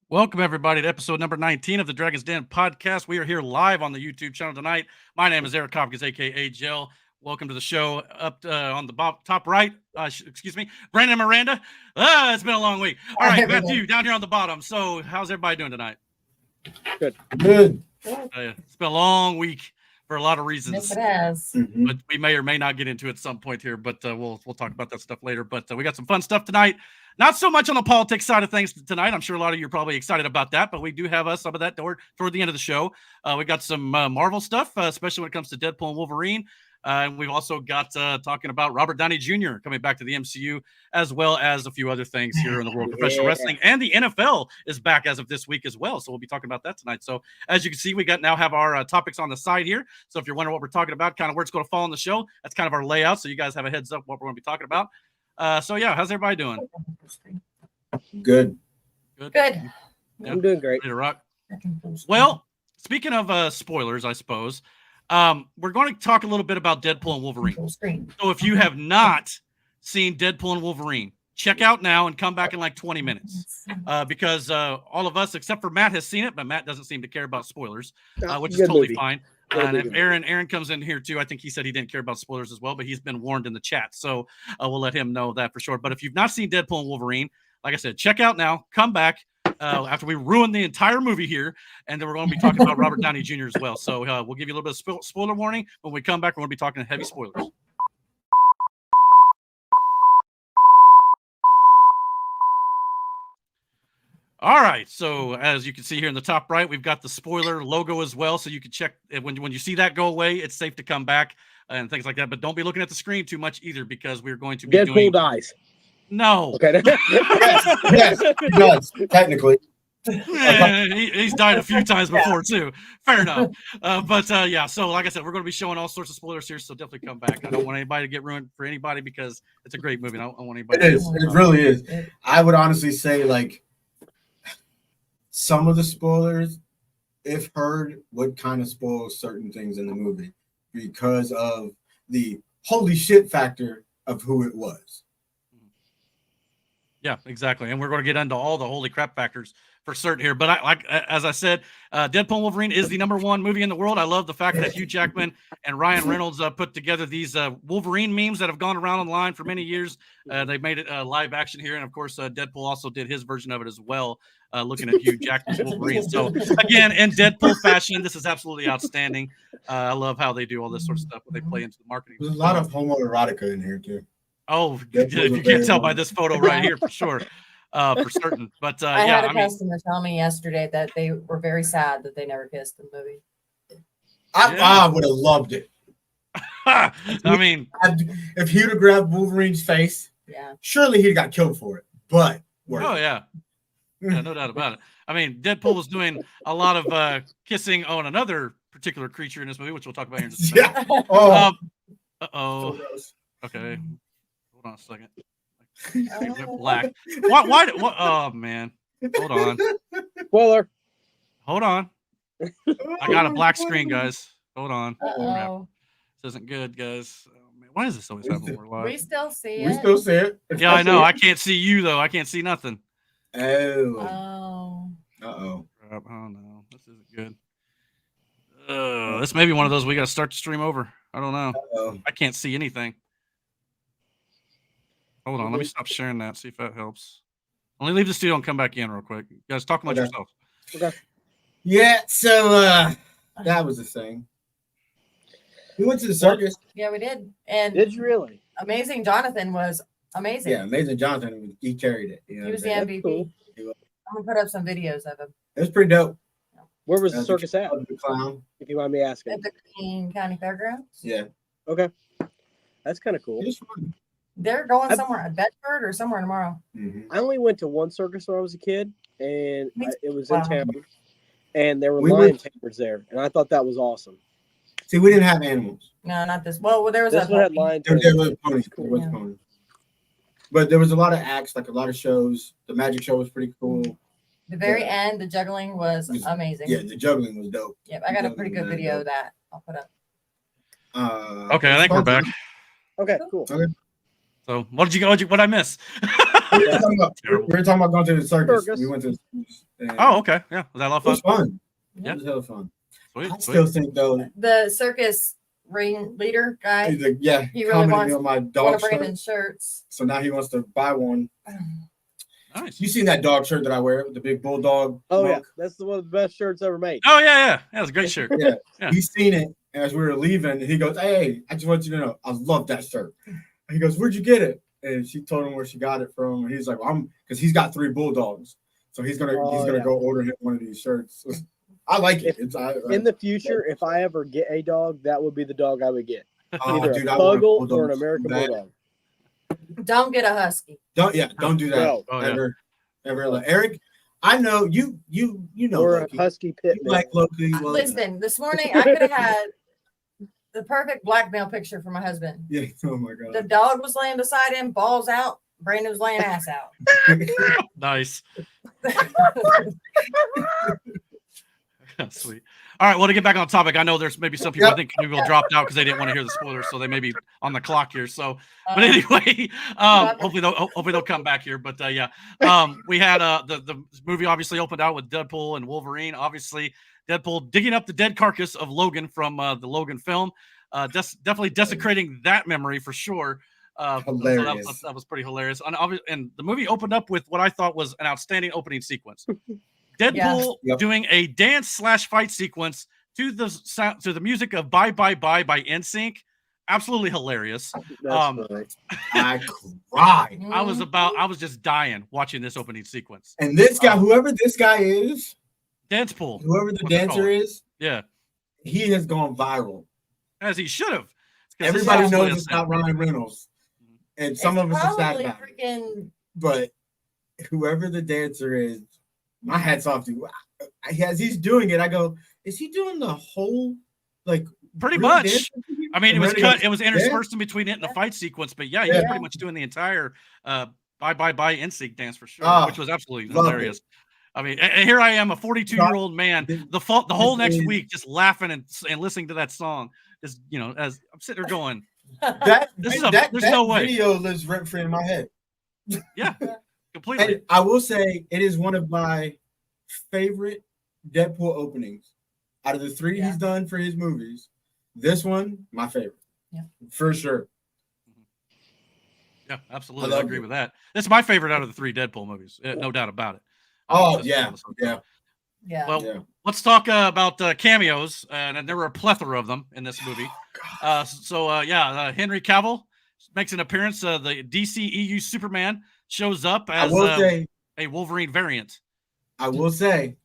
Welcome, everybody, to episode number 19 of the Dragon's Den podcast. We are here live on the YouTube channel tonight. My name is Eric Hopkins, a.k.a. Jill. Welcome to the show. Up on the top right, excuse me, Brandon and Miranda. It's been a long week. All right, Matthew, down here on the bottom. So how's everybody doing tonight? Good. It's been a long week for a lot of reasons. Yes, it has. But we may or may not get into it at some point here, but we'll talk about that stuff later. But we got some fun stuff tonight. Not so much on the politics side of things tonight. I'm sure a lot of you are probably excited about that, but we do have some of that toward the end of the show. We got some Marvel stuff, especially when it comes to Deadpool and Wolverine. And we've also got talking about Robert Downey Jr. coming back to the MCU, as well as a few other things here in the world of professional wrestling. And the NFL is back as of this week as well. So we'll be talking about that tonight. So as you can see, we now have our topics on the side here. So if you're wondering what we're talking about, kind of where it's going to fall in the show, that's kind of our layout. So you guys have a heads up what we're going to be talking about. So yeah, how's everybody doing? Good. Good. I'm doing great. Ready to rock? Well, speaking of spoilers, I suppose, we're going to talk a little bit about Deadpool and Wolverine. So if you have not seen Deadpool and Wolverine, check out now and come back in like 20 minutes. Because all of us, except for Matt, has seen it, but Matt doesn't seem to care about spoilers, which is totally fine. And if Aaron comes in here too, I think he said he didn't care about spoilers as well, but he's been warned in the chat. So we'll let him know that for sure. But if you've not seen Deadpool and Wolverine, like I said, check out now, come back after we ruin the entire movie here. And then we're going to be talking about Robert Downey Jr. as well. So we'll give you a little bit of spoiler warning. When we come back, we're going to be talking heavy spoilers. All right, so as you can see here in the top right, we've got the spoiler logo as well, so you can check when you see that go away. It's safe to come back and things like that, but don't be looking at the screen too much either, because we're going to be Deadpool dies. No. Okay. Yes, he does, technically. He's died a few times before too. Fair enough. But yeah, so like I said, we're going to be showing all sorts of spoilers here, so definitely come back. I don't want anybody to get ruined for anybody, because it's a great movie. I don't want anybody. It is. It really is. I would honestly say, like, some of the spoilers, if heard, would kind of spoil certain things in the movie because of the holy shit factor of who it was. Yeah, exactly. And we're going to get into all the holy crap factors for certain here. But as I said, Deadpool and Wolverine is the #1 movie in the world. I love the fact that Hugh Jackman and Ryan Reynolds put together these Wolverine memes that have gone around online for many years. They made it live action here. And of course, Deadpool also did his version of it as well, looking at Hugh Jackman's Wolverine. So again, in Deadpool fashion, this is absolutely outstanding. I love how they do all this sort of stuff when they play into the marketing. There's a lot of homoerotica in here too. Oh, if you can't tell by this photo right here, for sure. For certain. But I yeah, had a customer tell me yesterday that they were very sad that they never kissed in the movie. I would have loved it. I mean, if he'd have grabbed Wolverine's face, surely he'd got killed for it. But yeah, no doubt about it. I mean, Deadpool was doing a lot of kissing on another particular creature in this movie, which we'll talk about here in just a minute. Oh. Okay. Hold on a second. It went black. Why? Oh man. Hold on. Spoiler. Hold on. I got a black screen, guys. Hold on. This isn't good, guys. Oh, man. Why does this always happen more live? We still see it. We still see it. Yeah, I know. I can't see you though. I can't see nothing. Oh. Oh no, this isn't good. This may be one of those we got to start the stream over. I don't know. I can't see anything. Hold on, let me stop sharing that. See if that helps. Only leave the studio and come back in real quick. You guys, talk about yourself. Okay. Yeah. So that was the thing. We went to the circus. Yeah, we did. And did you really? Amazing Jonathan was amazing. Yeah, Amazing Jonathan. He carried it. You know, he was the MVP. Cool. I'm gonna put up some videos of him. It was pretty dope. Where was the circus at? The clown. If you mind me asking. At the King County Fairgrounds. Yeah. Okay. That's kind of cool. It was fun. They're going somewhere at Bedford or somewhere tomorrow. Mm-hmm. I only went to one circus when I was a kid, and it was in town, and there were lion tamers there, and I thought that was awesome. See, we didn't have animals. No, not this. Well, there was this one had lion tamers. There was ponies. Cool. There was ponies. But there was a lot of acts, like a lot of shows. The magic show was pretty cool. The very end, the juggling was amazing. Yeah, the juggling was dope. Yep, I got a pretty good video of that I'll put up. Okay, I think we're back. Okay, cool. Okay. So what did I miss? Terrible. We were talking about going to the circus. Circus. We went to. Oh, okay. Yeah, was that a lot It was of fun? fun. Yeah. It was hella fun. Sweet, I sweet. still think though, The circus ring leader guy. he's like, yeah, He really commented wants me on my One dog of shirt. Brandon's shirts. So now he wants to buy one. Nice. You seen that dog shirt that I wear with the big bulldog? Oh yeah, monk? that's one of the best shirts ever made. Oh yeah. That was a great shirt. Yeah. Yeah. He's seen it as we were leaving, and he goes, "Hey, I just want you to know, I love that shirt." And he goes, "Where'd you get it?" And she told him where she got it from, and he's like, well, "I'm," because he's got 3 bulldogs, so he's gonna yeah. go order him one of these shirts. I like it. In the future, if I ever get a dog, that would be the dog I would get. Either dude, a I want a Puggle bulldog or an so American bad. Bulldog. Don't get a husky. Don't do that. No. Oh, yeah. Ever. Like, Eric, I know you know Or Loki. a Husky Pit. You like Loki. Well, Listen, this morning I could have had the perfect blackmail picture for my husband. yeah. Oh my The god. dog was laying beside him, balls out. Brandon was laying ass out. Nice. Sweet. All right. Well, to get back on topic, I know there's maybe some people I think maybe will drop out because they didn't want to hear the spoilers, so they may be on the clock here. So, but anyway, hopefully they'll come back here. But yeah, we had the movie obviously opened out with Deadpool and Wolverine. Obviously, Deadpool digging up the dead carcass of Logan from the Logan film. Definitely desecrating that memory for sure. Hilarious. So that was pretty hilarious. And the movie opened up with what I thought was an outstanding opening sequence. Deadpool doing a dance/fight sequence to the music of "Bye Bye Bye" by NSYNC. Absolutely hilarious. I cried. I was just dying watching this opening sequence. And this guy, whoever this guy is, Deadpool, whoever the dancer is, yeah, he has gone viral. as he should have. Everybody knows it's not Ryan Reynolds, and some of us are sad about it. Freaking... But whoever the dancer is, my hat's off to you. As he's doing it, I go, is he doing the whole pretty much? I mean, it was cut. It was Yeah. interspersed in between it and the fight sequence, but yeah, he's pretty much doing the entire "Bye Bye Bye" NSYNC dance for sure, which was absolutely hilarious. I mean, and here I am, a 42-year-old man, the whole next week just laughing and listening to that song. Just as I'm sitting there going, there's no way. Video lives rent free in my head. Yeah, completely. And I will say it is one of my favorite Deadpool openings. Out of the 3 he's done for his movies, this one, my favorite. Yeah. For sure. Yeah, absolutely. I agree with that. That's my favorite out of the 3 Deadpool movies. No doubt about it. Oh, yeah. Well, let's talk about cameos, and there were a plethora of them in this movie. Henry Cavill makes an appearance. The DCEU Superman shows up as a Wolverine variant. I will say,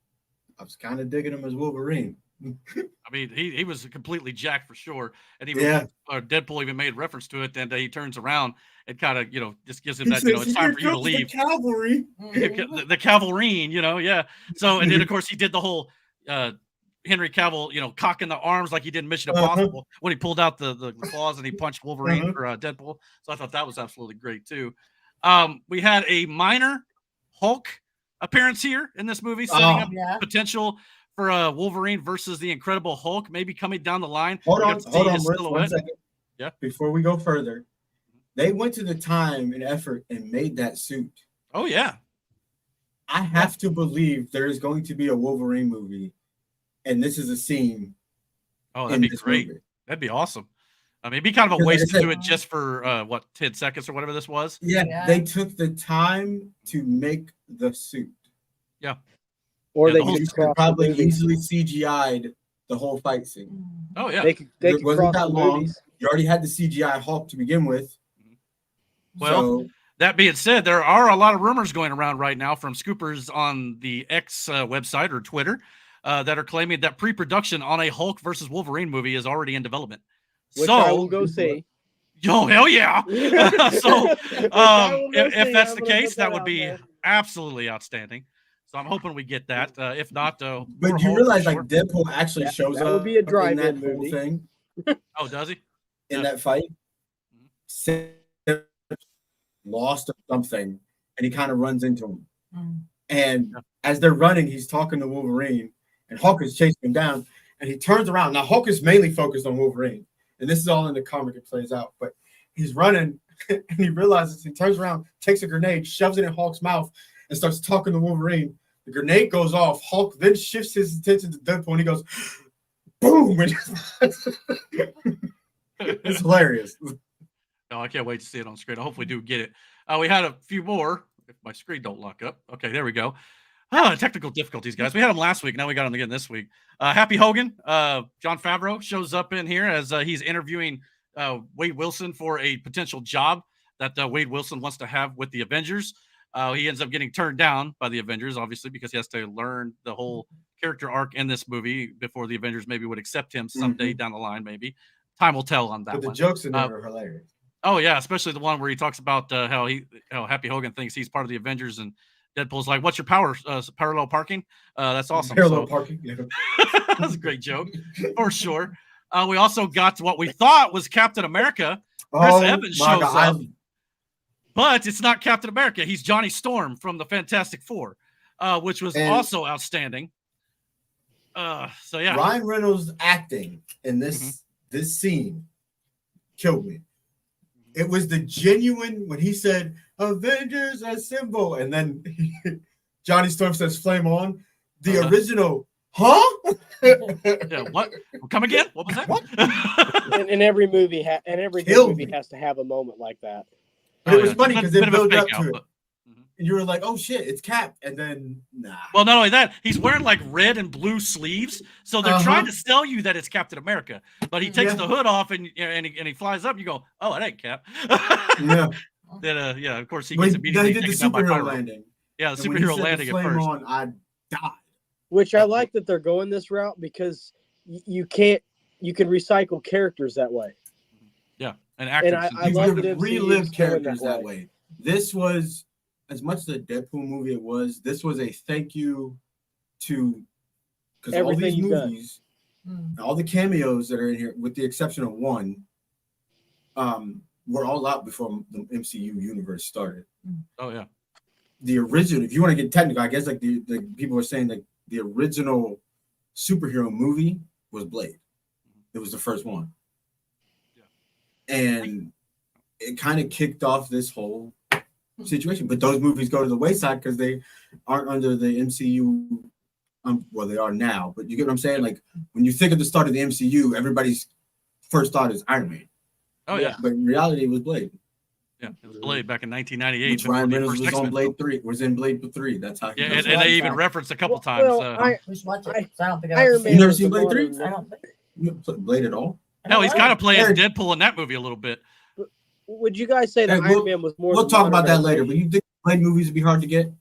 I was kind of digging him as Wolverine. I mean, he was completely jacked for sure, and Deadpool even made reference to it. And he turns around and kind of just gives him that it's time for you to leave. The cavalry, the Cavalrine, So and then of course he did the whole Henry Cavill cocking the arms like he did in Mission Impossible when he pulled out the claws and he punched Wolverine or Deadpool. So I thought that was absolutely great too. We had a minor Hulk appearance here in this movie, setting up potential for Wolverine versus the Incredible Hulk, maybe coming down the line. Hold on, one second. Yeah. Before we go further, they went to the time and effort and made that suit. Oh yeah. I have to believe there is going to be a Wolverine movie, and this is a scene. Oh, that'd be great. Movie. That'd be awesome. I mean, it'd be kind of a waste to do it just for 10 seconds or whatever this was. Yeah, they took the time to make the suit. Yeah. Or they could probably easily CGI'd the whole fight scene. Oh yeah, they could wasn't that long. You already had the CGI Hulk to begin with. Well, that being said, there are a lot of rumors going around right now from scoopers on the X website or Twitter that are claiming that pre-production on a Hulk versus Wolverine movie is already in development. Which I will go see. Oh, hell yeah. If that's the case, that would be absolutely outstanding. So I'm hoping we get that. If not, but you realize Deadpool actually shows up. That would be a drive-in movie. Thing. Oh, does he? In that fight, lost or something, and he kind of runs into him. And as they're running, he's talking to Wolverine, and Hulk is chasing him down, and he turns around. Now Hulk is mainly focused on Wolverine, and this is all in the comic. It plays out, but he's running, and he realizes, he turns around, takes a grenade, shoves it in Hulk's mouth, and starts talking to Wolverine. The grenade goes off. Hulk then shifts his attention to Deadpool, and he goes, boom! It's hilarious. No, I can't wait to see it on screen. I hopefully do get it. We had a few more. If my screen don't lock up. Okay, there we go. Technical difficulties, guys. We had them last week. Now we got them again this week. Happy Hogan, Jon Favreau shows up in here as he's interviewing Wade Wilson for a potential job that Wade Wilson wants to have with the Avengers. He ends up getting turned down by the Avengers, obviously, because he has to learn the whole character arc in this movie before the Avengers maybe would accept him someday down the line, maybe. Time will tell on that But the one. jokes in there are hilarious. Oh yeah, especially the one where he talks about how Happy Hogan thinks he's part of the Avengers, and Deadpool's like, "What's your power? Parallel parking? That's awesome." Parallel parking. Yeah. That's a great joke for sure. We also got what we thought was Captain America. Chris Evans shows up, but it's not Captain America. He's Johnny Storm from the Fantastic Four, which was also outstanding. So yeah, Ryan Reynolds' acting in this scene killed me. It was the genuine when he said Avengers Assemble, and then Johnny Storm says Flame On. The original, huh? Yeah, what? Come again? What was that? What? and every movie has to have a moment like that. But it was funny because it built up to it. But, and you were like, oh shit, it's Cap. And then, nah. Well, not only that, he's wearing like red and blue sleeves. So they're trying to sell you that it's Captain America. But he takes the hood off and he flies up. And you go, oh, it ain't Cap. Yeah. Then, yeah, of course, he gets immediately taken did the superhero landing. Yeah, the superhero landing at first. I died. Which I like that they're going this route because you can recycle characters that way. Yeah, and actors. And I you love could that relive characters that way. This was, as much as a Deadpool movie it was, this was a thank you to, because all these movies, all the cameos that are in here, with the exception of one, were all out before the MCU universe started. Oh yeah. The original, if you want to get technical, I guess like the people were saying like the original superhero movie was Blade. It was the first one. Yeah. And it kind of kicked off this whole situation. But those movies go to the wayside because they aren't under the MCU. Well, they are now, but you get what I'm saying? Like when you think of the start of the MCU, everybody's first thought is Iron Man. Oh yeah. But in reality, it was Blade. Yeah, it was Blade back in 1998. Which Ryan Reynolds was on Blade 3. Was in Blade 3. That's how. Yeah, and they even referenced a couple times. We should watch it. I don't think You've never seen Blade 3? I don't think. You haven't Blade at all? Hell, he's kind of playing Deadpool in that movie a little bit. Would you guys say that Iron Man was more? We'll talk about that later. But you think Blade movies would be hard to get?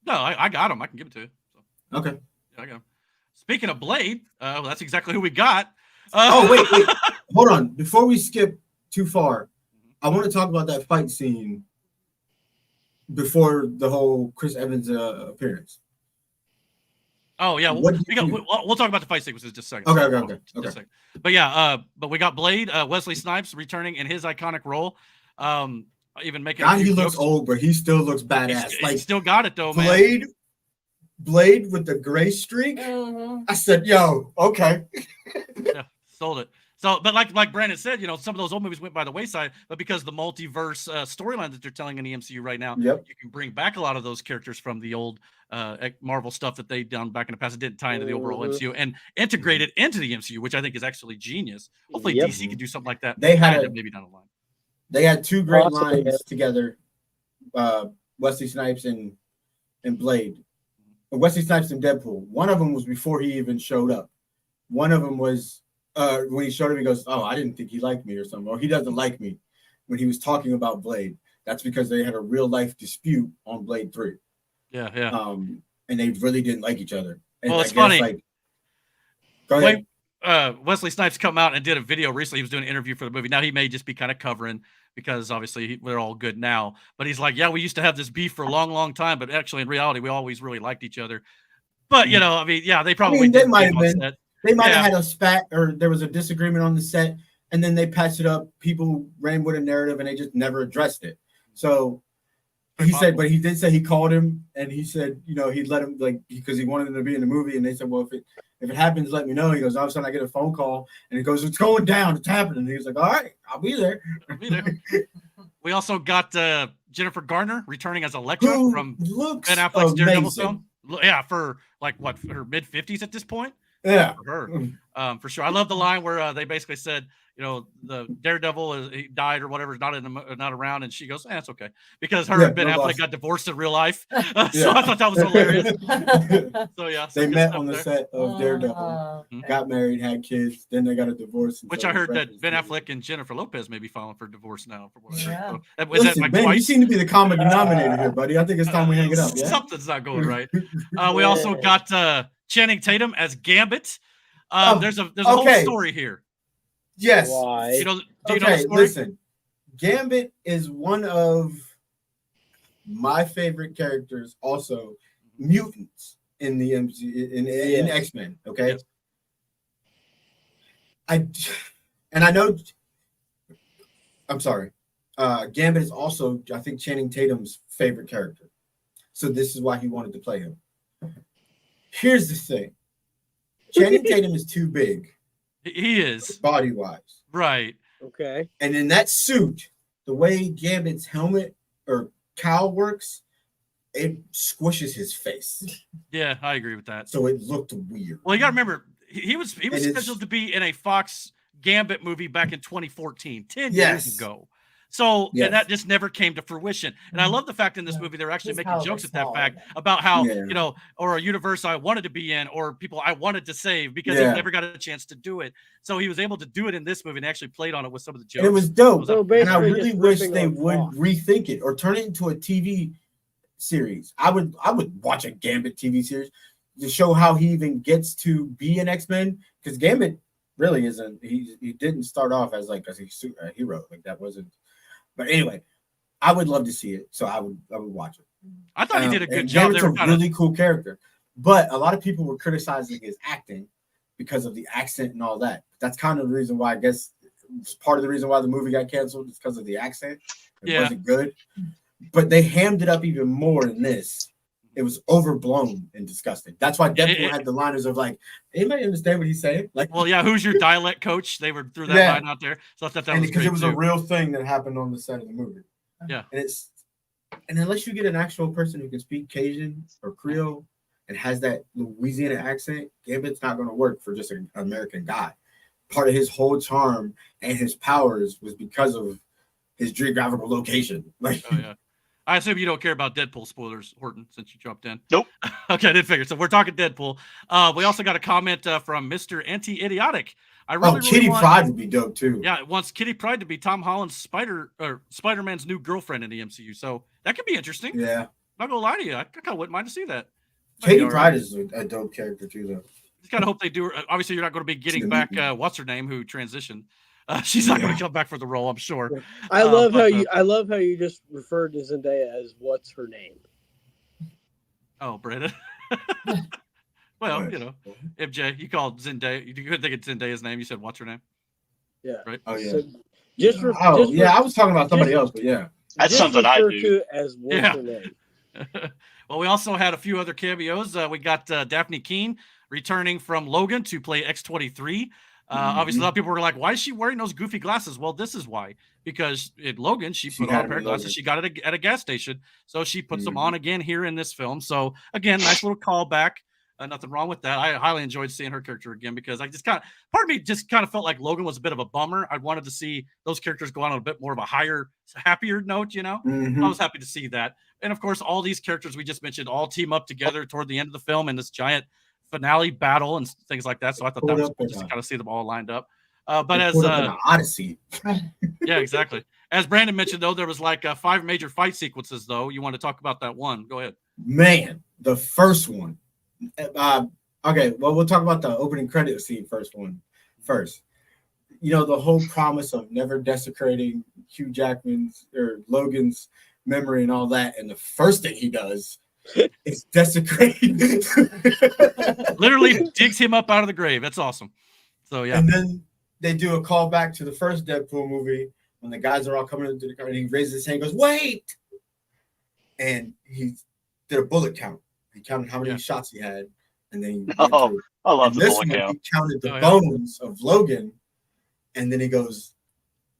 No, I got them. I can give it to you. So. Okay. Yeah, I got them. Speaking of Blade, that's exactly who we got. Wait. Hold on. Before we skip too far, I want to talk about that fight scene before the whole Chris Evans appearance. Oh yeah, we'll talk about the fight sequences just a second. Okay. Just a second. But yeah, but we got Blade, Wesley Snipes returning in his iconic role. Even making. God, he looks old, but he still looks badass. He's still got it though, man. Blade with the gray streak. I said, "Yo, okay." Yeah, sold it. So, but like Brandon said, some of those old movies went by the wayside, but because the multiverse storyline that they're telling in the MCU right now, you can bring back a lot of those characters from the old Marvel stuff that they done back in the past that didn't tie into the overall MCU and integrate it into the MCU, which I think is actually genius. Hopefully DC could do something like that. They had maybe down the line. They had two great lines together, Wesley Snipes and Blade. Wesley Snipes and Deadpool. One of them was before he even showed up. One of them was when he showed up, he goes, "Oh, I didn't think he liked me or something, or he doesn't like me." When he was talking about Blade, that's because they had a real life dispute on Blade 3. Yeah. And they really didn't like each other. And well, it's funny. Go ahead. Wesley Snipes come out and did a video recently. He was doing an interview for the movie. Now he may just be kind of covering because obviously we're all good now. But he's like, yeah, we used to have this beef for a long, long time, but actually in reality, we always really liked each other. But they probably they might have been. They might have had a spat or there was a disagreement on the set, and then they patched it up. People ran with a narrative and they just never addressed it. So he said, but he did say he called him and he said, he'd let him because he wanted him to be in the movie. And they said, well, if it happens, let me know. He goes, all of a sudden I get a phone call and he goes, it's going down. It's happening. And he was like, all right, I'll be there. We also got Jennifer Garner returning as Elektra Who from looks Ben Affleck's Daredevil amazing. film. Yeah, for like what, for her mid-50s at this point? Yeah. For her. For sure. I love the line where they basically said, you know, the Daredevil he died or whatever, is not around, and she goes, "That's okay," because her and Ben Affleck got divorced in real life. So I thought that was hilarious. So yeah, they met on the set of Daredevil, got married, had kids, then they got a divorce. Which I heard that Ben Affleck and Jennifer Lopez may be filing for divorce now. For what I heard. So, listen, like man, twice? you seem to be the common denominator here, buddy. I think it's time we hang it up. Yeah, something's not going right. We also got Channing Tatum as Gambit. There's a whole story here. Yes. Why? Do you know the story? Listen. Gambit is one of my favorite characters, also mutants in the in X-Men. Okay. Yes. I know. I'm sorry. Gambit is also, I think, Channing Tatum's favorite character. So this is why he wanted to play him. Here's the thing. Channing Tatum is too big. He is. Body-wise. Right. Okay. And in that suit, the way Gambit's helmet or cowl works, it squishes his face. Yeah, I agree with that. So it looked weird. Well, you got to remember, he was scheduled to be in a Fox Gambit movie back in 2014, 10 years ago. So and that just never came to fruition. And I love the fact in this movie they're actually making jokes at that fact about how, you know, or a universe I wanted to be in, or people I wanted to save because he never got a chance to do it. So he was able to do it in this movie and actually played on it with some of the jokes. And it was dope. And I really wish they would rethink it or turn it into a TV series. I would watch a Gambit TV series to show how he even gets to be an X-Men, because Gambit really isn't. He didn't start off as like a hero. Like that wasn't. But anyway, I would love to see it, so I would watch it. I thought he did a good job. Gambit's a really cool character, but a lot of people were criticizing his acting because of the accent and all that. That's kind of the reason why, I guess, part of the reason why the movie got canceled is because of the accent. It wasn't good, but they hammed it up even more in this. It was overblown and disgusting. That's why Deadpool had the liners of like, anybody understand what he's saying? Like, well, yeah, who's your dialect coach? They threw that line out there. So I thought that was because it was a real thing that happened on the set of the movie. Yeah. And unless you get an actual person who can speak Cajun or Creole and has that Louisiana accent, Gambit's not going to work for just an American guy. Part of his whole charm and his powers was because of his geographical location. Like, oh yeah. I assume you don't care about Deadpool spoilers, Horton, since you jumped in. Nope. Okay, I didn't figure. So we're talking Deadpool. We also got a comment from Mr. Anti-Idiotic. Kitty Pryde would be dope too. Yeah, it wants Kitty Pryde to be Tom Holland's Spider-Man's new girlfriend in the MCU. So that could be interesting. Yeah. I'm not gonna lie to you. I kind of wouldn't mind to see that. Kitty Pryde is a dope character too, though. Just kind of hope they do. Obviously, you're not going to be getting back what's her name who transitioned. She's not going to come back for the role, I'm sure. I love how you just referred to Zendaya as what's her name. Oh, Brandon. Well, you know, MJ, you called Zendaya. You couldn't think of Zendaya's name. You said what's her name? Yeah. Right. Oh yeah. So I was talking about somebody else, but yeah, that's something I do. As what's her name. Well, we also had a few other cameos. We got Daphne Keane returning from Logan to play X-23. Obviously, a lot of people were like, why is she wearing those goofy glasses? Well, this is why. Because in Logan, she put on a pair of glasses. She got it at a gas station. So she puts them on again here in this film. So, again, nice little callback. Nothing wrong with that. I highly enjoyed seeing her character again because I just part of me just kind of felt like Logan was a bit of a bummer. I wanted to see those characters go on a bit more of a happier note, you know? I was happy to see that. And, of course, all these characters we just mentioned all team up together toward the end of the film in this giant finale battle and things like that. So I thought that was cool just to kind of see them all lined up. But as Odyssey. Yeah, exactly. As Brandon mentioned, though, there was like 5 major fight sequences, though. You want to talk about that one? Go ahead. Man, the first one. Okay, well, we'll talk about the opening credit scene first. You know, the whole promise of never desecrating Hugh Jackman's or Logan's memory and all that. And the first thing he does is desecrate. Literally digs him up out of the grave. That's awesome. So, yeah. And then they do a callback to the first Deadpool movie when the guys are all coming into the car and he raises his hand and goes, wait! And he did a bullet count. He counted how many shots he had, and then I love the bullet count. He counted the bones of Logan, and then he goes,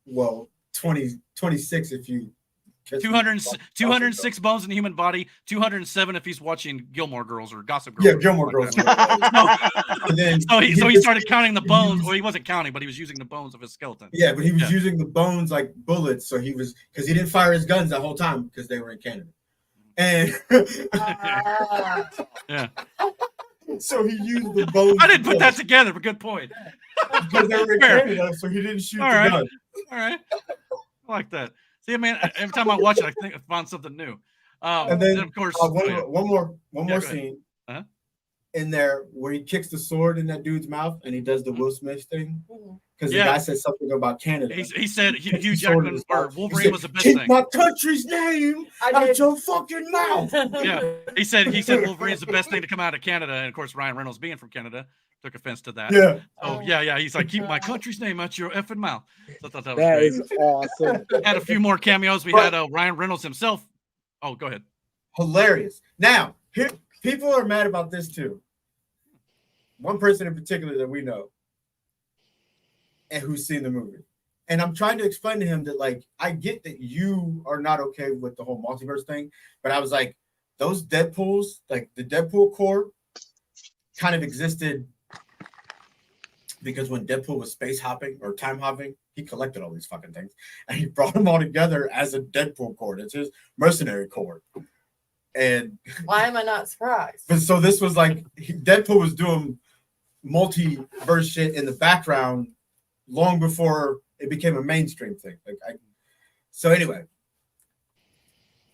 "Well, 26 if you. 206 bones in the human body, 207 if he's watching Gilmore Girls or Gossip Girls. Yeah, Gilmore Girls. And then so he started counting the bones. Well, he wasn't counting, but he was using the bones of his skeleton. Yeah, but he was using the bones like bullets. So he was, because he didn't fire his guns that whole time because they were in Canada. And yeah. So he used the bones. I didn't put that together, but good point. Because they were in Canada, so he didn't shoot the gun. All right. I like that. See, man, every time I watch it, I think I found something new. And then, of course, one more scene in there where he kicks the sword in that dude's mouth and he does the Will Smith thing. Because the guy said something about Canada. He said Hugh Jackman or Wolverine was the best Keep thing. my country's name out your fucking mouth. Yeah, he said Wolverine's the best thing to come out of Canada, and of course Ryan Reynolds being from Canada took offense to that. Yeah. So yeah, he's like, keep my country's name out your effing mouth. So I thought that was That great. is awesome. Had a few more cameos. We had Ryan Reynolds himself. Oh, go ahead. Hilarious. Now, here people are mad about this too. One person in particular that we know and who's seen the movie. And I'm trying to explain to him that, like, I get that you are not okay with the whole multiverse thing, but I was like, those Deadpools, like the Deadpool Corps, kind of existed because when Deadpool was space hopping or time hopping, he collected all these fucking things and he brought them all together as a Deadpool Corps. It's his mercenary corps. And why am I not surprised? But so this was like Deadpool was doing multiverse shit in the background long before it became a mainstream thing. So anyway,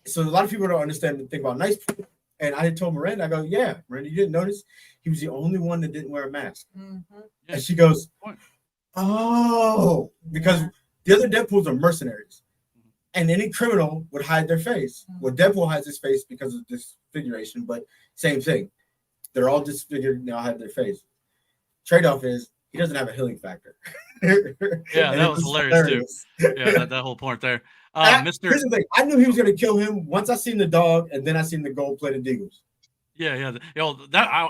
so a lot of people don't understand the thing about Nice Pool. And I had told Miranda, I go, yeah, Miranda, you didn't notice he was the only one that didn't wear a mask. Mm-hmm. And she goes, oh, because the other Deadpools are mercenaries. And any criminal would hide their face. Well, Deadpool hides his face because of disfiguration, but same thing. They're all disfigured now, hide their face. Trade-off is he doesn't have a healing factor. Yeah, that was hilarious too. Yeah, that whole point there. Here's the thing. I knew he was going to kill him once I seen the dog, and then I seen the gold-plated Deagles. Yeah. That I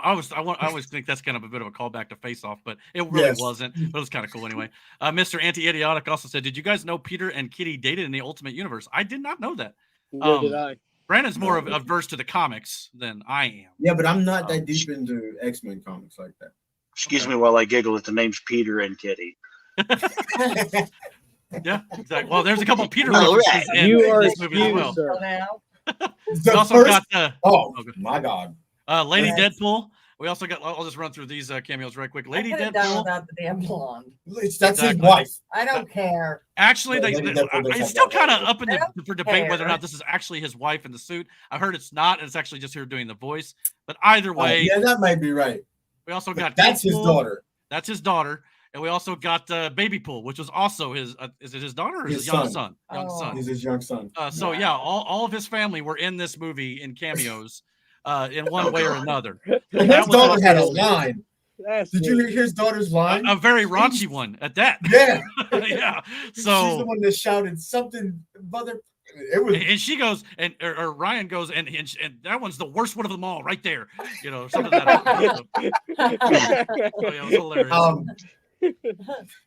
always think that's kind of a bit of a callback to Face Off, but it really wasn't. But it was kind of cool anyway. Mr. Anti-Idiotic also said, "Did you guys know Peter and Kitty dated in the Ultimate Universe?" I did not know that. Did I? Brandon's more of averse to the comics than I am. Yeah, but I'm not that deep into X-Men comics like that. Excuse me while I giggle at the names Peter and Kitty. Yeah, exactly. Well, there's a couple of Peter All references right. in this movie as well. Now, We also got my God, Lady Deadpool. We also got. I'll just run through these cameos right quick. Lady I Deadpool. without the damn blonde. That's his wife. I don't care. Actually, it's still kind of up for debate care. whether or not this is actually his wife in the suit. I heard it's not, and it's actually just her doing the voice. But either way, yeah, that might be right. We also got that's his Pool. daughter. That's his daughter, and we also got Baby Pool, which was also his. Is it his daughter or his young son? Young son. He's his young son. So yeah, all of his family were in this movie in cameos, in one way or another. And his daughter had a line. Did you hear his daughter's line? A very raunchy one at that. Yeah. Yeah. So she's the one that shouted something, mother. It was, and she goes, and or Ryan goes, and that one's the worst one of them all, right there. You know, something like that. So, yeah, it was hilarious.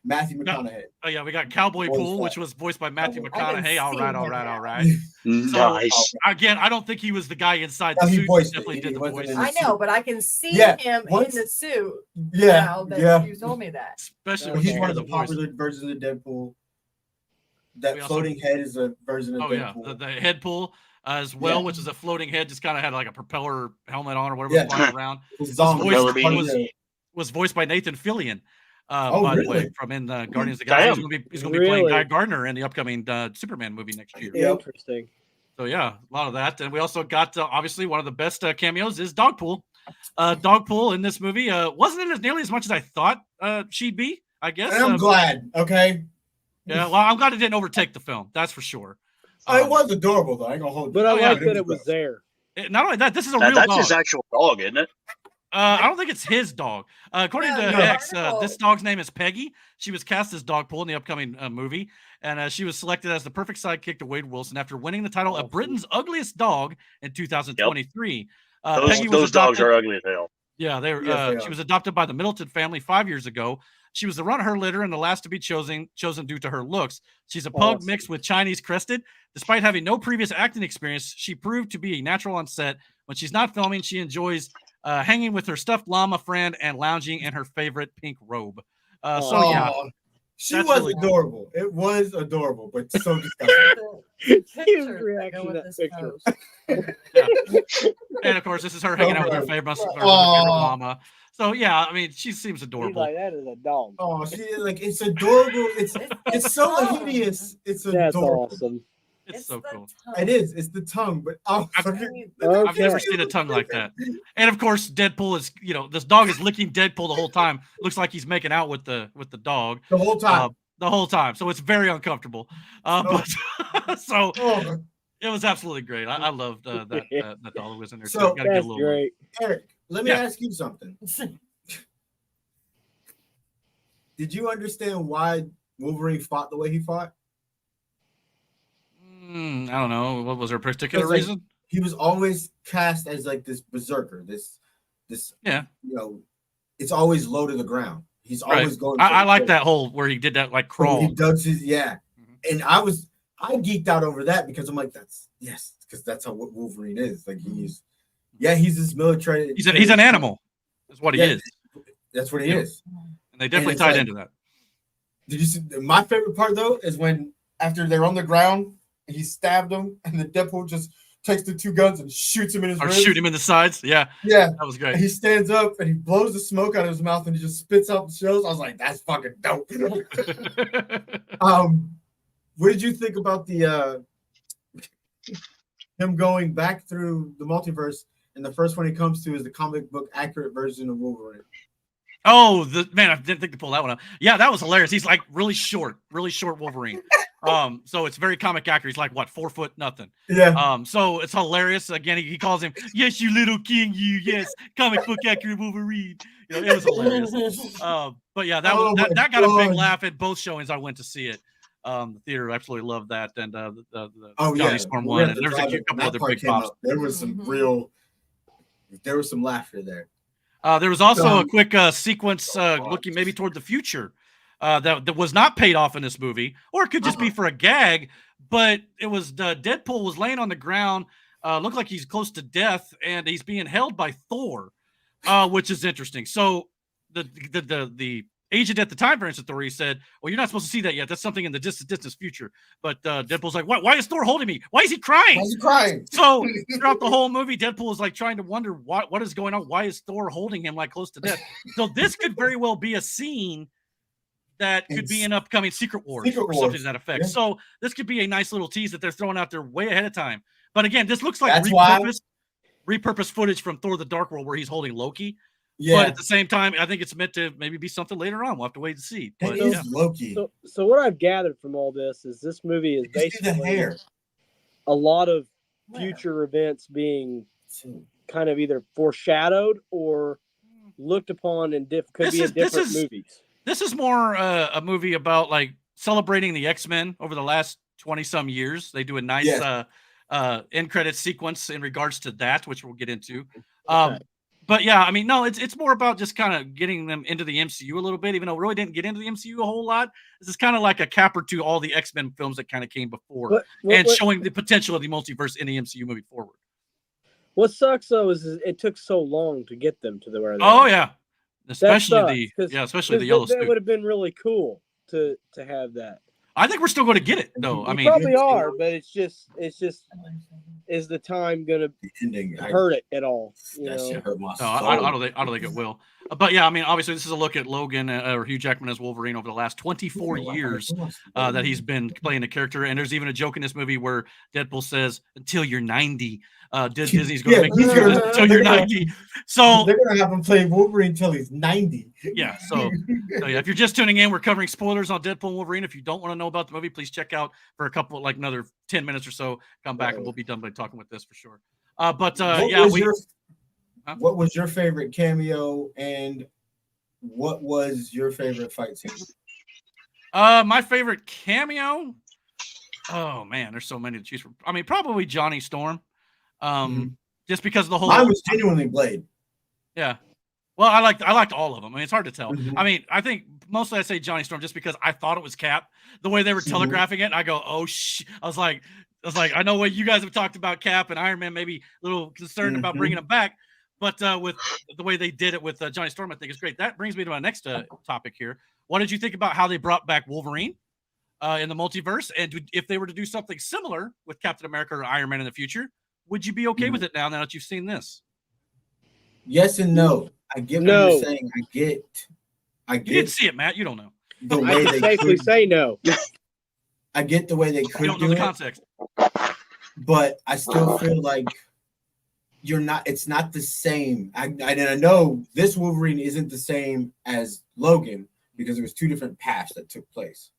Matthew McConaughey. Oh yeah, we got Cowboy Pool, which was voiced by Matthew McConaughey. All right. Nice. So again, I don't think he was the guy inside No, the he suit. voiced Definitely it. did He the wasn't voice. in the I know, but I can see Yeah, him once- in the suit. Yeah, Now that yeah. you told me that. Especially Well, when he's you one hear of the the voice. popular versions of Deadpool. That We also- floating head is a version of Oh yeah, Deadpool. the head pool as well, Yeah. which is a floating head, just kind of had like a propeller helmet on or whatever, Yeah. flying around. His voice was- Was voiced by Nathan Fillion. Oh, By the really? way, from in Guardians of the Galaxy. Damn. He's gonna be playing Really? Guy Gardner in the upcoming Superman movie next year. Yep. Interesting. So yeah, a lot of that, and we also got obviously one of the best cameos is Dogpool. Dogpool in this movie wasn't in as nearly as much as I thought she'd be. I guess. And I'm glad. Okay. Yeah, well, I'm glad it didn't overtake the film. That's for sure. It was adorable though. I ain't gonna hold. But I yeah, like that it was there. Not only that, this is a real That's dog. his actual dog, isn't it? I don't think it's his dog. According to No. X, this dog's name is Peggy. She was cast as Dogpool in the upcoming movie, and she was selected as the perfect sidekick to Wade Wilson after winning the title of Britain's Ugliest Dog in 2023. Peggy was Those dogs adopted- are ugly as hell. Yeah, they were. Yes, they She are. was adopted by the Middleton family 5 years ago. She was the runt of her litter and the last to be chosen due to her looks. She's a pug mixed with Chinese crested. Despite having no previous acting experience, she proved to be a natural on set. When she's not filming, she enjoys hanging with her stuffed llama friend and lounging in her favorite pink robe. She was really adorable. Cool. It was adorable, but so disgusting. Reaction to that picture. And of course, this is her hanging out with her favorite llama. So yeah, I mean, she seems adorable. Like, that is a dog. Oh, she like it's adorable. It's so hideous. It's adorable. That's awesome. It's so cool. It is. It's the tongue, but I've never seen a tongue like that. And of course, Deadpool is, this dog is licking Deadpool the whole time. Looks like he's making out with the dog the whole time. So it's very uncomfortable. It was absolutely great. I loved that dog was in there. So gotta get a little great. Eric, let me ask you something. Did you understand why Wolverine fought the way he fought? I don't know. What was there a particular reason? He was always cast as like this berserker. This it's always low to the ground. He's always going. I like that whole where he did that like crawl. He does his and I geeked out over that because I'm like because that's how Wolverine is. Like he's this military. He's an animal. That's what he is. That's what he is. And they definitely tied into that. Did you see my favorite part though is when after they're on the ground. He stabbed him, and the Deadpool just takes the two guns and shoots him in his ribs. Shoot him in the sides. Yeah, that was great. And he stands up and he blows the smoke out of his mouth and he just spits out the shells. I was like, "That's fucking dope." What did you think about the him going back through the multiverse? And the first one he comes to is the comic book accurate version of Wolverine. Oh, I didn't think to pull that one up. Yeah, that was hilarious. He's like really short Wolverine. So it's very comic accurate. He's like 4 foot nothing. Yeah. So it's hilarious. Again, he calls him, "Yes, you little king, you yes, comic book accurate Wolverine." It was hilarious. But yeah, that got a big laugh at both showings. I went to see it. The theater absolutely loved that, and the Johnny Storm one. And there's a couple other big pops. There was some some laughter there. There was also a quick sequence looking maybe toward the future that was not paid off in this movie, or it could just be for a gag. But it was Deadpool was laying on the ground, looked like he's close to death, and he's being held by Thor, which is interesting. So the agent at the time for Thor, he said, "Well, you're not supposed to see that yet. That's something in the distant future." But Deadpool's like, "Why is Thor holding me? Why is he crying?" Why is he crying? So throughout the whole movie, Deadpool is like trying to wonder what is going on. Why is Thor holding him like close to death? So this could very well be a scene that could be an upcoming Secret Wars or something to that effect. Yeah. So this could be a nice little tease that they're throwing out there way ahead of time. But again, this looks like repurposed footage from Thor: The Dark World where he's holding Loki. Yeah. But at the same time, I think it's meant to maybe be something later on. We'll have to wait and see. But, it is Loki. So what I've gathered from all this is this movie is basically a lot of future events being kind of either foreshadowed or looked upon in different movies. This is more a movie about like celebrating the X-Men over the last 20-some years. They do a nice end credit sequence in regards to that, which we'll get into. But yeah, I mean, no, it's more about just kind of getting them into the MCU a little bit, even though we really didn't get into the MCU a whole lot. This is kind of like a capper to all the X-Men films that kind of came before showing the potential of the multiverse in the MCU moving forward. What sucks though is it took so long to get them to where they are. Yeah. Especially the yellow suit. That would have been really cool to have that. I think we're still going to get it though. I mean, probably are, but it's just is the time going to hurt it at all? Hurt my soul. I don't think it will. But yeah, I mean, obviously this is a look at Logan or Hugh Jackman as Wolverine over the last 24 years that he's been playing the character. And there's even a joke in this movie where Deadpool says, "Until you're 90." Disney's going to make you until you're 90. So they're going to have him play Wolverine until he's 90. Yeah. So yeah, if you're just tuning in, we're covering spoilers on Deadpool and Wolverine. If you don't want to know about the movie, please check out for a couple, like another 10 minutes or so. Come back and we'll be done by talking with this for sure. What was your favorite cameo and what was your favorite fight scene? My favorite cameo. Oh man, there's so many to choose from. I mean, probably Johnny Storm. Just because of the whole. Mine was genuinely Blade. Yeah. Well, I liked all of them. I mean, it's hard to tell. I mean, I think mostly I say Johnny Storm just because I thought it was Cap. The way they were telegraphing it, I go, oh I was like, I know what you guys have talked about Cap and Iron Man, maybe a little concerned about bringing him back, but with the way they did it with Johnny Storm, I think is great. That brings me to my next topic here. What did you think about how they brought back Wolverine in the multiverse? And if they were to do something similar with Captain America or Iron Man in the future, would you be okay with it now that you've seen this? Yes and no. I get what you're saying. I get. You didn't see it, Matt. You don't know. The way I can safely say no. I get the way they could You don't know the context. But I still feel like it's not the same. I know this Wolverine isn't the same as Logan because there was two different paths that took place.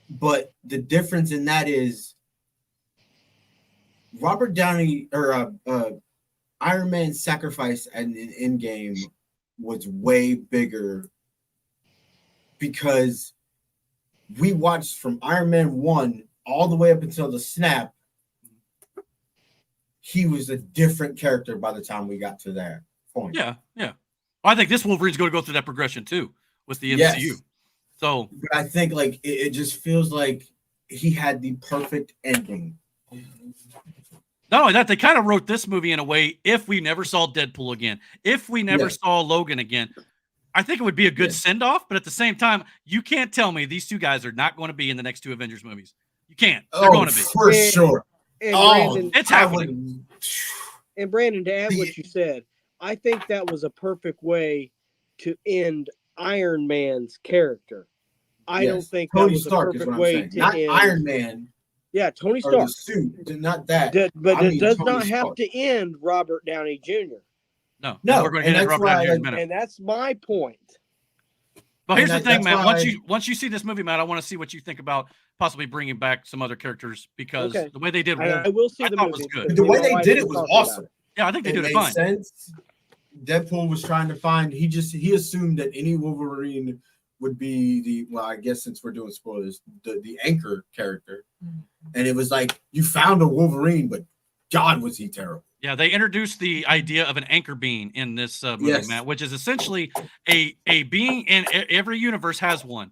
But the difference in that is Robert Downey or Iron Man's sacrifice in Endgame was way bigger because we watched from Iron Man 1 all the way up until the snap. He was a different character by the time we got to that point. Yeah. I think this Wolverine's going to go through that progression too with the MCU. Yes. So, but I think like it just feels like he had the perfect ending. Not only that, they kind of wrote this movie in a way, if we never saw Deadpool again, if we never saw Logan again, I think it would be a good send-off. But at the same time, you can't tell me these two guys are not going to be in the next two Avengers movies. You can't. They're going to be. For sure. And Brandon, it's happening. And Brandon, to add what you said, I think that was a perfect way to end Iron Man's character. I don't think Tony that was Stark a perfect way to not end Iron Man. Yeah, Tony Or Stark. the suit, not that. But it does Tony not have Stark. to end Robert Downey Jr. No, No, we're going to and get into that's Robert Downey why, Jr. in a minute. And that's my point. But here's And the thing, that's Matt. why- Once you see this movie, Matt, I want to see what you think about possibly bringing back some other characters because Okay. the way they did, I will see I the thought movie. was good. but The we way know they why did we're it was talking about awesome. Yeah, I think they did it made fine. sense. Deadpool was trying to find. He assumed that any Wolverine would be I guess since we're doing spoilers, the anchor character, and it was like you found a Wolverine, but God was he terrible. Yeah, they introduced the idea of an anchor being in this movie, Yes. Matt, which is essentially a being in every universe has one.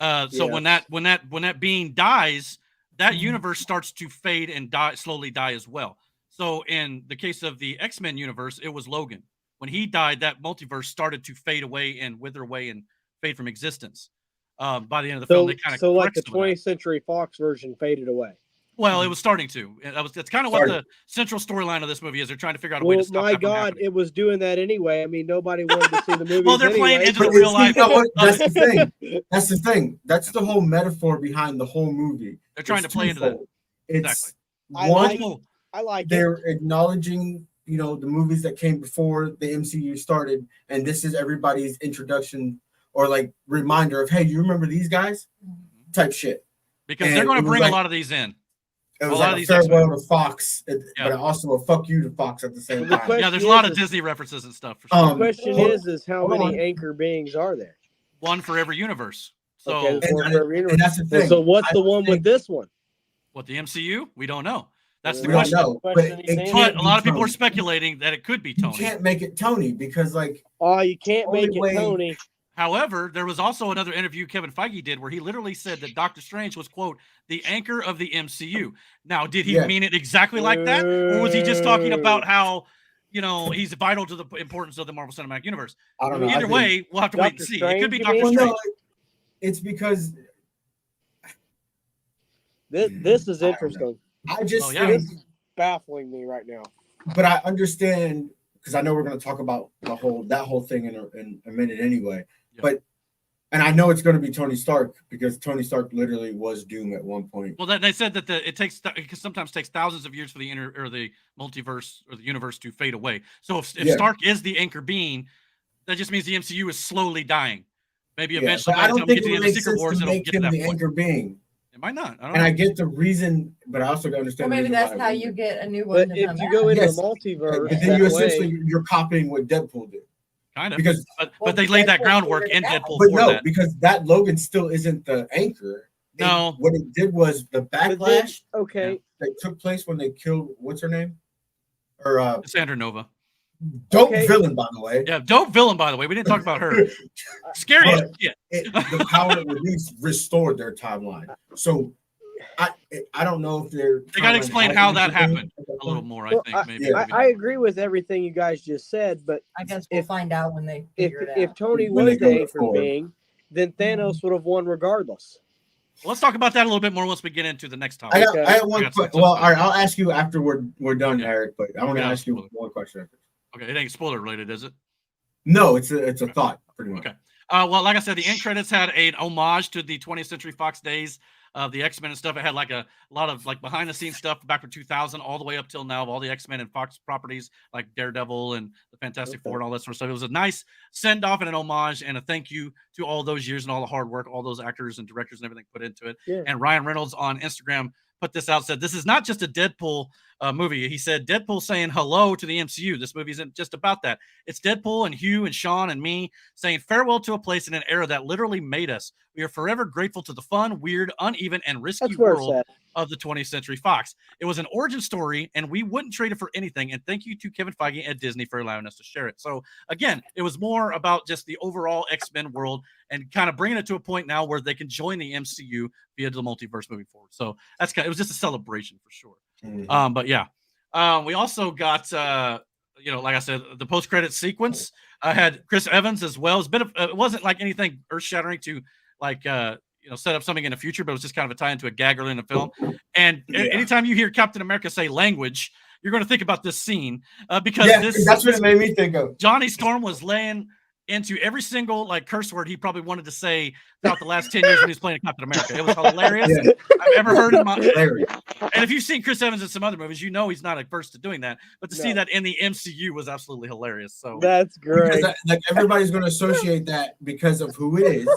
So when that being dies, that universe starts to fade and slowly die as well. So in the case of the X-Men universe, it was Logan. When he died, that multiverse started to fade away and wither away and fade from existence. By the end of the film, they kind of like the 20th Century Fox version faded away. Well, it was starting to. That's kind of what the central storyline of this movie is. They're trying to figure out a way to stop my that from God, happening. it was doing that anyway. I mean, nobody wanted to see the movie. Well, they're playing anyway. into the real life. You know what? That's the thing. That's the thing. That's the whole metaphor behind the whole movie. They're trying to play into that. It's Exactly. I like it. They're acknowledging, the movies that came before the MCU started, and this is everybody's introduction or like reminder of, hey, you remember these guys? Type shit. Because And they're going it to was bring like- a lot of these in. It A was lot of like a these farewell to Fox, but Yeah. also a fuck you to Fox at the same Well, the time. question Yeah, there's a lot of is- Disney references and stuff. For sure. The question is how hold many on. anchor beings are there? One for every universe. So Okay, there's one And- for every universe. and that's the thing. So what's I the don't one with think- this one? what, the MCU? We don't know. That's the We don't question. know, but Question it he's can't But a be lot of people are Tony. speculating that it could be You Tony. can't make it Tony because, like, Oh, you can't Only make it way- Tony. However, there was also another interview Kevin Feige did where he literally said that Doctor Strange was, quote, the anchor of the MCU. Now, did he Yeah. mean it exactly like that? Or was he just talking about how, he's vital to the importance of the Marvel Cinematic Universe? I don't know. I Either think- way, we'll have to wait and Doctor see. It Strange, could be you Doctor mean? Well, Strange. no, it's because This is I don't interesting. I just Oh, yeah. think, This is baffling me right now. but I understand because I know we're going to talk about that whole thing in a minute anyway. Yeah. But and I know it's going to be Tony Stark because Tony Stark literally was Doom at one point. Well, they said that it sometimes takes thousands of years for the the multiverse or the universe to fade away. So if Yeah. Stark is the anchor being, that just means the MCU is slowly dying. Maybe Yeah, eventually, but by I the don't time we think get to it the end would of make Secret sense Wars, to it'll make get to him that the point. anchor being. It might not. I don't And know. I get the reason, but I also understand. Well, maybe the reason that's why how it you wouldn't. get a new one. But to if come you out. go into Yes. the multiverse, But then you that way, essentially you're copying what Deadpool did Kind of. because But they laid that Deadpool groundwork figured in it out. Deadpool but for no, that. because that Logan still isn't the anchor. No. What it did was the But then- backlash okay. that took place when they killed what's her name, or Sandra Nova. Dope Okay. villain, by the way. Yeah, dope villain, by the way. We didn't talk about her. Scary as But shit. The power release restored their timeline. So I don't know if they're. They got to explain how that happened a little more, I Well, think. Maybe. yeah. I agree with everything you guys just said, but I guess we'll find out when they figure it if out. Tony When they was go the anchor forward. being, then Thanos would have won regardless. Let's talk about that a little bit more once we get into the next topic. I have one got some question. Well, stuff. all right, I'll ask you after we're done, Yeah. Eric. But I want to Yeah, ask you absolutely. one question. Okay, it ain't spoiler related, is it? No, it's a thought, pretty much. Okay. Well, like I said, the end credits had an homage to the 20th Century Fox days of the X-Men and stuff. It had like a lot of like behind the scenes stuff back from 2000 all the way up till now of all the X-Men and Fox properties like Daredevil and the Fantastic Four and all that sort of stuff. It was a nice send off and an homage and a thank you to all those years and all the hard work all those actors and directors and everything put into it. Yeah. And Ryan Reynolds on Instagram put this out, said, this is not just a Deadpool movie. He said, Deadpool saying hello to the MCU. This movie isn't just about that. It's Deadpool and Hugh and Sean and me saying farewell to a place in an era that literally made us. We are forever grateful to the fun, weird, uneven, and risky That's where it's world at. of the 20th Century Fox. It was an origin story, and we wouldn't trade it for anything. And thank you to Kevin Feige at Disney for allowing us to share it. So again, it was more about just the overall X-Men world and kind of bringing it to a point now where they can join the MCU via the multiverse moving forward. So that's it was just a celebration for sure. Mhm. But yeah, we also got like I said, the post-credit sequence had Chris Evans as well. It's been it wasn't like anything earth-shattering to like set up something in the future, but it was just kind of a tie into a gag early in the film. And anytime you hear Captain America say language, you're going to think about this scene because that's what it made me think of. Johnny Storm was laying into every single like curse word he probably wanted to say throughout the last 10 years when he was playing Captain America. It was hilarious. Yeah. I've ever heard in my Hilarious. and if you've seen Chris Evans in some other movies, you know he's not averse to doing that. But to see No. that in the MCU was absolutely hilarious. So That's great. Because like everybody's going to associate that because of who it is.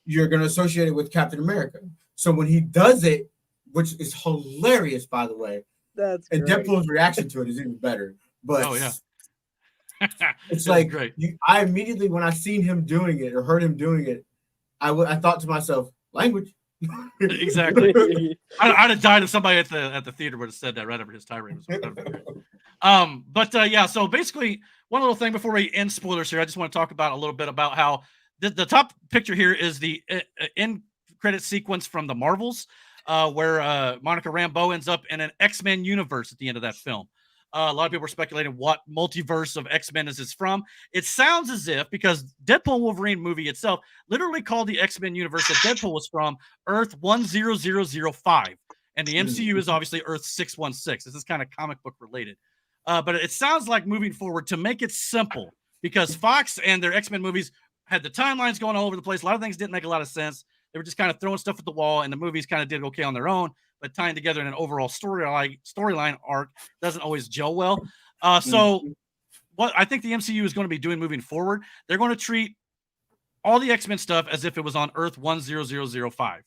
You're going to associate it with Captain America. So when he does it, which is hilarious, by the way, That's and great. Deadpool's reaction to it is even better. But oh yeah. it's It was like great. I immediately, when I seen him doing it or heard him doing it, I thought to myself, language. Exactly. I'd have died if somebody at the theater would have said that right over his tirade. Yeah, so basically one little thing before we end spoilers here, I just want to talk about a little bit about how the top picture here is the end credit sequence from the Marvels where Monica Rambeau ends up in an X-Men universe at the end of that film. A lot of people are speculating what multiverse of X-Men is this from. It sounds as if, because Deadpool and Wolverine movie itself literally called the X-Men universe that Deadpool was from Earth 10005. And the MCU is obviously Earth 616. This is kind of comic book related. But it sounds like moving forward, to make it simple, because Fox and their X-Men movies had the timelines going all over the place. A lot of things didn't make a lot of sense. They were just kind of throwing stuff at the wall, and the movies kind of did okay on their own, but tying together in an overall storyline arc doesn't always gel well. So what I think the MCU is going to be doing moving forward, they're going to treat all the X-Men stuff as if it was on Earth 10005.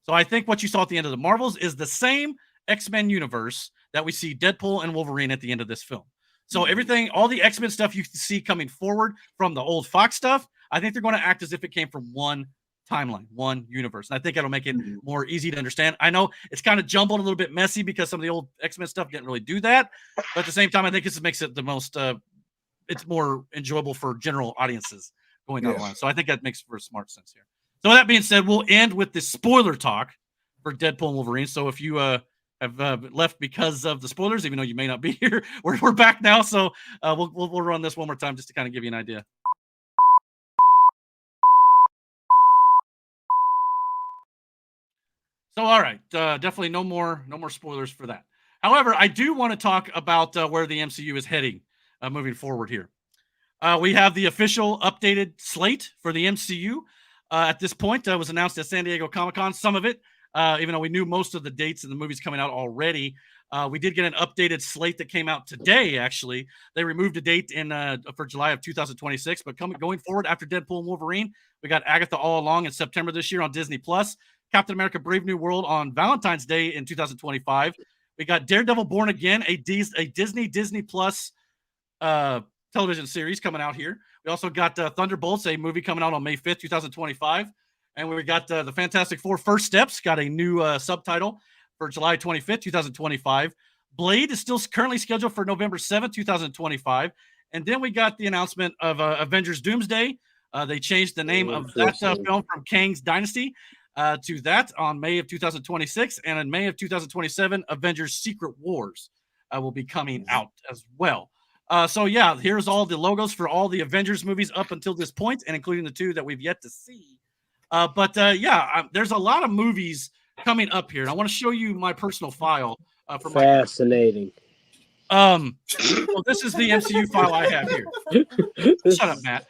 So I think what you saw at the end of the Marvels is the same X-Men universe that we see Deadpool and Wolverine at the end of this film. So everything, all the X-Men stuff you see coming forward from the old Fox stuff, I think they're going to act as if it came from one timeline, one universe. And I think that'll make it more easy to understand. I know it's kind of jumbled, a little bit messy because some of the old X-Men stuff didn't really do that. But at the same time, I think this makes it the most, it's more enjoyable for general audiences going down the line. So I think that makes for smart sense here. So with that being said, we'll end with the spoiler talk for Deadpool and Wolverine. So if you have left because of the spoilers, even though you may not be here, we're back now. So we'll run this one more time just to kind of give you an idea. So, all right, definitely no more spoilers for that. However, I do want to talk about where the MCU is heading moving forward here. We have the official updated slate for the MCU. At this point, was announced at San Diego Comic-Con. Some of it, even though we knew most of the dates and the movies coming out already, we did get an updated slate that came out today, actually. They removed a date for July of 2026, but going forward after Deadpool and Wolverine, we got Agatha All Along in September this year on Disney+. Captain America Brave New World on Valentine's Day in 2025. We got Daredevil Born Again, a Disney Plus television series coming out here. We also got Thunderbolts, a movie coming out on May 5th, 2025. And we got the Fantastic Four First Steps, got a new subtitle for July 25th, 2025. Blade is still currently scheduled for November 7th, 2025. And then we got the announcement of Avengers Doomsday. They changed the name of that film from Kang's Dynasty to that on May of 2026. And in May of 2027, Avengers Secret Wars will be coming out as well. So, yeah, here's all the logos for all the Avengers movies up until this point, and including the 2 that we've yet to see. There's a lot of movies coming up here. And I want to show you my personal file. Fascinating. So this is the MCU file I have here. Shut up, Matt.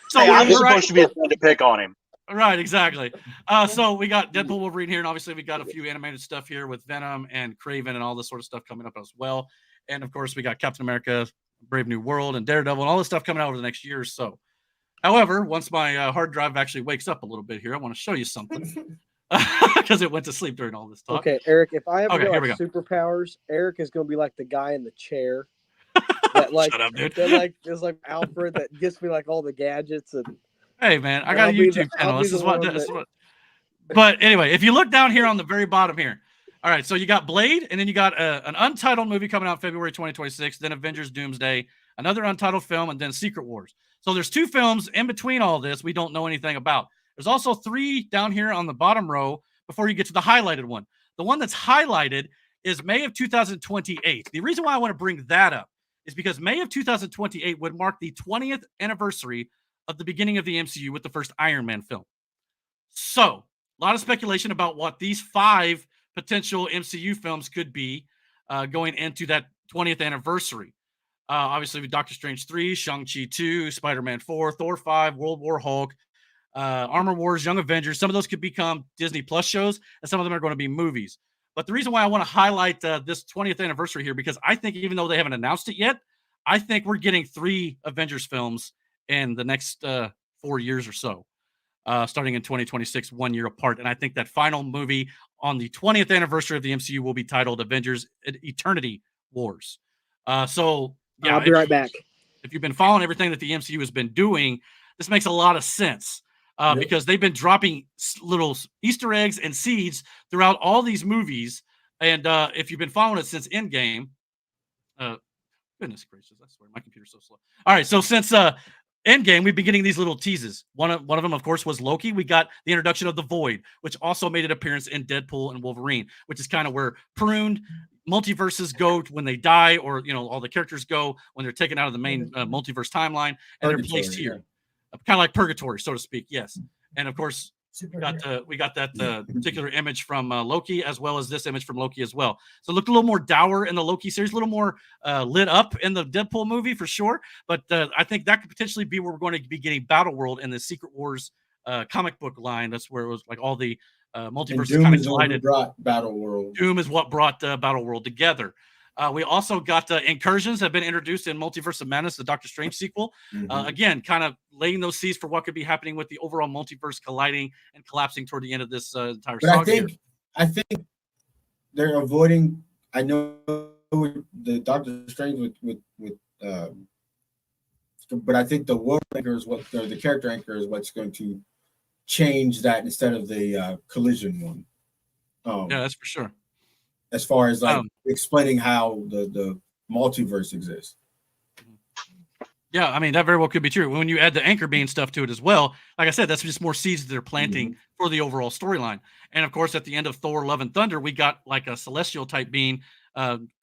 So hey, I'm supposed to be the one to pick on him. Right, exactly. So we got Deadpool, Wolverine here, and obviously we got a few animated stuff here with Venom and Kraven and all this sort of stuff coming up as well. And of course, we got Captain America, Brave New World, and Daredevil, and all this stuff coming out over the next year or so. However, once my hard drive actually wakes up a little bit here, I want to show you something. Because it went to sleep during all this talk. Okay, Eric, if I ever here we get go. superpowers, Eric is going to be like the guy in the chair. That like, Shut up, dude. that like is like Alfred that gets me like all the gadgets and. Hey, man, I got a YouTube channel. This is what. But anyway, if you look down here on the very bottom here, all right, so you got Blade, and then you got an untitled movie coming out February 2026, then Avengers Doomsday, another untitled film, and then Secret Wars. So there's 2 films in between all this we don't know anything about. There's also 3 down here on the bottom row before you get to the highlighted one. The one that's highlighted is May of 2028. The reason why I want to bring that up is because May of 2028 would mark the 20th anniversary of the beginning of the MCU with the first Iron Man film. So, a lot of speculation about what these 5 potential MCU films could be going into that 20th anniversary. Obviously, with Doctor Strange 3, Shang-Chi 2, Spider-Man 4, Thor 5, World War Hulk, Armor Wars, Young Avengers. Some of those could become Disney Plus shows, and some of them are going to be movies. But the reason why I want to highlight this 20th anniversary here, because I think even though they haven't announced it yet, I think we're getting 3 Avengers films in the next 4 years or so, starting in 2026, 1 year apart. And I think that final movie on the 20th anniversary of the MCU will be titled Avengers Eternity Wars. So, yeah, I'll be right back. If you've been following everything that the MCU has been doing, this makes a lot of sense. Because they've been dropping little Easter eggs and seeds throughout all these movies. And if you've been following it since Endgame, goodness gracious, I swear, my computer's so slow. All right, so since Endgame, we've been getting these little teases. One of them, of course, was Loki. We got the introduction of the Void, which also made an appearance in Deadpool and Wolverine, which is kind of where pruned multiverses go when they die, or all the characters go when they're taken out of the main multiverse timeline, and they're placed here. Kind of like purgatory, so to speak. Yes. And of course, we got that particular image from Loki, as well as this image from Loki as well. So it looked a little more dour in the Loki series, a little more lit up in the Deadpool movie for sure. But I think that could potentially be where we're going to be getting Battle World in the Secret Wars comic book line. That's where it was like all the multiverses kind of collided. Battle World. Doom is what brought Battle World together. We also got incursions that have been introduced in Multiverse of Madness, the Doctor Strange sequel. Again, kind of laying those seeds for what could be happening with the overall multiverse colliding and collapsing toward the end of this entire saga. I think they're avoiding. I know the Doctor Strange but I think the world anchor is the character anchor is what's going to change that instead of the collision one. Yeah, that's for sure. As far as explaining how the multiverse exists. Yeah, I mean, that very well could be true. When you add the anchor being stuff to it as well, like I said, that's just more seeds that they're planting for the overall storyline. And of course, at the end of Thor: Love and Thunder, we got like a celestial type being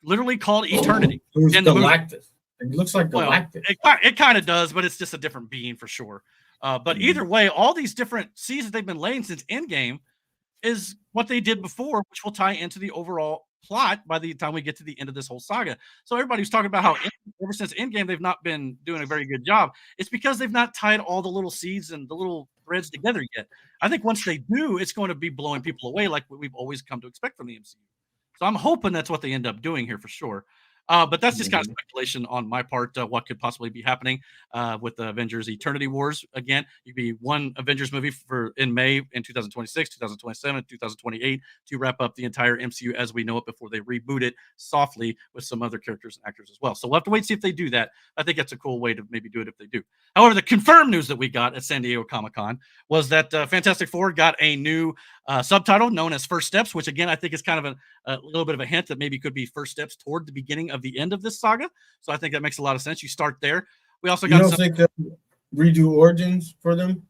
literally called Eternity. Who's Galactus? It looks like Galactus. It kind of does, but it's just a different being for sure. But either way, all these different seeds that they've been laying since Endgame is what they did before, which will tie into the overall plot by the time we get to the end of this whole saga. So everybody was talking about how ever since Endgame, they've not been doing a very good job. It's because they've not tied all the little seeds and the little threads together yet. I think once they do, it's going to be blowing people away like what we've always come to expect from the MCU. So I'm hoping that's what they end up doing here for sure. But that's just kind of speculation on my part, what could possibly be happening with the Avengers Eternity Wars. Again, you'd be one Avengers movie in May in 2026, 2027, 2028 to wrap up the entire MCU as we know it before they reboot it softly with some other characters and actors as well. So we'll have to wait and see if they do that. I think that's a cool way to maybe do it if they do. However, the confirmed news that we got at San Diego Comic-Con was that Fantastic Four got a new subtitle known as First Steps, which again I think is kind of a little bit of a hint that maybe could be first steps toward the beginning of the end of this saga. So I think that makes a lot of sense. You start there. We also got. You don't think they'll redo Origins for them?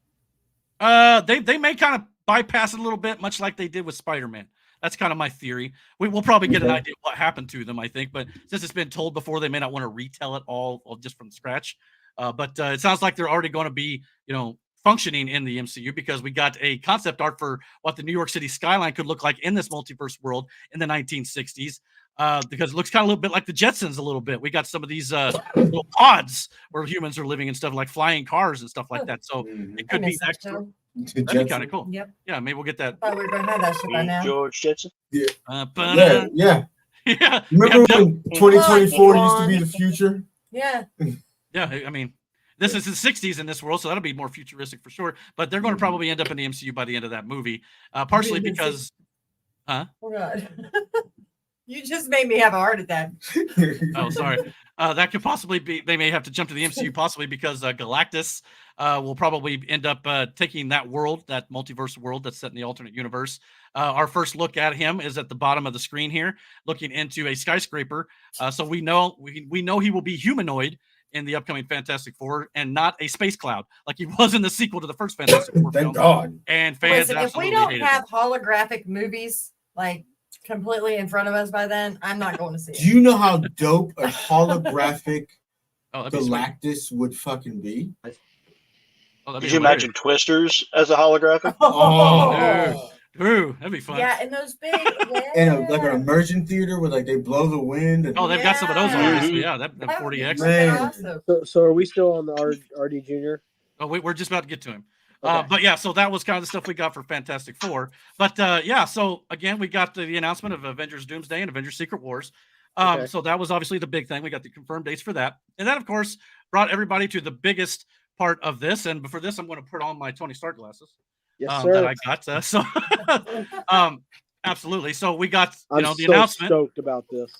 They may kind of bypass it a little bit, much like they did with Spider-Man. That's kind of my theory. We'll probably get an idea of what happened to them, I think, but since it's been told before, they may not want to retell it all just from scratch. But it sounds like they're already going to be, functioning in the MCU because we got a concept art for what the New York City skyline could look like in this multiverse world in the 1960s. Because it looks kind of a little bit like the Jetsons a little bit. We got some of these little pods where humans are living and stuff like flying cars and stuff like that. So it could be extra. That'd be kind of cool. Yep. Yeah, maybe we'll get that. Thought we were going to have that shit by now. George Jetson. Yeah. Yeah. Remember when 2024 used to be the future? Yeah. Yeah, I mean, this is the 60s in this world, so that'll be more futuristic for sure. But they're going to probably end up in the MCU by the end of that movie, partially because, Oh God, you just made me have a heart attack. Oh, sorry. That could possibly be. They may have to jump to the MCU possibly because Galactus will probably end up taking that world, that multiverse world that's set in the alternate universe. Our first look at him is at the bottom of the screen here, looking into a skyscraper. So we know he will be humanoid in the upcoming Fantastic Four and not a space cloud like he was in the sequel to the first Fantastic Four film. Thank God. And fans Listen, if absolutely we don't hated have it. holographic movies like completely in front of us by then, I'm not going to see Do it. you know how dope a holographic Oh, that'd be sweet. Galactus would fucking be? Oh, that'd be Could you imagine Twisters as a holographic? Oh. Ooh, that'd be fun. Yeah, and those big, And like an immersion theater where like they blow the wind. And Oh, they've got some of those, Yeah. obviously. Yeah, that That would be 40X. Man. awesome. So are we still on the RD Junior? Oh, we're just about to get to him. Okay. But yeah, so that was kind of the stuff we got for Fantastic Four. But yeah, so again, we got the announcement of Avengers Doomsday and Avengers Secret Wars. Okay. So that was obviously the big thing. We got the confirmed dates for that. And that, of course, brought everybody to the biggest part of this. And before this, I'm going to put on my Tony Stark glasses Yes, that sir. I got. So absolutely. So we got, I'm the so announcement. stoked about this.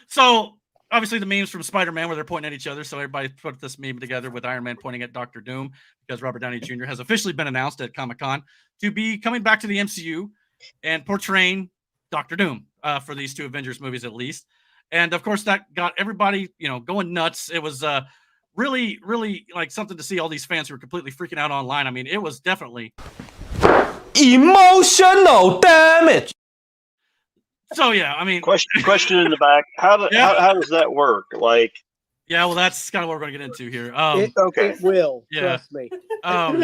So obviously the memes from Spider-Man where they're pointing at each other. So everybody put this meme together with Iron Man pointing at Dr. Doom because Robert Downey Jr. has officially been announced at Comic-Con to be coming back to the MCU and portraying Dr. Doom for these two Avengers movies at least. And of course that got everybody, going nuts. It was really, really like something to see all these fans who were completely freaking out online. I mean, it was definitely emotional damage. So yeah, I mean, Question in the back. How does that work? Like, yeah, well, that's kind of what we're going to get into here. okay. It will. Yeah. Trust me. Um,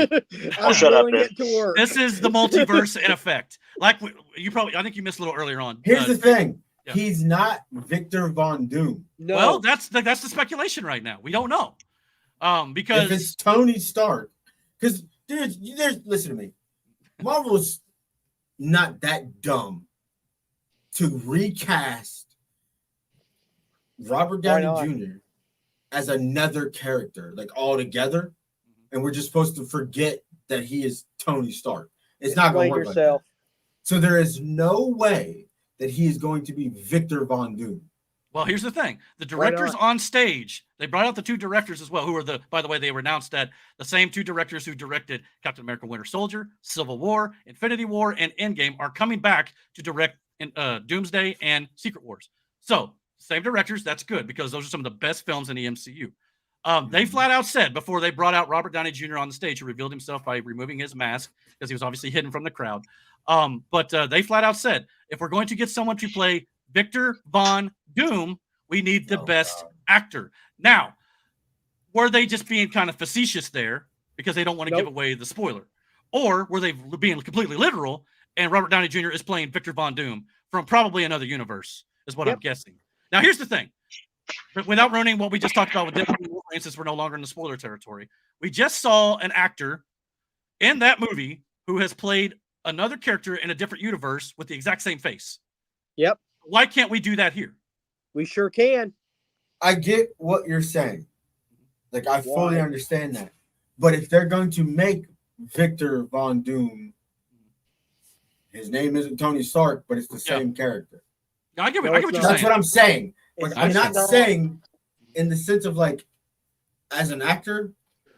I'm shut up doing then. it to work. This is the multiverse in effect. Like I think you missed a little earlier on. Here's the thing. Yeah. He's not Victor Von Doom. No. Well, that's the speculation right now. We don't know. Because If it's Tony Stark, because there's listen to me. Marvel's not that dumb to recast Robert Why Downey not? Jr. as another character, like all together, and we're just supposed to forget that he is Tony Stark. It's not going to Explain work yourself. like that. So there is no way that he is going to be Victor Von Doom. well, here's the thing. The directors on stage, they brought out the two directors as well, who are by the way, they were announced that the same two directors who directed Captain America Winter Soldier, Civil War, Infinity War, and Endgame are coming back to direct Doomsday and Secret Wars. So same directors, that's good because those are some of the best films in the MCU. They flat out said before they brought out Robert Downey Jr. on the stage, who revealed himself by removing his mask because he was obviously hidden from the crowd. But they flat out said, if we're going to get someone to play Victor Von Doom, we need the best actor. Now, were they just being kind of facetious there because they don't want to give away the spoiler? Or were they being completely literal and Robert Downey Jr. is playing Victor Von Doom from probably another universe is what I'm guessing. Now, here's the thing. But without ruining what we just talked about with Deadpool and Wolverine, since we're no longer in the spoiler territory, we just saw an actor in that movie who has played another character in a different universe with the exact same face. Yep. Why can't we do that here? We sure can. I get what you're saying. Like, I fully Why? understand that. But if they're going to make Victor Von Doom, his name isn't Tony Stark, but it's the same character. No, I get No, what it's you're not. saying. That's what I'm saying. But It's I'm not not- saying in the sense of like, as an actor,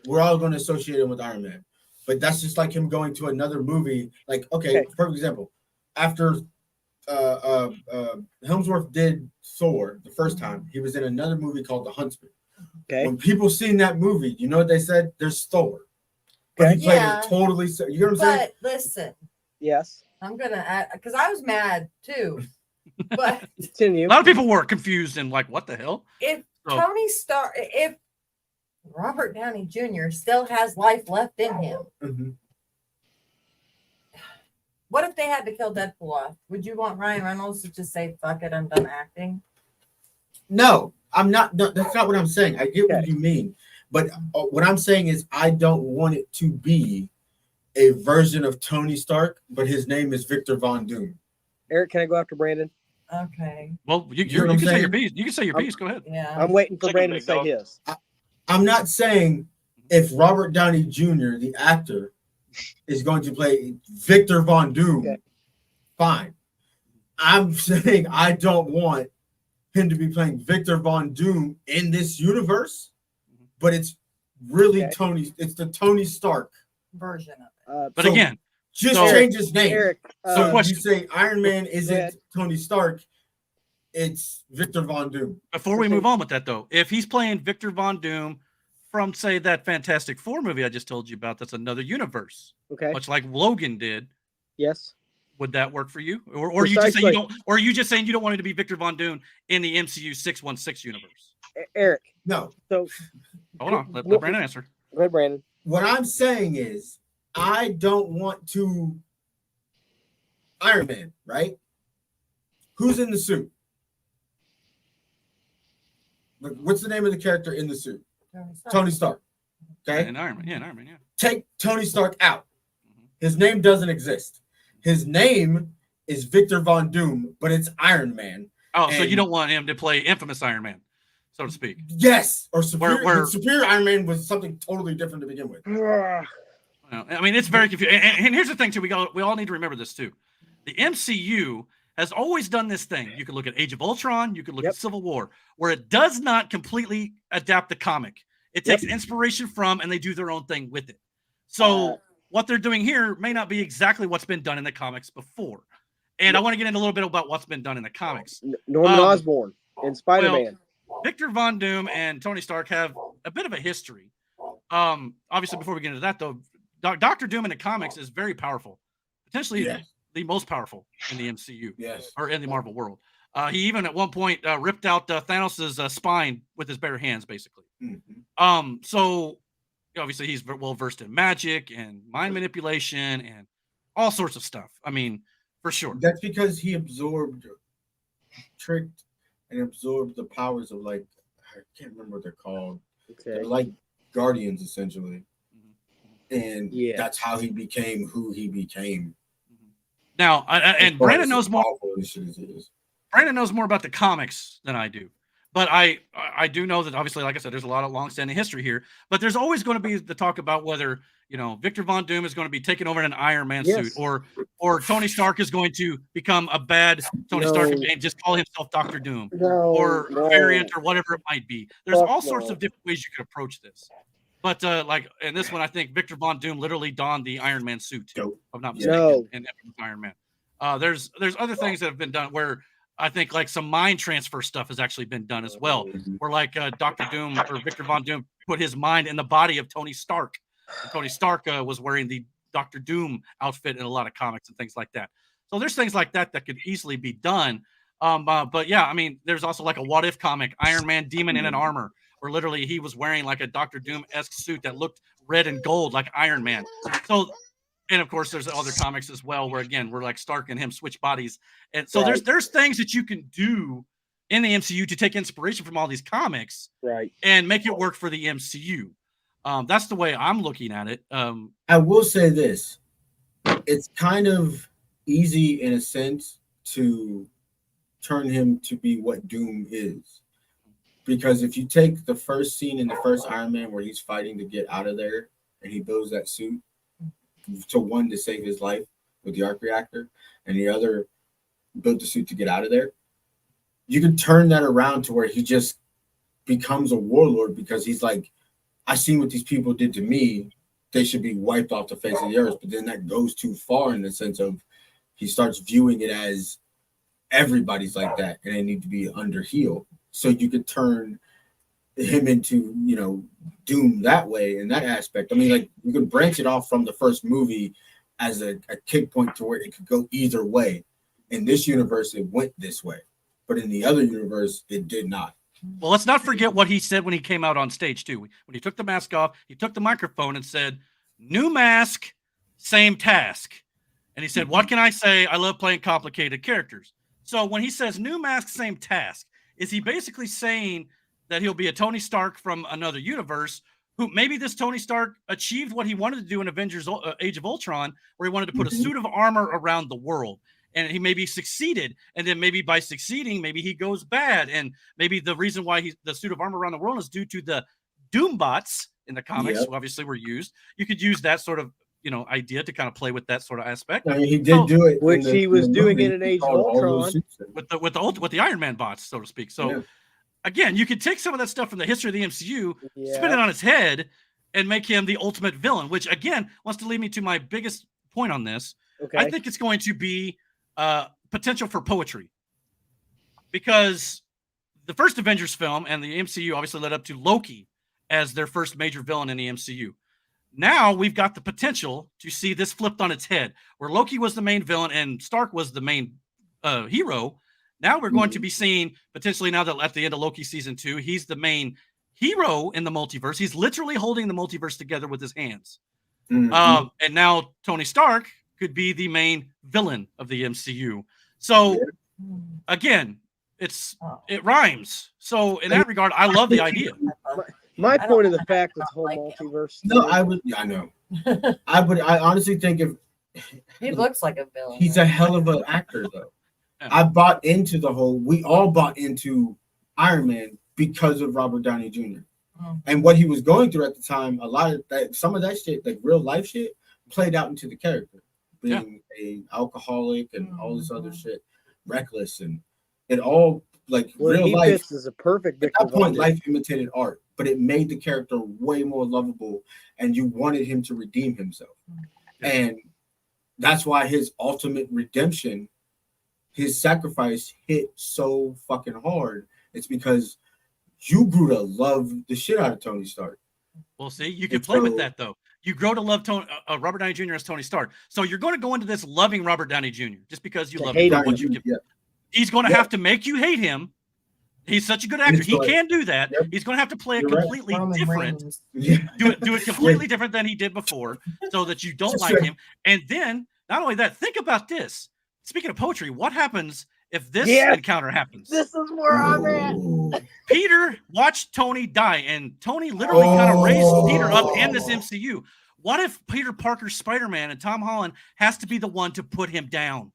we're all going to associate him with Iron Man. But that's just like him going to another movie. Like, okay, perfect example. After Helmsworth did Thor the first time, he was in another movie called The Huntsman. Okay. When people seen that movie, you know what they said? There's Thor. But he played it totally. You know what I'm saying? But listen. Yes. I'm gonna add because I was mad too. But continue. A lot of people were confused and like, what the hell? If Tony Stark, if Robert Downey Jr. still has life left in him, what if they had to kill Deadpool off? Would you want Ryan Reynolds to just say, "Fuck it, I'm done acting"? No, I'm not. No, that's not what I'm saying. I get what you mean, but what I'm saying is I don't want it to be a version of Tony Stark, but his name is Victor Von Doom. Eric, can I go after Brandon? Okay. Well, you can say your piece. You can say your piece. Go ahead. Yeah. I'm waiting for Brandon to say his. I'm not saying if Robert Downey Jr., the actor, is going to play Victor Von Doom, fine. I'm saying I don't want him to be playing Victor Von Doom in this universe, but it's really it's the Tony Stark version of it. But again, just change his name. Eric, so you say Iron Man isn't Tony Stark, it's Victor Von Doom. Before we move on with that, though, if he's playing Victor Von Doom from, say, that Fantastic Four movie I just told you about, that's another universe. Okay. Much like Logan did. Yes. Would that work for you? Or are you just saying you don't? Or are you just saying you don't want it to be Victor Von Doom in the MCU 616 universe? Eric. No. So hold on. Let Brandon answer. Go ahead, Brandon. What I'm saying is I don't want to Iron Man, right? Who's in the suit? What's the name of the character in the suit? Tony Stark. Okay. And Iron Man. Yeah, Iron Man. Yeah. Take Tony Stark out. His name doesn't exist. His name is Victor Von Doom, but it's Iron Man. Oh, so you don't want him to play infamous Iron Man, so to speak? Yes. Or Superior, Superior Iron Man was something totally different to begin with. I mean, it's very confusing. And here's the thing, too. We all need to remember this, too. The MCU has always done this thing. You can look at Age of Ultron. You can look at Civil War, where it does not completely adapt the comic. It takes inspiration from, and they do their own thing with it. So what they're doing here may not be exactly what's been done in the comics before. And I want to get into a little bit about what's been done in the comics. Norman Osborn and Spider-Man. Well, Victor Von Doom and Tony Stark have a bit of a history. Obviously, before we get into that, though, Dr. Doom in the comics is very powerful. Potentially the most powerful in the MCU. Or in the Marvel world. He even at one point ripped out Thanos' spine with his bare hands, basically. So obviously he's well versed in magic and mind manipulation and all sorts of stuff. I mean, for sure. That's because he tricked and absorbed the powers of, like, I can't remember what they're called. They're like guardians, essentially. And that's how he became who he became. Now, and Brandon knows more. Brandon knows more about the comics than I do. But I do know that, obviously, like I said, there's a lot of long-standing history here. But there's always going to be the talk about whether, Victor Von Doom is going to be taken over in an Iron Man suit, or Tony Stark is going to become a bad Tony Stark and just call himself Dr. Doom, or a variant, or whatever it might be. There's all sorts of different ways you could approach this. But like in this one, I think Victor Von Doom literally donned the Iron Man suit, if I'm not mistaken, in Iron Man. There's other things that have been done where I think like some mind transfer stuff has actually been done as well, where like Dr. Doom or Victor Von Doom put his mind in the body of Tony Stark. And Tony Stark was wearing the Dr. Doom outfit in a lot of comics and things like that. So there's things like that could easily be done. But yeah, I mean, there's also like a what if comic, Iron Man Demon in an Armor, where literally he was wearing like a Dr. Doom-esque suit that looked red and gold like Iron Man. So, and of course, there's other comics as well where, again, we're like Stark and him switch bodies. And so there's things that you can do in the MCU to take inspiration from all these comics and make it work for the MCU. That's the way I'm looking at it. I will say this. It's kind of easy in a sense to turn him to be what Doom is. Because if you take the first scene in the first Iron Man where he's fighting to get out of there and he builds that suit to save his life with the arc reactor, and the other built the suit to get out of there, you can turn that around to where he just becomes a warlord because he's like, I seen what these people did to me. they should be wiped off the face of the earth. But then that goes too far in the sense of he starts viewing it as everybody's like that and they need to be under heel. So you could turn him into, Doom that way in that aspect. I mean, like you could branch it off from the first movie as a kick point to where it could go either way. In this universe, it went this way, but in the other universe, it did not. Well, let's not forget what he said when he came out on stage too. When he took the mask off, he took the microphone and said, "New mask, same task." And he said, "What can I say? I love playing complicated characters." So when he says new mask, same task, is he basically saying that he'll be a Tony Stark from another universe who maybe this Tony Stark achieved what he wanted to do in Avengers Age of Ultron, where he wanted to put a suit of armor around the world. And he maybe succeeded. And then maybe by succeeding, maybe he goes bad. And maybe the reason why the suit of armor around the world is due to the Doom bots in the comics, who obviously were used. You could use that sort of, idea to kind of play with that sort of aspect. I mean, he did do it. Which he was doing it in Age of Ultron. With the Iron Man bots, so to speak. So again, you could take some of that stuff from the history of the MCU, spin it on its head, and make him the ultimate villain, which again wants to lead me to my biggest point on this. Okay. I think it's going to be potential for poetry, because the first Avengers film and the MCU obviously led up to Loki as their first major villain in the MCU. Now we've got the potential to see this flipped on its head, where Loki was the main villain and Stark was the main hero. Now we're going to be seeing potentially, now that at the end of Loki season 2, he's the main hero in the multiverse. He's literally holding the multiverse together with his hands. And now Tony Stark could be the main villain of the MCU. So again, it rhymes. So in that regard, I love the idea. My point of the fact is whole multiverse. No, I know. I honestly think if he looks like a villain. He's a hell of an actor, though. I bought into we all bought into Iron Man because of Robert Downey Jr. And what he was going through at the time, some of that shit, like real life shit, played out into the character. Being a alcoholic and all this other shit, reckless, and it all real life is a perfect. At that point, life imitated art, but it made the character way more lovable, and you wanted him to redeem himself, and that's why his ultimate redemption, his sacrifice, hit so fucking hard. It's because you grew to love the shit out of Tony Stark. Well, see, you can play with that though. You grow to love Robert Downey Jr. as Tony Stark. So you're going to go into this loving Robert Downey Jr. just because you love him. What you give. He's going to have to make you hate him. He's such a good actor. He can do that. He's going to have to play it completely different. Do it completely different than he did before, so that you don't like him. And then, not only that, think about this. Speaking of poetry, what happens if this encounter happens? This is where I'm at. Peter watched Tony die, and Tony literally kind of raised Peter up in this MCU. What if Peter Parker's Spider-Man and Tom Holland has to be the one to put him down?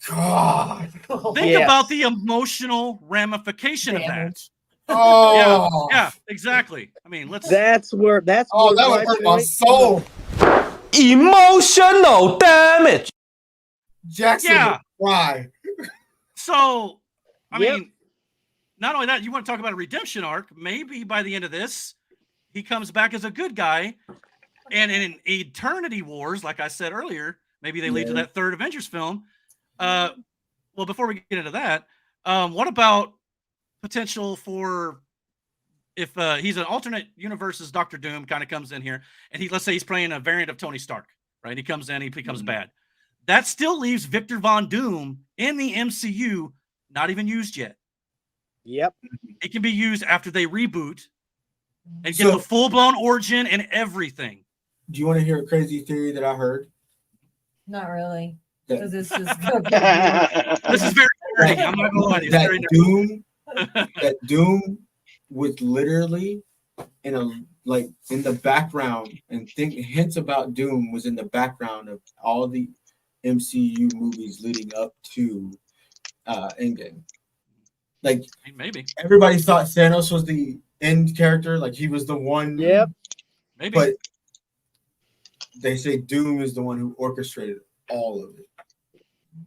God. Think about the emotional ramification of that. Yeah, exactly. I mean, That's where that would hurt my soul. Emotional damage. Jackson would cry. So, I mean, not only that, you want to talk about a redemption arc. Maybe by the end of this, he comes back as a good guy. And in Eternity Wars, like I said earlier, maybe they lead to that third Avengers film. Well, before we get into that, what about potential for if he's an alternate universe's Dr. Doom kind of comes in here, and let's say he's playing a variant of Tony Stark, right? He comes in, he becomes bad. That still leaves Victor Von Doom in the MCU, not even used yet. Yep. It can be used after they reboot and get the full-blown origin and everything. Do you want to hear a crazy theory that I heard? Not really. That, This is this is very dirty. I'm not gonna lie to you. That Doom was literally in the background, and hints about Doom was in the background of all the MCU movies leading up to Endgame. Like maybe everybody thought Thanos was the end character, like he was the one. Yep. Maybe. But they say Doom is the one who orchestrated all of it.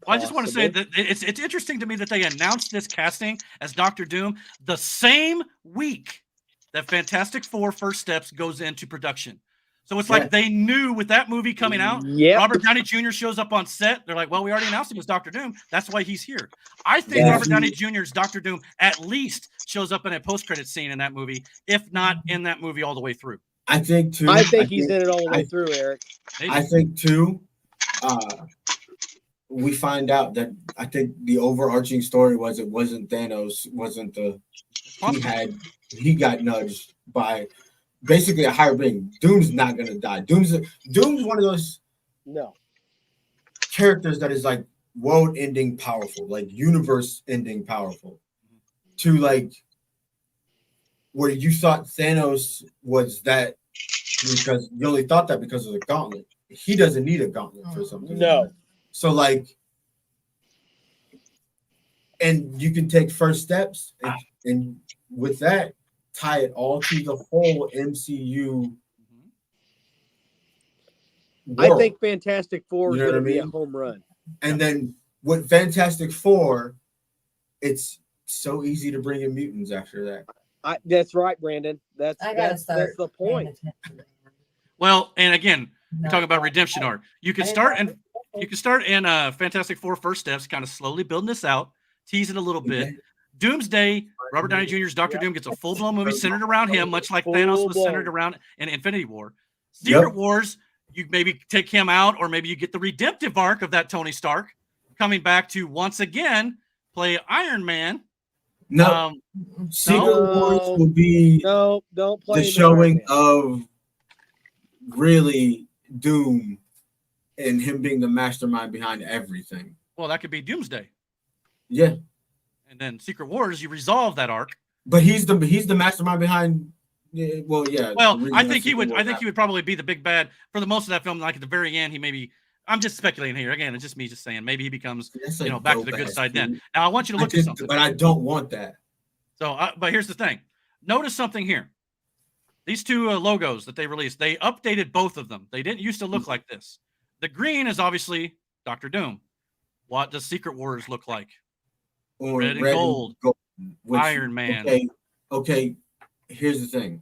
Well, I just want to say that it's interesting to me that they announced this casting as Dr. Doom the same week that Fantastic Four First Steps goes into production. So it's like they knew with that movie coming out, Robert Downey Jr. shows up on set. They're like, well, we already announced him as Dr. Doom. That's why he's here. I think Robert Downey Jr.'s Dr. Doom at least shows up in a post-credit scene in that movie, if not in that movie all the way through. I think too. I think he's in it all the way through, Eric. Maybe. I think too. We find out that I think the overarching story was it wasn't Thanos, wasn't the he got nudged by basically a higher being. Doom's not gonna die. Doom's one of those characters that is like world-ending powerful, like universe-ending powerful. To like where you thought Thanos was that because you only thought that because of the gauntlet. He doesn't need a gauntlet for something. No. So like, and you can take first steps and with that tie it all to the whole MCU. I think Fantastic Four is going to be a home run. And then with Fantastic Four, it's so easy to bring in mutants after that. That's right, Brandon. That's the point. Well, and again, we're talking about redemption arc. You can start in Fantastic Four first steps, kind of slowly building this out, tease it a little bit. Doomsday, Robert Downey Jr.'s Dr. Doom gets a full-blown movie centered around him, much like Thanos was centered around in Infinity War. Secret Wars, you maybe take him out, or maybe you get the redemptive arc of that Tony Stark coming back to once again play Iron Man. No, Secret Wars will be don't play the showing of really Doom and him being the mastermind behind everything. Well, that could be Doomsday. Yeah. And then Secret Wars, you resolve that arc. But he's the mastermind behind. Well, I think he would probably be the big bad for the most of that film. Like at the very end, he maybe. I'm just speculating here. Again, it's just me just saying. Maybe he becomes back to the good side then. Now I want you to look at something. But I don't want that. So, but here's the thing. Notice something here. These two logos that they released, they updated both of them. They didn't used to look like this. The green is obviously Dr. Doom. What does Secret Wars look like? Or red and gold. Iron Man. Okay. Here's the thing.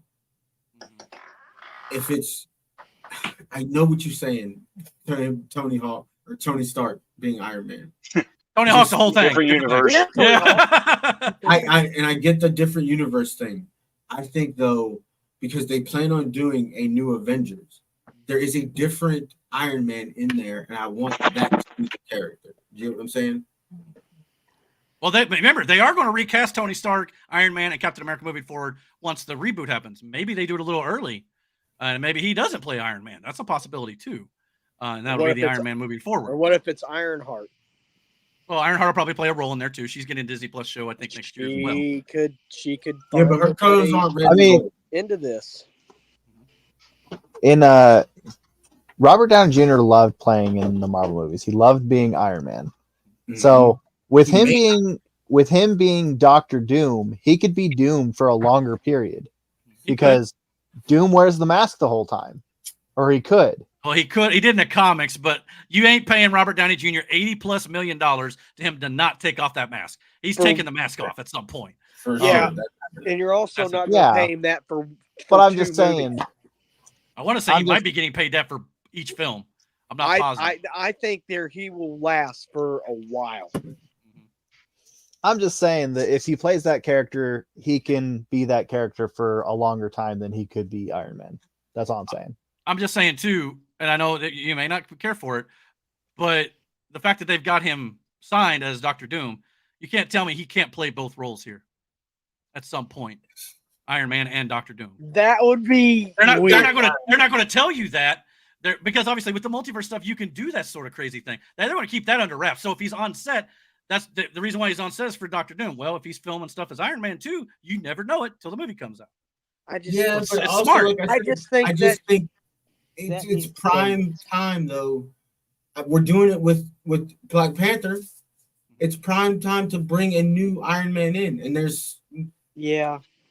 If it's, I know what you're saying, Tony Hawk or Tony Stark being Iron Man. Tony Hawk's the whole thing. Different universe. Yeah. I get the different universe thing. I think though, because they plan on doing a new Avengers, there is a different Iron Man in there, and I want that to be the character. You know what I'm saying? Well, remember, they are going to recast Tony Stark, Iron Man, and Captain America moving forward once the reboot happens. Maybe they do it a little early, and maybe he doesn't play Iron Man. That's a possibility, too. And that'll be the Iron Man moving forward. Or what if it's Ironheart? Well, Ironheart will probably play a role in there, too. She's getting a Disney Plus show, I think, next year as well. She could. Yeah, but her colors aren't ready. Into this. In Robert Downey Jr. loved playing in the Marvel movies. He loved being Iron Man. Mm-hmm. So with him being Dr. Doom, he could be Doom for a longer period because Doom wears the mask the whole time, or he could. Well, he could. He did in the comics, but you ain't paying Robert Downey Jr. $80+ million to him to not take off that mask. He's taking the mask off at some point. Yeah, and you're also not going to pay him that for. But I'm just saying. I want to say he might be getting paid that for each film. I'm not positive. I think he will last for a while. I'm just saying that if he plays that character, he can be that character for a longer time than he could be Iron Man. That's all I'm saying. I'm just saying too, and I know that you may not care for it, but the fact that they've got him signed as Dr. Doom, you can't tell me he can't play both roles here at some point. Iron Man and Dr. Doom. That would be they're not going to tell you that because obviously with the multiverse stuff you can do that sort of crazy thing. They're going to keep that under wraps. So if he's on set, that's the reason why he's on set is for Dr. Doom. Well, if he's filming stuff as Iron Man too, you never know it till the movie comes out. It's smart. Like I just think it's prime time though. We're doing it with Black Panther. It's prime time to bring a new Iron Man in, and there's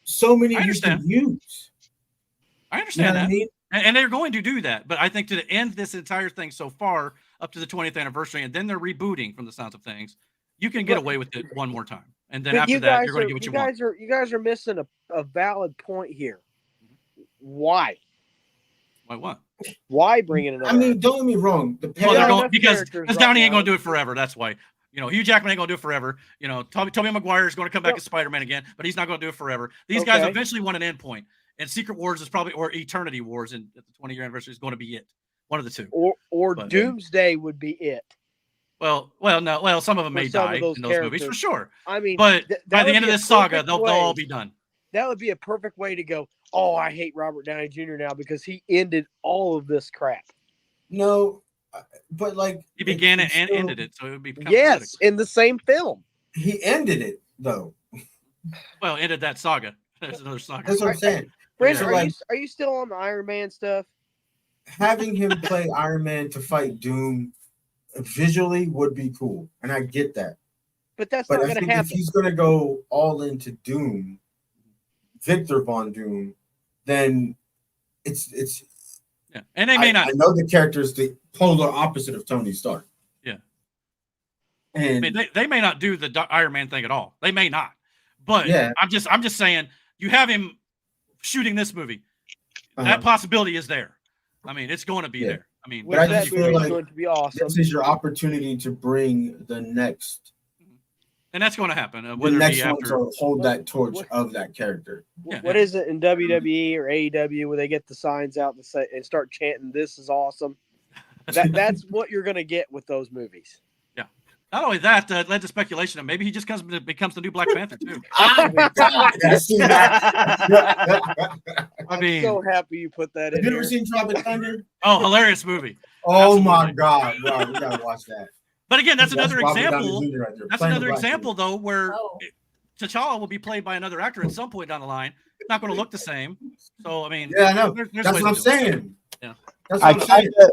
so many you can use. I understand that. I mean? And they're going to do that. But I think to end this entire thing so far, up to the 20th anniversary, and then they're rebooting from the sounds of things, you can get away with it one more time. And then after that, you're going to get what you want. You guys are missing a valid point here. Why? Why what? Why bring in another? I mean, don't get me wrong. The Well, they're got going enough because characters Downey right ain't now. going to do it forever. That's why. Hugh Jackman ain't going to do it forever. Tobey Maguire is going to come back as Spider-Man again, but he's not going to do it forever. These guys Okay. eventually want an endpoint, and Secret Wars is probably, or Eternity Wars, and at the 20-year anniversary is going to be it. One of the two. Or But- Doomsday would be it. Well, some of them For may some die of those in those movies for characters. sure. I mean, But that by the would end of be a this saga, perfect they'll way- all be done. That would be a perfect way to go. Oh, I hate Robert Downey Jr. now because he ended all of this crap. No, but like He began it and still- ended it, so it would be kind of Yes, pathetic. in the same film. He ended it though. Well, ended that saga. There's another saga. That's what I'm saying. Brandon, So, are, like- are you still on the Iron Man stuff? Having him play Iron Man to fight Doom visually would be cool, and I get that. But that's But not I going to think if happen. he's going to go all into Doom, Victor Von Doom, then it's. Yeah, and they may not. I know the character is the polar opposite of Tony Stark. Yeah. And I mean, they may not do the Iron Man thing at all. They may not. But Yeah. I'm just saying, you have him shooting this movie. uh-huh. That possibility is there. I mean, it's going to be Yeah. there. I mean, But I that just movie feel is like going to be awesome. this is your opportunity to bring the next. and that's going to happen. The Whether it next be one after. to hold that torch of that character. Yeah. What is it in WWE or AEW where they get the signs out and say and start chanting, "This is awesome"? That's what you're going to get with those movies. Not only that, led to speculation that maybe he just becomes the new Black Panther too. I see that. I mean, So happy you put that Have in you here. ever seen Tropic Thunder? hilarious movie. Oh my Absolutely. God, bro, we gotta watch that. But again, that's another Robert Downey example. Jr. right there, That's playing another the black example, though, where Oh. T'Challa will be played by another actor at some point down the line. It's not going to look the same. So, I mean, dude. Yeah, I know. there's That's ways what I'm to do it. saying. Yeah. That's I what I'm saying. kind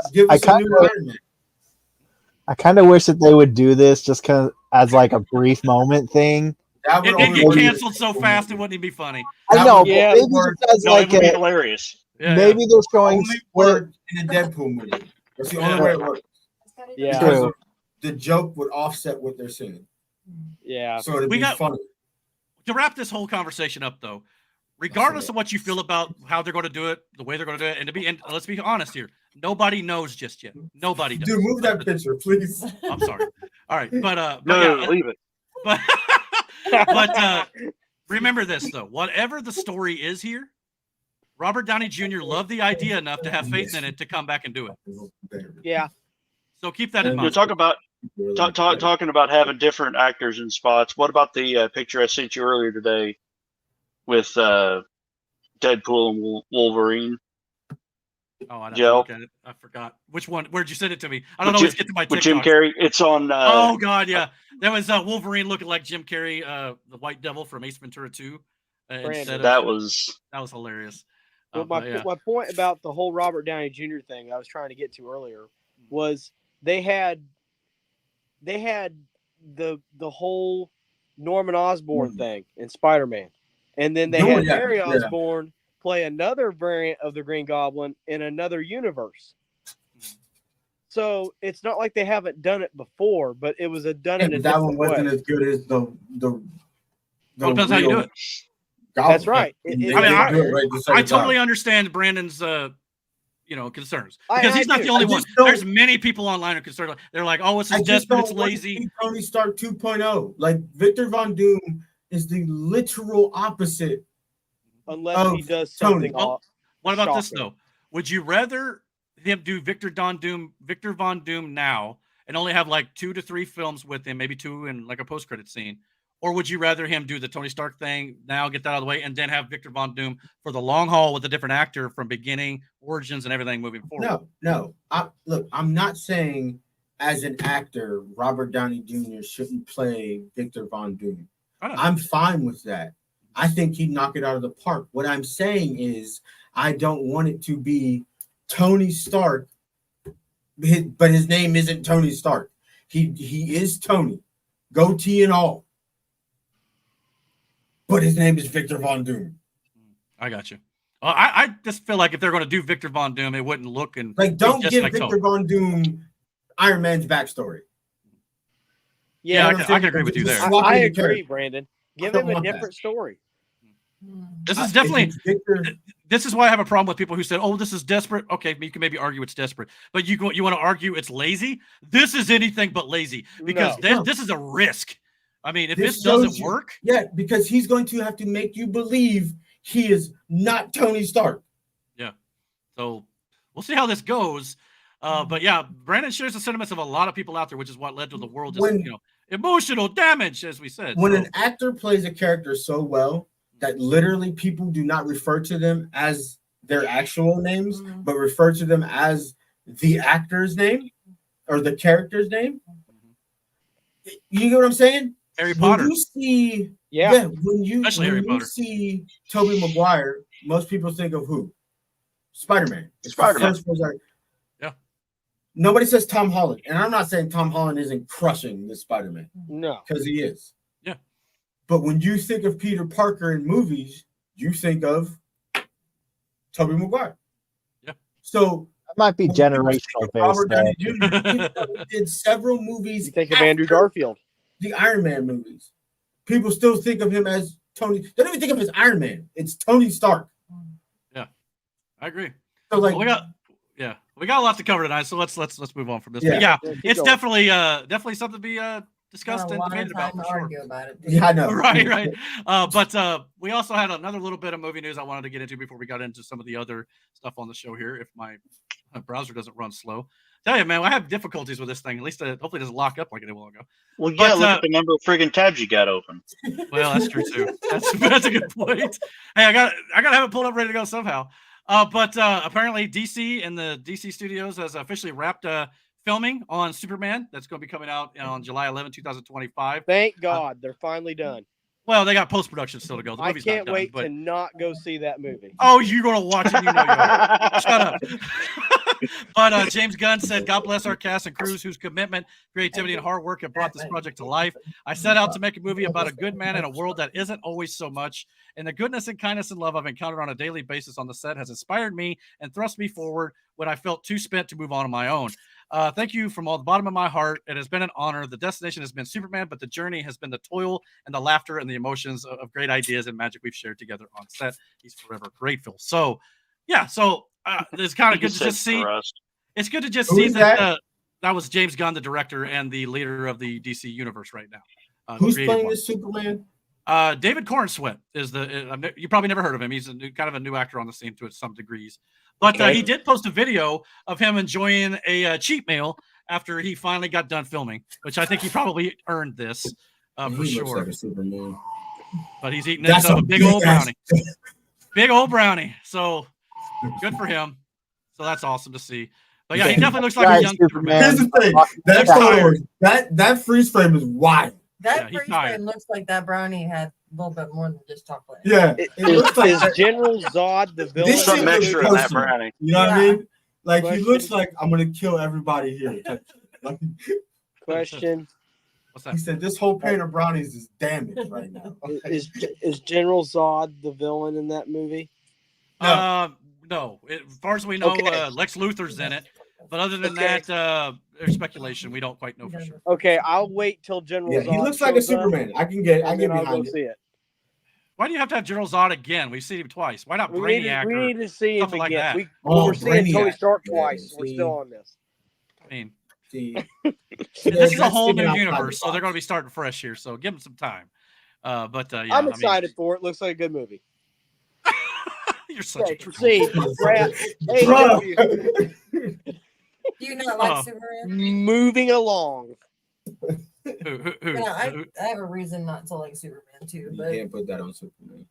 of Give us I a new kinda- Iron Man. I kind of wish that they would do this just as like a brief moment thing. That would It did only get work- canceled so fast it wouldn't even be funny. I That know, would but yeah, maybe work. just as No, it like would be a, hilarious. Yeah, maybe they're showing only split. work in a Deadpool movie. That's the only Yeah. way it works. Yeah. Because True. of the joke would offset what they're saying, Yeah. so it'd We be got- funny. To wrap this whole conversation up, though, regardless of what you feel about how they're going to do it, the way they're going to do it, and let's be honest here, nobody knows just yet. Nobody does. Dude, move that picture, please. I'm sorry. All right, but No, yeah, leave it. but remember this though. Whatever the story is here, Robert Downey Jr. loved the idea enough to have faith in it to come back and do it. Yeah. So keep that in You're mind. talking about talking about having different actors in spots. What about the picture I sent you earlier today with Deadpool and Wolverine? Oh, I didn't Joe? look at it. I forgot which one. Where'd you send it to me? I don't With always Jim- get to my With Jim TikToks. Carrey? It's on. Oh God, yeah, that was Wolverine looking like Jim Carrey, the White Devil from Ace Ventura 2. Instead of, that was. that was hilarious. But But yeah. my point about the whole Robert Downey Jr. thing I was trying to get to earlier was they had the whole Norman Osborn thing in Spider-Man, and then they Oh, had yeah, Harry yeah. Osborn play another variant of the Green Goblin in another universe. So it's not like they haven't done it before, but it was done Yeah, in a but that one different wasn't way. as good as the Well, it depends how you do real it. Goblin. That's right. They It- didn't I mean, do it right the I second totally time. understand Brandon's concerns I because he's not do. the only I one. just don't- There's many people online who are concerned. They're like, "Oh, it's I his just desperate, don't it's want to lazy." see Tony Stark 2.0. Like Victor Von Doom is the literal opposite. Unless he of does Tony. something Well, off. What about this Shocking. though? Would you rather him do Victor Von Doom now and only have like 2 to 3 films with him, maybe 2 and like a post-credit scene? Or would you rather him do the Tony Stark thing now, get that out of the way, and then have Victor Von Doom for the long haul with a different actor from beginning, origins, and everything moving forward? No. Look, I'm not saying as an actor, Robert Downey Jr. shouldn't play Victor Von Doom. I know. I'm fine with that. I think he'd knock it out of the park. What I'm saying is, I don't want it to be Tony Stark, but his name isn't Tony Stark. He is Tony, goatee and all, but his name is Victor Von Doom. I got you. I just feel like if they're going to do Victor Von Doom, it wouldn't look and Like, don't just give like Victor Tony. Von Doom Iron Man's backstory. Yeah, You know I can agree with you there. Swapping I the agree, character. Brandon. Give don't him a want that. different story. This is definitely. This is why I have a problem with people who said, "Oh, this is desperate." Okay, you can maybe argue it's desperate, but you want to argue it's lazy. This is anything but lazy because this is a risk. I mean, if this doesn't work, because he's going to have to make you believe he is not Tony Stark. Yeah, so we'll see how this goes. But yeah, Brandon shares the sentiments of a lot of people out there, which is what led to the world just emotional damage, as we said. When an actor plays a character so well that literally people do not refer to them as their actual names, but refer to them as the actor's name or the character's name. You know what I'm saying? Harry Potter. When you see, when you see Tobey Maguire, most people think of who? Spider-Man. Spider-Man. Nobody says Tom Holland. And I'm not saying Tom Holland isn't crushing this Spider-Man. No. Because he is. Yeah. But when you think of Peter Parker in movies, you think of Tobey Maguire. Yeah. So that might be generational. Robert Downey Jr. did several movies. You think of Andrew Garfield. The Iron Man movies. People still think of him as Tony. They don't even think of him as Iron Man. It's Tony Stark. Yeah. I agree. So like we got a lot to cover tonight, so let's move on from this. Yeah, but it's definitely something to be discussed and debated about for sure. About it. Yeah, I know. Right. But we also had another little bit of movie news I wanted to get into before we got into some of the other stuff on the show here. If my browser doesn't run slow, tell you, man, I have difficulties with this thing. At least hopefully it doesn't lock up like it did a while ago. Well, yeah, look at the number of friggin' tabs you got open. Well, that's true too. That's a good point. Hey, I gotta have it pulled up ready to go somehow. But apparently DC and the DC Studios has officially wrapped filming on Superman. That's going to be coming out on July 11, 2025. Thank God they're finally done. Well, they got post-production still to go. The movie's I can't not done, wait but... to not go see that movie. Oh, you're going to watch it. You know you are. Shut up. But James Gunn said, "God bless our cast and crews whose commitment, creativity, and hard work have brought this project to life. I set out to make a movie about a good man in a world that isn't always so much. And the goodness and kindness and love I've encountered on a daily basis on the set has inspired me and thrust me forward when I felt too spent to move on my own. Thank you from all the bottom of my heart. It has been an honor. The destination has been Superman, but the journey has been the toil and the laughter and the emotions of great ideas and magic we've shared together on set. He's forever grateful." So, yeah. So it's kind of good to just see. It's good to just see that that was James Gunn, the director and the leader of the DC universe right now. Who's playing this Superman? David Cornsweet is you probably never heard of him. He's kind of a new actor on the scene to some degrees, but he did post a video of him enjoying a cheat meal after he finally got done filming, which I think he probably earned this for sure. Like a Superman. But he's eating a big old brownie, big old brownie. So good for him. So that's awesome to see. But yeah, he definitely looks like a young Superman. Here's the thing. That freeze frame is wild. That freeze frame looks like that brownie had a little bit more than just chocolate. Yeah. It looks like General Zod the villain. There's some extra in that brownie. You know what I mean? Like he looks like I'm gonna kill everybody here. Question. What's that? He said this whole pan of brownies is damaged right now. Is General Zod the villain in that movie? No. As far as we know, Lex Luthor's in it. But other than that, there's speculation. We don't quite know for sure. Okay, I'll wait till General Zod. He looks like a Superman. I get behind see it. Why do you have to have General Zod again? We've seen him twice. Why not Brainiac? We need to see him again. Like that. We're seeing Tony Stark twice. We're still on this. I mean, this is a whole new universe, so they're going to be starting fresh here. So give them some time. I'm excited for it. Looks like a good movie. You're such a proceed. Do you not like Superman? Moving along. I have a reason not to like Superman too. But you can't put that on Superman.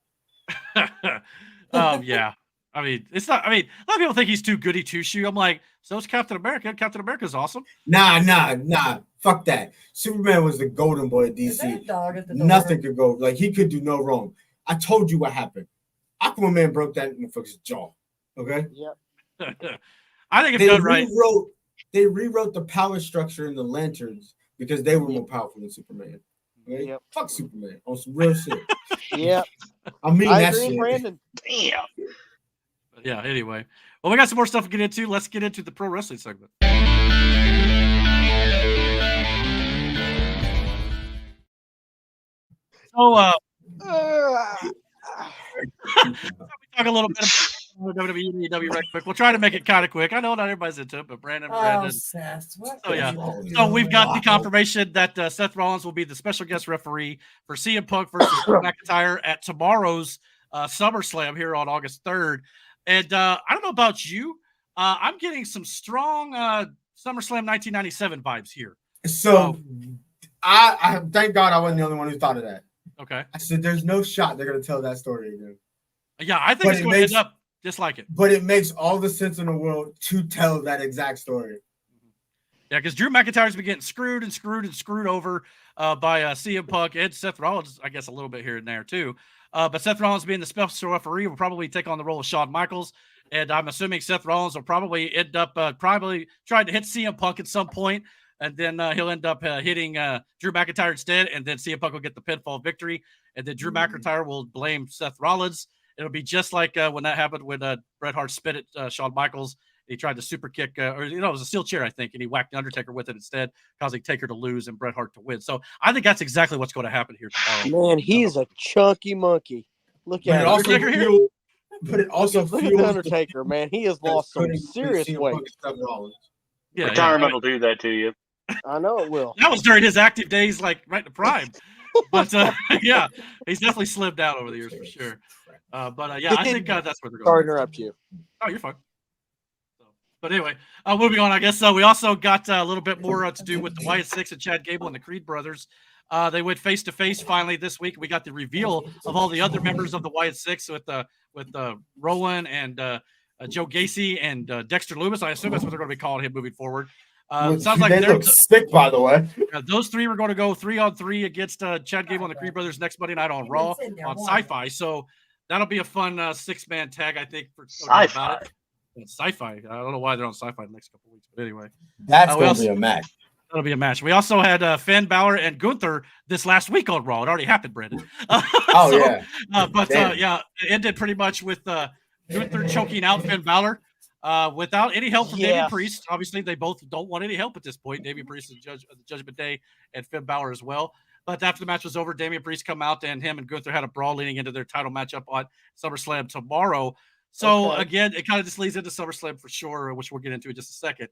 Yeah. I mean, it's not. I mean, a lot of people think he's too goody two shoe. I'm like, so is Captain America. Captain America's awesome. Nah. Fuck that. Superman was the golden boy of DC. Nothing could go. Like he could do no wrong. I told you what happened. Aquaman broke that motherfucker's jaw. Okay. Yep. I think it's done right. They rewrote the power structure in the Lanterns because they were more powerful than Superman. Okay? Yep. Fuck Superman on some real shit. Yeah. I mean that agree, shit. Brandon. Damn. Yeah. Anyway, well, we got some more stuff to get into. Let's get into the pro wrestling segment. So, talk a little bit about WWE and AEW right quick. We'll try to make it kind of quick. I know not everybody's into it, but Brandon. Seth, So yeah, so we've got the confirmation that Seth Rollins will be the special guest referee for CM Punk versus Drew McIntyre at tomorrow's SummerSlam here on August 3rd. And I don't know about you, I'm getting some strong SummerSlam 1997 vibes here. So I thank God I wasn't the only one who thought of that. Okay. I said, there's no shot they're going to tell that story again. Yeah, I think it's going to end up just like it. But it makes all the sense in the world to tell that exact story. Yeah, because Drew McIntyre's been getting screwed over by CM Punk and Seth Rollins, I guess a little bit here and there too. But Seth Rollins being the special referee will probably take on the role of Shawn Michaels. And I'm assuming Seth Rollins will probably end up probably trying to hit CM Punk at some point. And then he'll end up hitting Drew McIntyre instead. And then CM Punk will get the pinfall victory. And then Drew McIntyre will blame Seth Rollins. It'll be just like when that happened when Bret Hart spit at Shawn Michaels. He tried to super kick, it was a steel chair, I think, and he whacked the Undertaker with it instead, causing Taker to lose and Bret Hart to win. So I think that's exactly what's going to happen here tomorrow. Man, he's a chunky monkey. Look at him. But it also look at the Undertaker, man. He has lost some serious weight. Yeah, retirement will do that to you. I know it will. That was during his active days, like right in the prime. But yeah, he's definitely slimmed down over the years for sure. Yeah, I think that's where they're going. Sorry to interrupt you. Oh, you're fine. But anyway, moving on, I guess. We also got a little bit more to do with the Wyatt Six and Chad Gable and the Creed brothers. They went face to face finally this week. We got the reveal of all the other members of the Wyatt Six with Rowan and Joe Gacy and Dexter Loomis. I assume that's what they're going to be calling him moving forward. Sounds like they look sick, by the way. Those three were going to go 3-on-3 against Chad Gable and the Creed brothers next Monday night on Raw on Sci-Fi. So that'll be a fun 6-man tag, I think. For Sci-Fi. Sci-Fi. I don't know why they're on Sci-Fi the next couple of weeks, but anyway, that's going to be a match. That'll be a match. We also had Finn Balor and Gunther this last week on Raw. It already happened, Brandon. It ended pretty much with Gunther choking out Finn Balor without any help from Damian Priest. Obviously, they both don't want any help at this point. Damian Priest is the Judgment Day, and Finn Balor as well. But after the match was over, Damian Priest come out, and him and Gunther had a brawl leading into their title matchup on SummerSlam tomorrow. So, again, it kind of just leads into SummerSlam for sure, which we'll get into in just a second.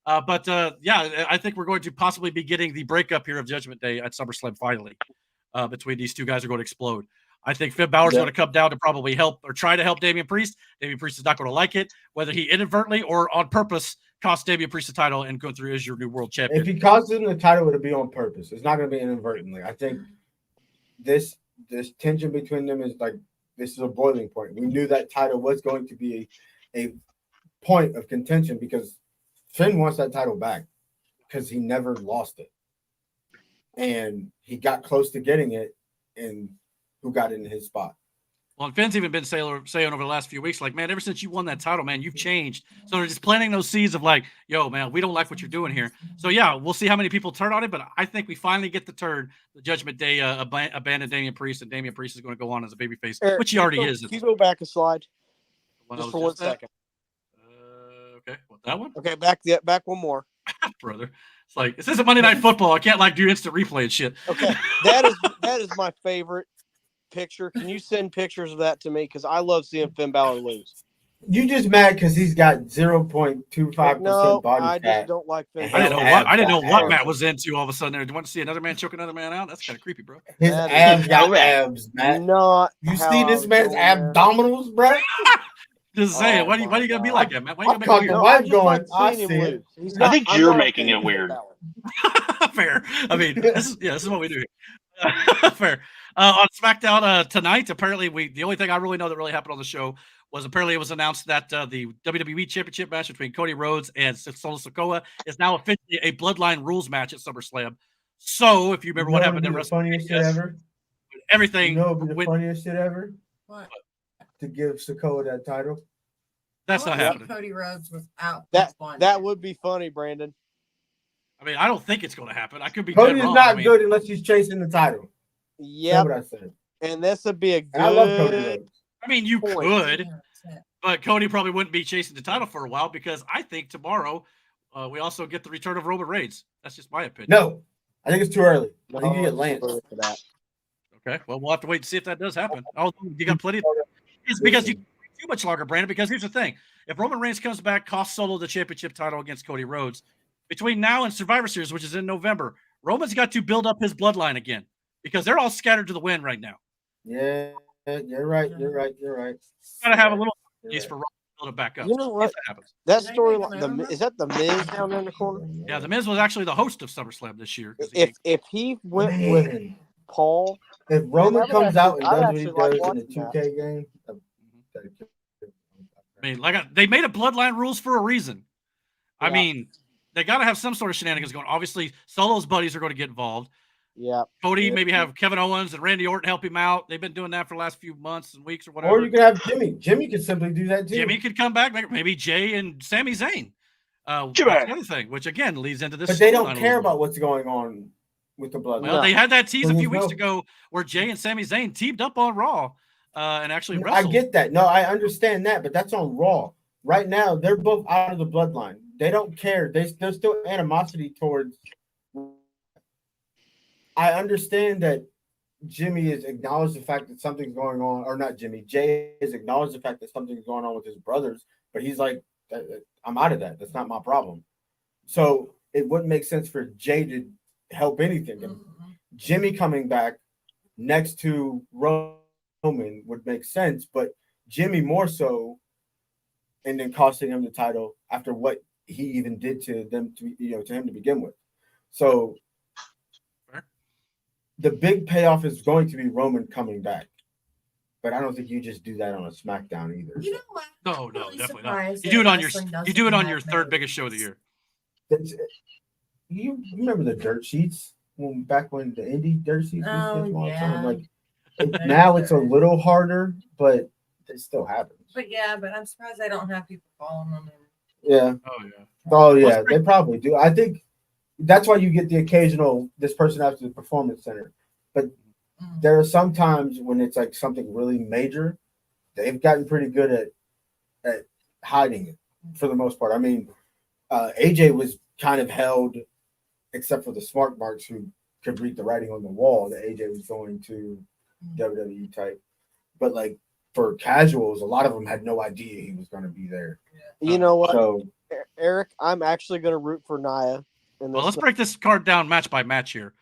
I think we're going to possibly be getting the breakup here of Judgment Day at SummerSlam finally. Between these two guys are going to explode. I think Finn Balor's going to come down to probably help or try to help Damian Priest. Damian Priest is not going to like it, whether he inadvertently or on purpose cost Damian Priest the title, and Gunther is your new world champion. If he cost him the title, it'll be on purpose. It's not going to be inadvertently. I think this tension between them is like, this is a boiling point. We knew that title was going to be a point of contention because Finn wants that title back because he never lost it. And he got close to getting it, and who got in his spot? Well, and Finn's even been saying over the last few weeks, like, man, ever since you won that title, man, you've changed. So they're just planting those seeds of like, yo, man, we don't like what you're doing here. So, yeah, we'll see how many people turn on it, but I think we finally get the turn. The Judgment Day abandoned Damian Priest, and Damian Priest is going to go on as a babyface, which he already is. Can you go back a slide? Just for 1 second. Okay, what, that one? Okay, back one more. Brother. It's like, this isn't Monday Night Football. I can't do instant replay and shit. Okay, that is my favorite picture. Can you send pictures of that to me? Because I love seeing Finn Balor lose. You just mad because he's got 0.25% no, body I fat. just don't like Finn I Balor. didn't know what Matt was into all of a sudden. There, do you want to see another man choke another man out? That's kind of creepy, bro. His abs got abs, Matt. You see this man's abdominals, bro? Just saying, why are you gonna be like that, man? Why are you I'm gonna make it weird? I see it. I think you're making it weird. Fair. I mean, this is what we do here. Fair. On SmackDown tonight, apparently the only thing I really know that really happened on the show was apparently it was announced that the WWE Championship match between Cody Rhodes and Solo Sikoa is now officially a Bloodline Rules match at SummerSlam. So, if you remember what happened in the funniest shit ever? Everything. You know what would be the funniest shit ever? What? To give Sikoa that title. That's not happening. Cody Rhodes was out. That would be funny, Brandon. I mean, I don't think it's going to happen. I could be Cody's dead wrong. not good unless he's chasing the title. Yeah, what I said. And this would be a good. I love Cody Rhodes. I mean, you could, but Cody probably wouldn't be chasing the title for a while because I think tomorrow we also get the return of Roman Reigns. That's just my opinion. No, I think it's too early. I think you get Lance for that. Okay, well, we'll have to wait to see if that does happen. Oh, you got plenty of It's because you too much longer, Brandon. Because here's the thing: if Roman Reigns comes back, costs Solo the championship title against Cody Rhodes, between now and Survivor Series, which is in November, Roman's got to build up his bloodline again because they're all scattered to the wind right now. Yeah, you're right. Got to have a little case for Roman to build it back up. You know what? That happens. That storyline, is that the Miz down there in the corner? Yeah, the Miz was actually the host of SummerSlam this year. If he went with Paul, if Roman comes out and does what he like does in the 2K game, I mean, they made a bloodline rules for a reason. I mean, they got to have some sort of shenanigans going. Obviously, Solo's buddies are going to get involved. Yeah. Cody maybe have Kevin Owens and Randy Orton help him out. They've been doing that for the last few months and weeks or whatever. Or you could have Jimmy. Jimmy could simply do that too. Jimmy could come back. Maybe Jay and Sami Zayn. That's the other thing, which again leads into this. But they don't care about what's going on with the bloodline. Well, they had that tease a few weeks ago where Jay and Sami Zayn teamed up on Raw and actually wrestled. I get that. No, I understand that, but that's on Raw. Right now, they're both out of the bloodline. They don't care. There's still animosity towards. I understand that Jimmy has acknowledged the fact that something's going on, or not Jimmy. Jay has acknowledged the fact that something's going on with his brothers, but he's like, I'm out of that. That's not my problem. So it wouldn't make sense for Jay to help anything. Jimmy coming back next to Roman would make sense, but Jimmy more so, and then costing him the title after what he even did to them, to him to begin with. So the big payoff is going to be Roman coming back, but I don't think you just do that on a SmackDown either. You know what? No, definitely not. You do it on your third biggest show of the year. You remember the dirt sheets back when the indie dirt sheets was all the time? Like now it's a little harder, but it still happens. But I'm surprised I don't have people following them. Oh yeah, they probably do. I think that's why you get the occasional this person after the performance center. But there are some times when it's like something really major, they've gotten pretty good at hiding it for the most part. I mean, AJ was kind of held, except for the smart marks who could read the writing on the wall, that AJ was going to WWE type. But like for casuals, a lot of them had no idea he was going to be there. You know what, Eric? I'm actually going to root for Nia. Well, let's break this card down match by match here.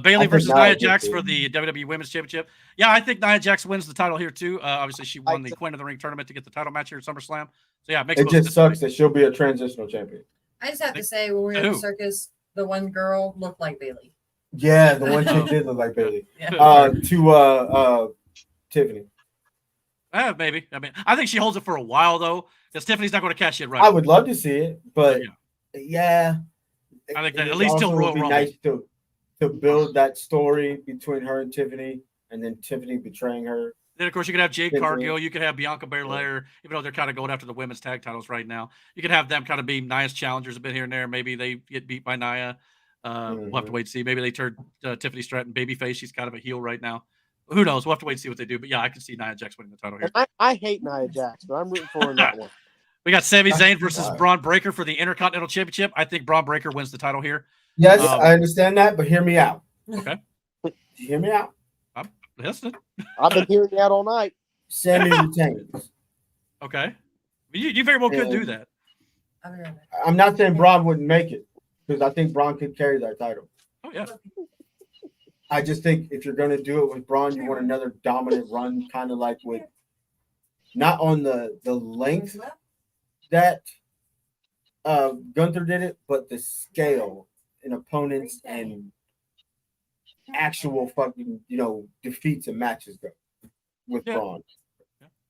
Bayley versus Nia Jax for the WWE Women's Championship. Yeah, I think Nia Jax wins the title here too. Obviously, she won the Queen of the Ring tournament to get the title match here at SummerSlam. So yeah, it just sucks that she'll be a transitional champion. I just have to say, when we were at the circus, the one girl looked like Bayley. Yeah, the one chick did look like Bayley. To Tiffany. Maybe. I mean, I think she holds it for a while though, because Tiffany's not going to cash it right. I would love to see it, but yeah. I think that at least till Royal Rumble. Nice to build that story between her and Tiffany, and then Tiffany betraying her. Then of course you could have Jade Cargill, you could have Bianca Belair, even though they're kind of going after the women's tag titles right now. You could have them kind of be Nia's challengers a bit here and there. Maybe they get beat by Nia. We'll have to wait and see. Maybe they turn Tiffany Stratton babyface. She's kind of a heel right now. Who knows? We'll have to wait and see what they do. But yeah, I can see Nia Jax winning the title here. I hate Nia Jax, but I'm rooting for her in that one. We got Sami Zayn versus Braun Breaker for the Intercontinental Championship. I think Braun Breaker wins the title here. Yes, I understand that, but hear me out. Okay. Hear me out. I'm listening. I've been hearing that all night. Sami retains. Okay. You very well could do that. I'm not saying Braun wouldn't make it, because I think Braun could carry that title. Oh, yeah. I just think if you're going to do it with Braun, you want another dominant run, kind of like with not on the length that Gunther did it, but the scale in opponents and actual fucking defeats and matches go with Braun.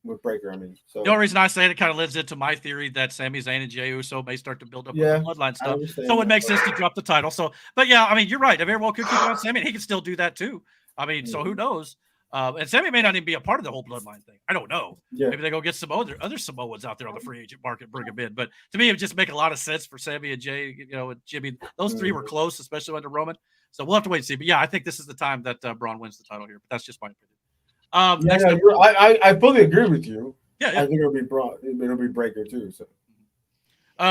With Breaker, I mean. So the only reason I say it kind of leads into my theory that Sami Zayn and Jey Uso may start to build up bloodline stuff. So it makes sense to drop the title. So, but yeah, I mean, you're right. If everyone could keep on Sami, he can still do that too. I mean, so who knows? And Sami may not even be a part of the whole bloodline thing. I don't know. Yeah. Maybe they go get some other Samoans out there on the free agent market, bring them in. But to me, it would just make a lot of sense for Sami and Jey, and Jimmy. Those three were close, especially under Roman. So we'll have to wait and see. But yeah, I think this is the time that Braun wins the title here. But that's just my opinion. I fully agree with you. Yeah. I think it'll be Braun. It'll be Breaker too. So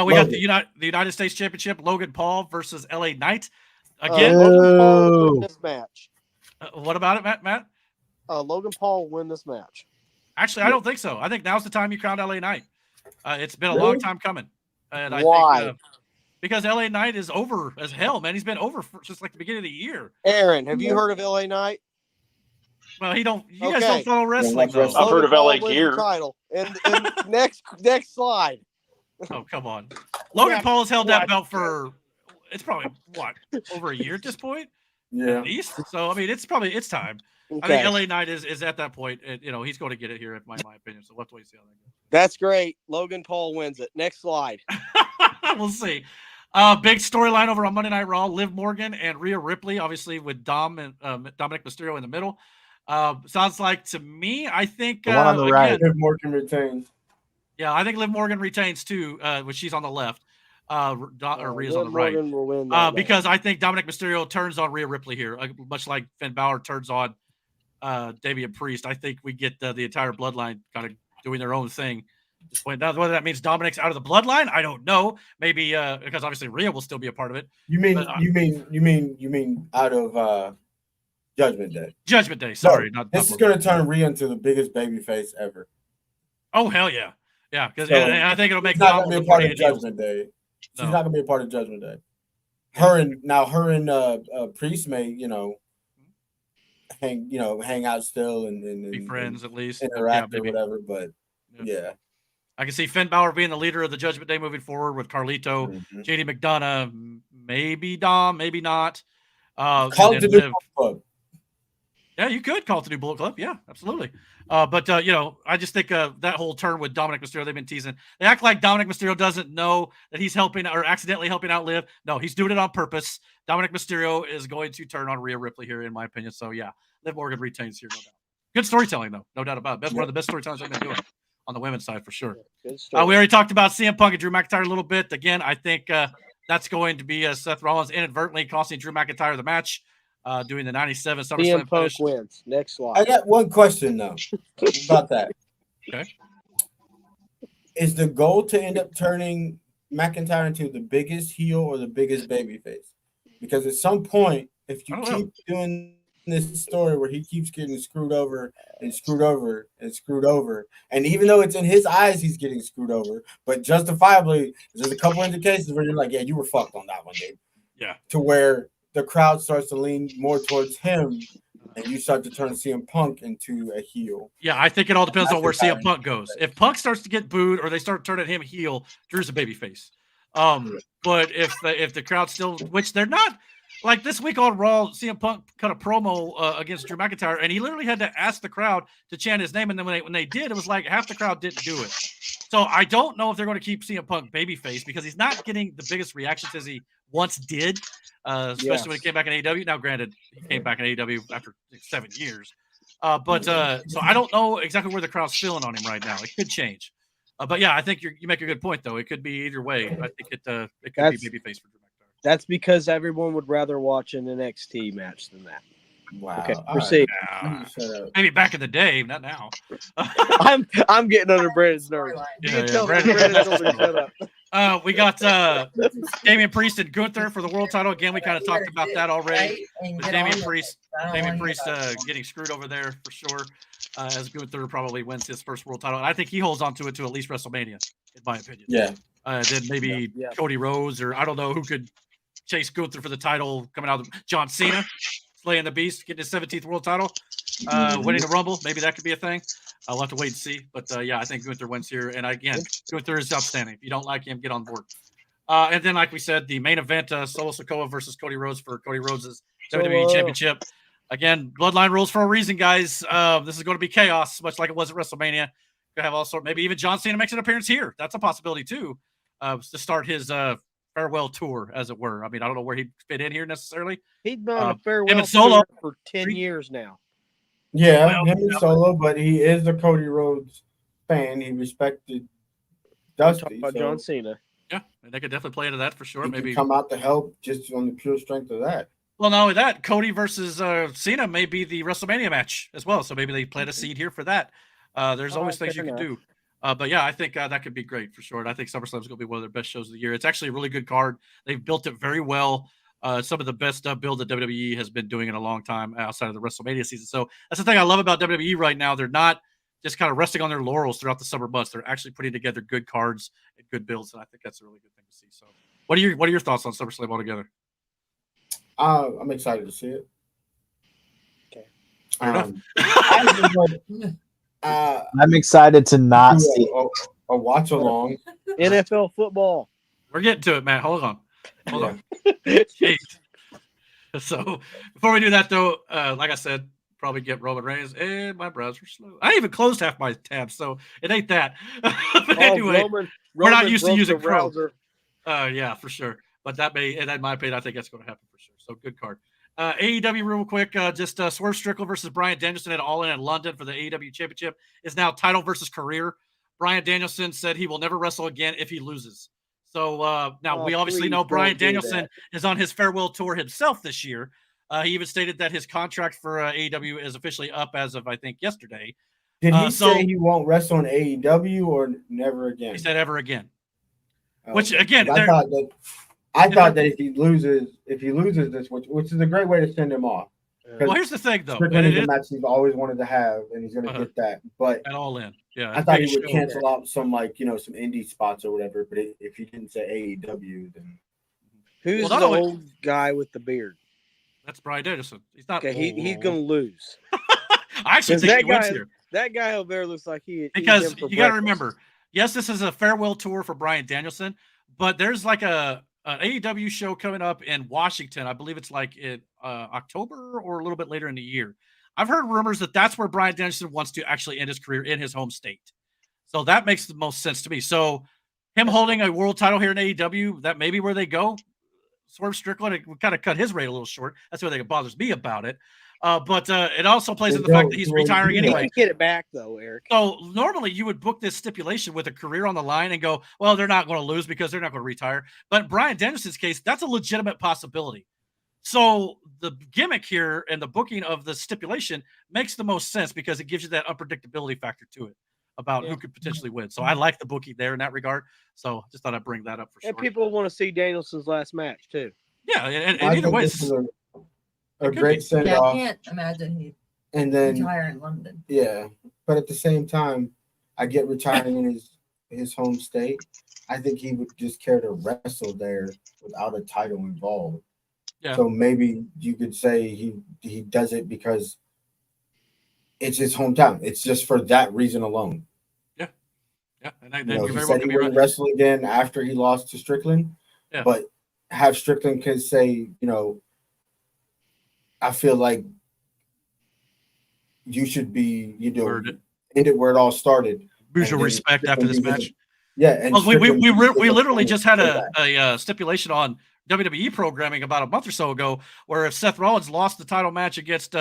we got the United States Championship, Logan Paul versus LA Knight. Again, Logan Paul will win this match. What about it, Matt? Logan Paul will win this match. Actually, I don't think so. I think now's the time you crown LA Knight. It's been a Really? long time coming. And Why? I think because LA Knight is over as hell, man. He's been over since like the beginning of the year. Aaron, have you heard of LA Knight? Well, you guys don't Okay. follow wrestling, though. wrestling. I've heard of Logan LA Paul wins Gear. the title. And next slide. Oh, come on. Logan Yeah, Paul has held that what? belt for, it's probably, what, over a year at this point? Yeah. At least. So, I mean, it's time. I Okay. think LA Knight is at that point. And, he's going to get it here, in my opinion. So we'll have to wait and see how that goes. That's great. Logan Paul wins it. Next slide. We'll see. Big storyline over on Monday Night Raw. Liv Morgan and Rhea Ripley, obviously with Dom and Dominic Mysterio in the middle. Sounds like to me, I think The one on the right. Liv Morgan retains. Yeah, I think Liv Morgan retains too, when she's on the left. Rhea's on Liv the right. Morgan will win that Because I think Dominic Mysterio turns on Rhea Ripley here, much like Finn Balor turns on Damian Priest. I think we get the entire bloodline kind of doing their own thing. Now, whether that means Dominic's out of the bloodline, I don't know. Maybe because obviously Rhea will still be a part of it. You mean out of Judgment Day? Judgment Day. Sorry, This is going to turn Rhea into the biggest babyface ever. Oh hell yeah, yeah. Because So, I think it'll make She's not going to be a part of the heels. Judgment Day. She's No. not going to be a part of Judgment Day. Her and Priest may hang out still and Be friends at least. interact Yeah, or maybe. whatever. But yeah. I can see Finn Balor being the leader of the Judgment Day moving forward with Carlito, Mm-hmm. JD McDonough, maybe Dom, maybe not. Call it the New Club. Yeah, you could call it the New Bullet Club. Yeah, absolutely. But I just think that whole turn with Dominic Mysterio, they've been teasing. They act like Dominic Mysterio doesn't know that he's helping or accidentally helping out Liv. No, he's doing it on purpose. Dominic Mysterio is going to turn on Rhea Ripley here, in my opinion. So yeah, Liv Morgan retains here, no doubt. Good storytelling, though, no doubt about it. That's one of the best storytellings they've been doing on the women's side for sure. Good We story. already talked about CM Punk and Drew McIntyre a little bit. Again, I think that's going to be Seth Rollins inadvertently costing Drew McIntyre the match, doing the 97 SummerSlam CM Punk finish. wins. Next slide. I got one question though about that. Okay. Is the goal to end up turning McIntyre into the biggest heel or the biggest babyface? Because at some point, if you I don't keep doing this story where he keeps getting screwed over and screwed over and screwed over, and even though it's in his eyes he's getting screwed over, but justifiably, there's a couple indications where you're like, yeah, you were fucked on that one, dude. Yeah. To where the crowd starts to lean more towards him, and you start to turn CM Punk into a heel. Yeah, I think it all depends on where That's CM Punk goes. If Punk starts to get booed or they start turning him heel, Drew's a babyface. But if the crowd still, which they're not, like this week on Raw, CM Punk cut a promo against Drew McIntyre, and he literally had to ask the crowd to chant his name, and then when they did, it was like half the crowd didn't do it. So I don't know if they're going to keep CM Punk babyface because he's not getting the biggest reactions as he once did, especially when he came back in AEW. Now, granted, he came back in AEW after 7 years. So I don't know exactly where the crowd's feeling on him right now. It could change. But yeah, I think you make a good point, though. It could be either way. I think it could be babyface for Drew McIntyre. That's because everyone would rather watch an NXT match than that. Wow. Okay, All proceed. right. Shut up. Maybe back in the day, not now. I'm getting under Brandon's nerves. You can tell me Brandon told me to shut up. We got Damian Priest and Gunther for the world title. Again, we kind of talked about that already. With Damian Priest getting screwed over there for sure, as Gunther probably wins his first world title. And I think he holds on to it to at least WrestleMania, in my opinion. Yeah. Then maybe Cody Rhodes or I don't know who could chase Gunther for the title coming out of John Cena, slaying the beast, getting his 17th world title, winning the Rumble. Maybe that could be a thing. I'll have to wait and see. But yeah, I think Gunther wins here. And again, Gunther is outstanding. If you don't like him, get on board. And then, like we said, the main event, Solo Sikoa versus Cody Rhodes for Cody Rhodes' WWE Championship. Again, bloodline rules for a reason, guys. This is going to be chaos, much like it was at WrestleMania. Could have all sorts. Maybe even John Cena makes an appearance here. That's a possibility too, to start his farewell tour, as it were. I mean, I don't know where he'd fit in here necessarily. He's been on a him farewell and Solo tour for 10 years now. Yeah, Well, him and Solo, but he is a Cody Rhodes fan. He respected Dusty. Talking about so John Cena. Yeah, and they could definitely play into that for sure. he Maybe could come out to help just on the pure strength of that. Well, not only that, Cody versus Cena may be the WrestleMania match as well. So maybe they plant a seed here for that. There's always things you fair can do. But yeah, I think that could be great for sure. And I think SummerSlam is going to be one of their best shows of the year. It's actually a really good card. They've built it very well. Some of the best build that WWE has been doing in a long time outside of the WrestleMania season. So that's the thing I love about WWE right now. They're just kind of resting on their laurels throughout the summer months. They're actually putting together good cards and good builds, and I think that's a really good thing to see. So, what are your thoughts on SummerSlam altogether? I'm excited to see it. Okay. Fair enough. I'm excited to not see a watch along. NFL football. We're getting to it, man. Hold on. Jeez. So before we do that, though, like I said, probably get Roman Reigns, and my browser's slow. I even closed half my tabs, so it ain't that. But anyway, we're not used to using Chrome. Yeah, for sure. But that may, and in my opinion, I think that's going to happen for sure. So good card. AEW real quick, just Swerve Strickland versus Bryan Danielson at All In in London for the AEW Championship is now title versus career. Bryan Danielson said he will never wrestle again if he loses. So now we obviously know Bryan Danielson is on his farewell tour himself this year. He even stated that his contract for AEW is officially up as of, I think, yesterday. Did he say he won't wrestle on AEW or never again? He said ever again. Which again, I thought that if he loses this, which is a great way to send him off. Well, here's the thing, though. Strickland is a match he's always wanted to have, and he's going to get that. But at All In, yeah. I thought he would cancel out some some indie spots or whatever. But if he didn't say AEW, then who's the old guy with the beard? That's Bryan Danielson. He's not. Okay, he's going to lose. I actually think he wins here. That guy over there looks like because you got to remember. Yes, this is a farewell tour for Bryan Danielson, but there's like an AEW show coming up in Washington. I believe it's like in October or a little bit later in the year. I've heard rumors that that's where Bryan Danielson wants to actually end his career, in his home state. So that makes the most sense to me. So him holding a world title here in AEW, that may be where they go. Swerve Strickland, it would kind of cut his rate a little short. That's the only thing that bothers me about it. But it also plays into the fact that he's retiring anyway. He can get it back, though, Eric. So normally you would book this stipulation with a career on the line and go, well, they're not going to lose because they're not going to retire. But Bryan Danielson's case, that's a legitimate possibility. So the gimmick here and the booking of the stipulation makes the most sense because it gives you that unpredictability factor to it about who could potentially win. So I like the booking there in that regard. So just thought I'd bring that up for sure. And people want to see Danielson's last match, too. Yeah, and either way, it's a great send off. I can't imagine he'd retire in London. Yeah, but at the same time, I get retiring in his home state. I think he would just care to wrestle there without a title involved. Yeah. So maybe you could say he does it because it's his hometown. It's just for that reason alone. Yeah, yeah. And he said he wouldn't wrestle again after he lost to Strickland. Yeah. But have Strickland could say, I feel like you should be, end it where it all started. Mutual respect after this match. Yeah, and we literally just had a stipulation on WWE programming about a month or so ago, where if Seth Rollins lost the title match against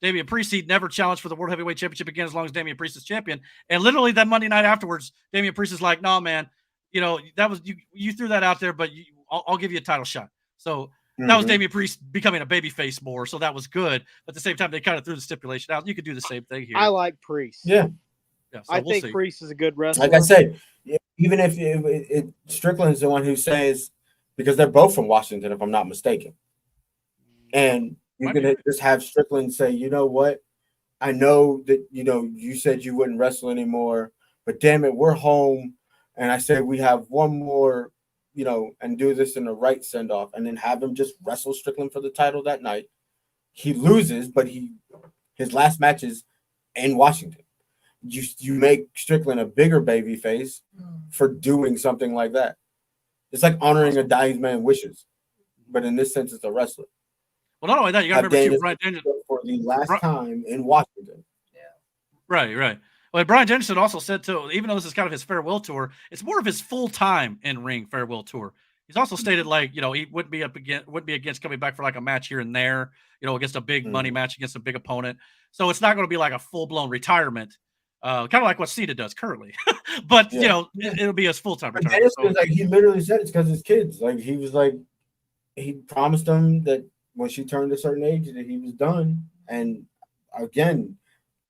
Damian Priest, he'd never challenge for the World Heavyweight Championship again as long as Damian Priest is champion. And literally that Monday night afterwards, Damian Priest is like, "No, man, that was you threw that out there, but I'll give you a title shot." So that was Damian Priest becoming a babyface more, so that was good. But at the same time, they kind of threw the stipulation out. You could do the same thing here. I like Priest. Yeah, so I think Priest is a good wrestler. Like I said, even if Strickland is the one who says, because they're both from Washington, if I'm not mistaken, and you're gonna just have Strickland say, "You know what? I know that you said you wouldn't wrestle anymore, but damn it, we're home, and I said we have one more." And do this in the right send off, and then have him just wrestle Strickland for the title that night. He loses, but his last match is in Washington. You make Strickland a bigger baby face for doing something like that. It's like honoring a dying man's wishes, but in this sense, it's a wrestler. Well, not only that, you got to remember too, Bryan Danielson for the last time in Washington. Yeah, right. Well, Bryan Danielson also said, too, even though this is kind of his farewell tour, it's more of his full-time in-ring farewell tour. He's also stated, he wouldn't be against coming back for like a match here and there, against a big money match against a big opponent. So it's not going to be like a full-blown retirement, kind of like what Cena does currently. But it'll be his full-time retirement. He literally said it's because his kids. He was like, he promised them that when she turned a certain age that he was done. And again,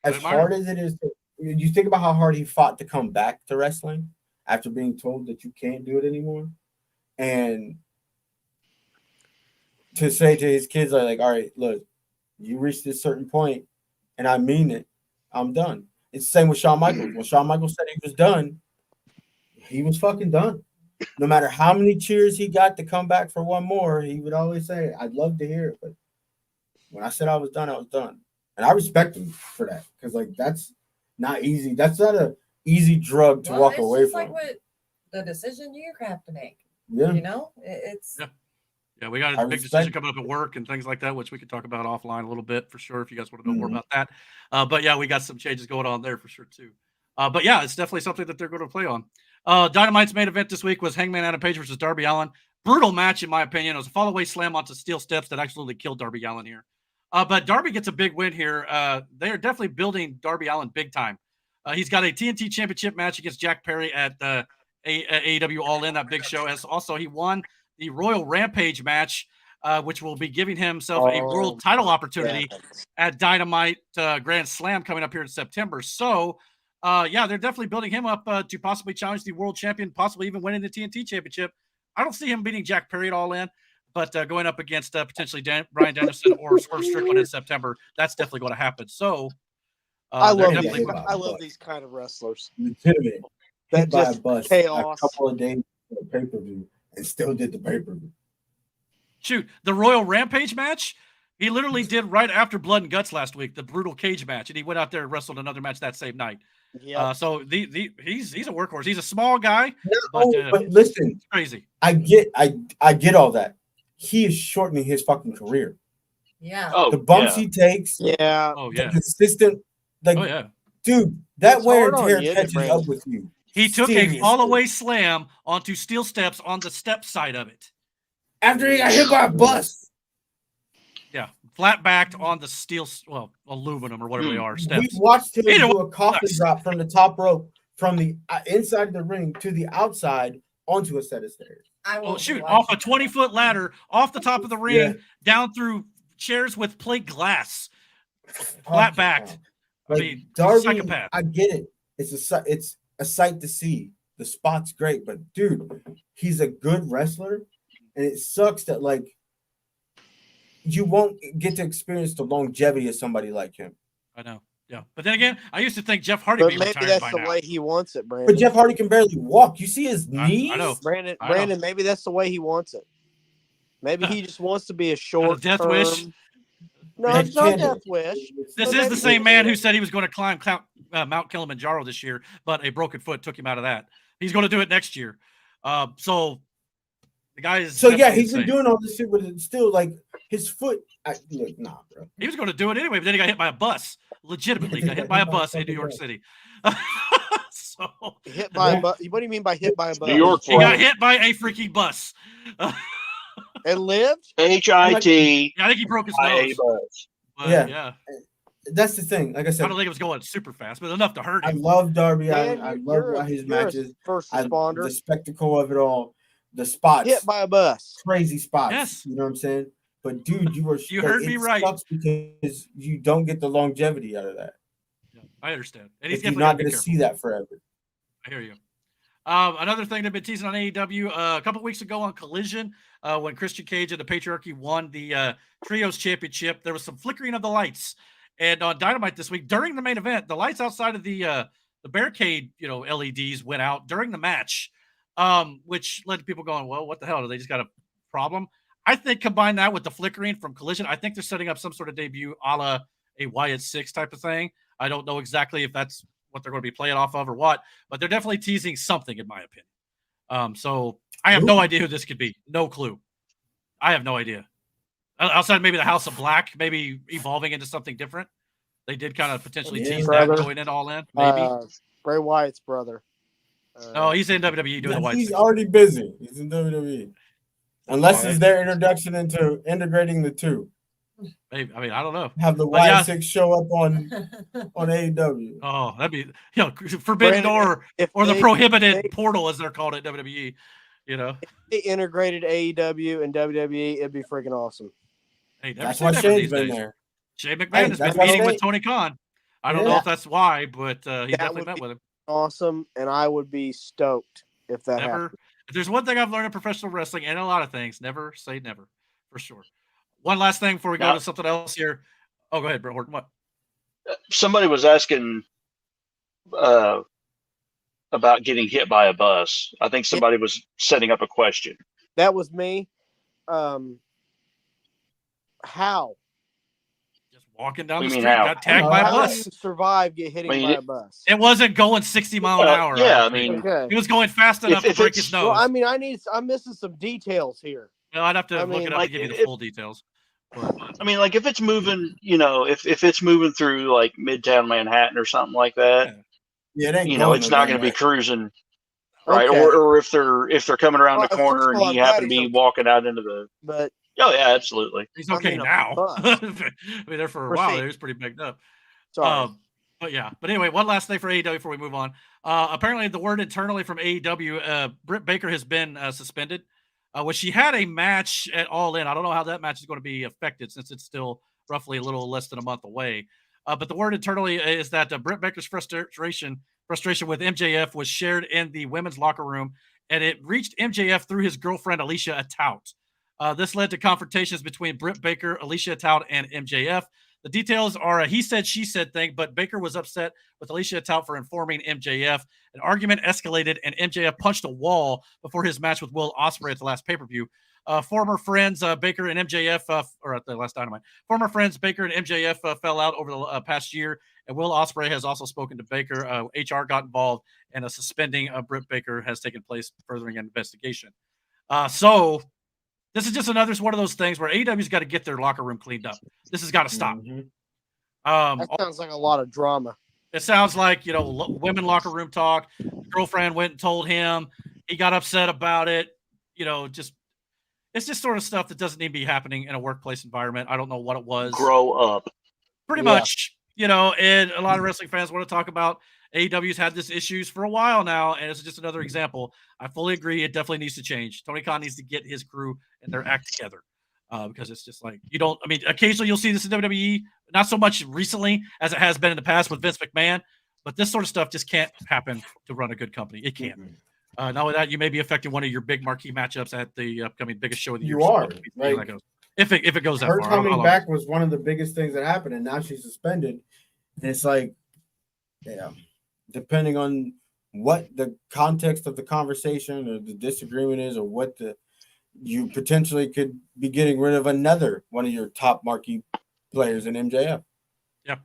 as hard as it is you think about how hard he fought to come back to wrestling after being told that you can't do it anymore. And to say to his kids, all right, look, you reached this certain point, and I mean it, I'm done. It's the same with Shawn Michaels. When Shawn Michaels said he was done, he was fucking done. No matter how many cheers he got to come back for one more, he would always say, I'd love to hear it. But when I said I was done, I was done. And I respect him for that. Because, like, that's not easy. That's not an easy drug to walk away from. It's like what the decision you have to make. Yeah. You know? It's... Yeah, we got a big decision coming up at work and things like that, which we could talk about offline a little bit for sure if you guys want to know more about that. But yeah, we got some changes going on there for sure too. But yeah, it's definitely something that they're going to play on. Dynamite's main event this week was Hangman Adam Page versus Darby Allin. Brutal match in my opinion. It was a fall-away slam onto steel steps that absolutely killed Darby Allin here. But Darby gets a big win here. They are definitely building Darby Allin big time. He's got a TNT Championship match against Jack Perry at AEW All In, that big show. As also, he won the Royal Rampage match, which will be giving himself a world title opportunity at Dynamite Grand Slam coming up here in September. So, yeah, they're definitely building him up to possibly challenge the world champion, possibly even winning the TNT Championship. I don't see him beating Jack Perry at All In, but going up against potentially Bryan Danielson or Swerve Strickland in September, that's definitely going to happen. So, I love these kind of wrestlers. Legitimate. That just chaos. A couple of days for the pay-per-view and still did the pay-per-view. Shoot, the Royal Rampage match, he literally did right after Blood and Guts last week, the brutal cage match, and he went out there and wrestled another match that same night. Yeah. So he's a workhorse. He's a small guy, but listen, crazy. I get all that. He is shortening his fucking career. Yeah. Oh, the bumps he takes. Yeah. Oh yeah. The consistent. Like, dude, that it's wear and tear catches up with you. He took a fall-away slam onto steel steps on the step side of it. After he got hit by a bus. Yeah, flat-backed on the steel, aluminum or whatever they are, steps. We watched him do a coffin drop from the top rope from the inside of the ring to the outside onto a set of stairs. Off a 20-foot ladder, off the top of the ring, down through chairs with plate glass, flat-backed. Like, I mean, Darby, psychopath. I get it. It's a sight to see. The spot's great, but dude, he's a good wrestler, and it sucks that like you won't get to experience the longevity of somebody like him. I know, yeah. But then again, I used to think Jeff Hardy would be retired by now. Maybe that's the way he wants it, Brandon. But Jeff Hardy can barely walk. You see his knees? I know, Brandon. Maybe that's the way he wants it. Maybe he just wants to be a short death wish. No, it's not death wish. This is the same man who said he was going to climb Mount Kilimanjaro this year, but a broken foot took him out of that. He's going to do it next year. So the guy is. So yeah, he's been doing all this shit, but it's still like his foot. Nah, bro. He was going to do it anyway, but then he got hit by a bus. Legitimately, got hit by a bus in New York City. So hit by a bus. What do you mean by hit by a bus? New York. He got hit by a freaking bus. And lived? HIT. I think he broke his nose. Yeah. That's the thing. Like I said, I don't think it was going super fast, but enough to hurt him. I love Darby. I love his matches. First responder. The spectacle of it all. The spots. Hit by a bus. Crazy spots. Yes. You know what I'm saying? But dude, you heard me right. Because you don't get the longevity out of that. Yeah, I understand. And he's you're not going to see that forever. I hear you. Another thing they've been teasing on AEW a couple weeks ago on Collision, when Christian Cage and the Patriarchy won the Trios Championship, there was some flickering of the lights. And on Dynamite this week, during the main event, the lights outside of the barricade, LEDs went out during the match, which led to people going, well, what the hell? Do they just got a problem? I think combine that with the flickering from Collision, I think they're setting up some sort of debut a la a Wyatt 6 type of thing. I don't know exactly if that's what they're going to be playing off of or what, but they're definitely teasing something in my opinion. So I have no idea who this could be. No clue. I have no idea. Outside maybe the House of Black, maybe evolving into something different. They did kind of potentially tease that going in All In. Maybe Bray Wyatt's brother. No, he's in WWE doing the White. He's already busy. He's in WWE. Unless it's their introduction into integrating the two. Maybe, I mean, I don't know. Have the Y6 show up on AEW. Oh, that'd be forbidden door or the prohibited portal, as they're called at WWE. If they integrated AEW and WWE, it'd be freaking awesome. Hey, that's why Shane's been there. Shane McMahon has been meeting with Tony Khan. I don't know if that's why, but he definitely met with him. Awesome, and I would be stoked if that happened. If there's one thing I've learned in professional wrestling and a lot of things, never say never, for sure. One last thing before we go to something else here. Oh, go ahead, Bro Horton. What? Somebody was asking about getting hit by a bus. I think somebody was setting up a question. That was me. How? Just walking down What the do you street, mean, how? got tagged by a How do bus. you survive hitting I mean, by a bus? It wasn't going 60 mile an hour. Yeah, I mean, Okay. It was going fast enough to if break it's- his nose. Well, I mean, I'm missing some details here. Well, I'd have to I look mean, it up like, to give you the if- full details. But I mean, like if it's moving, if it's moving through like Midtown Manhattan or something like that, Yeah, it ain't it's not going to be cruising, right? Okay. Or if they're coming around the Well, corner first of and all, he I'm glad happened to he's be okay. walking out into the. But Oh yeah, absolutely. he's okay I mean, a now. bus. I mean, there for a while, Proceed. he was pretty bigged up. sorry. But anyway, one last thing for AEW before we move on. Apparently, the word internally from AEW, Britt Baker has been suspended. She had a match at All In. I don't know how that match is going to be affected since it's still roughly a little less than a month away. But the word internally is that Britt Baker's frustration with MJF was shared in the women's locker room, and it reached MJF through his girlfriend, Alicia Atout. This led to confrontations between Britt Baker, Alicia Atout, and MJF. The details are a he said, she said thing, but Baker was upset with Alicia Atout for informing MJF. An argument escalated, and MJF punched a wall before his match with Will Ospreay at the last pay-per-view. Former friends Baker and MJF, or at the last Dynamite, former friends Baker and MJF fell out over the past year, and Will Ospreay has also spoken to Baker. HR got involved, and a suspending of Britt Baker has taken place, furthering an investigation. So this is just another one of those things where AEW's got to get their locker room cleaned up. This has got to stop. Mm-hmm. That sounds like a lot of drama. It sounds like, women locker room talk. Girlfriend went and told him. He got upset about it. It's just sort of stuff that doesn't need to be happening in a workplace environment. I don't know what it was. Grow up. Pretty much, and a lot of wrestling fans want to talk about AEW's had this issues for a while now, and it's just another example. I fully agree. It definitely needs to change. Tony Khan needs to get his crew and their act together. Because it's just like occasionally you'll see this in WWE, not so much recently as it has been in the past with Vince McMahon, but this sort of stuff just can't happen to run a good company. It can't. Not only that, you may be affecting one of your big marquee matchups at the upcoming biggest show of the year. You are. If it goes that her far. Her coming back was one of the biggest things that happened, and now she's suspended. And it's like, depending on what the context of the conversation or the disagreement is, or what you potentially could be getting rid of another one of your top marquee players in MJF. Yeah,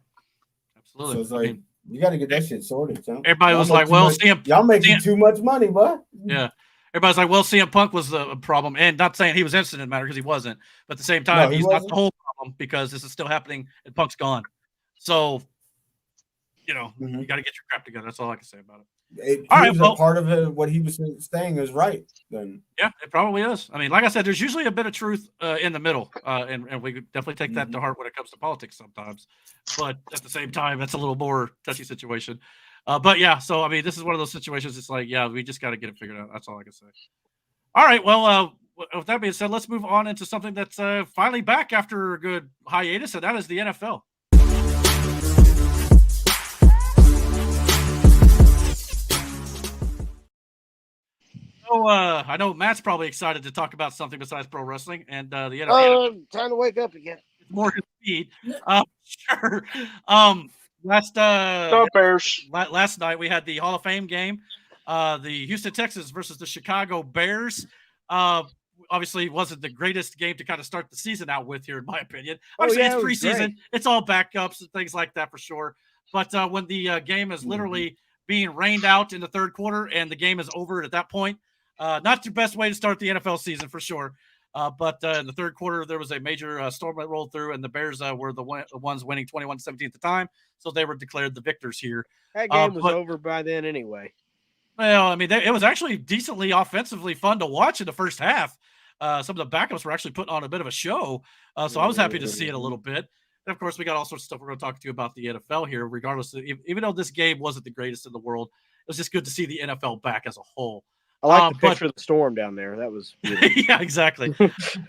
absolutely. So it's like, you got to get that shit sorted. Everybody was like, well, y'all making too much money, bud. Yeah. Everybody's like, well, CM Punk was the problem. And not saying he was innocent in the matter because he wasn't. But at the same time, he's not the whole problem because this is still happening and Punk's gone. So, you got to get your crap together. That's all I can say about it. Part of it, what he was saying is right. Then yeah, it probably is. I mean, like I said, there's usually a bit of truth in the middle, and we definitely take that to heart when it comes to politics sometimes. But at the same time, that's a little more touchy situation. But yeah, so I mean, this is one of those situations. It's like, yeah, we just got to get it figured out. That's all I can say. All right, well, with that being said, let's move on into something that's finally back after a good hiatus, and that is the NFL. So I know Matt's probably excited to talk about something besides pro wrestling and the NFL. Time to wake up again. More his speed. Sure. Last night we had the Hall of Fame game. The Houston Texans versus the Chicago Bears. Obviously wasn't the greatest game to kind of start the season out with here, in my opinion. Obviously, it's preseason. It's all backups and things like that for sure. But when the game is literally being rained out in the third quarter and the game is over at that point, not the best way to start the NFL season for sure. But in the third quarter, there was a major storm that rolled through, and the Bears were the ones winning 21-17 at the time. So they were declared the victors here. That game was over by then anyway. Well, I mean, it was actually decently offensively fun to watch in the first half. Some of the backups were actually putting on a bit of a show. So I was happy to see it a little bit. And of course, we got all sorts of stuff we're going to talk to you about the NFL here, regardless of, even though this game wasn't the greatest in the world, it was just good to see the NFL back as a whole. I like the picture of the storm down there. That was yeah, exactly.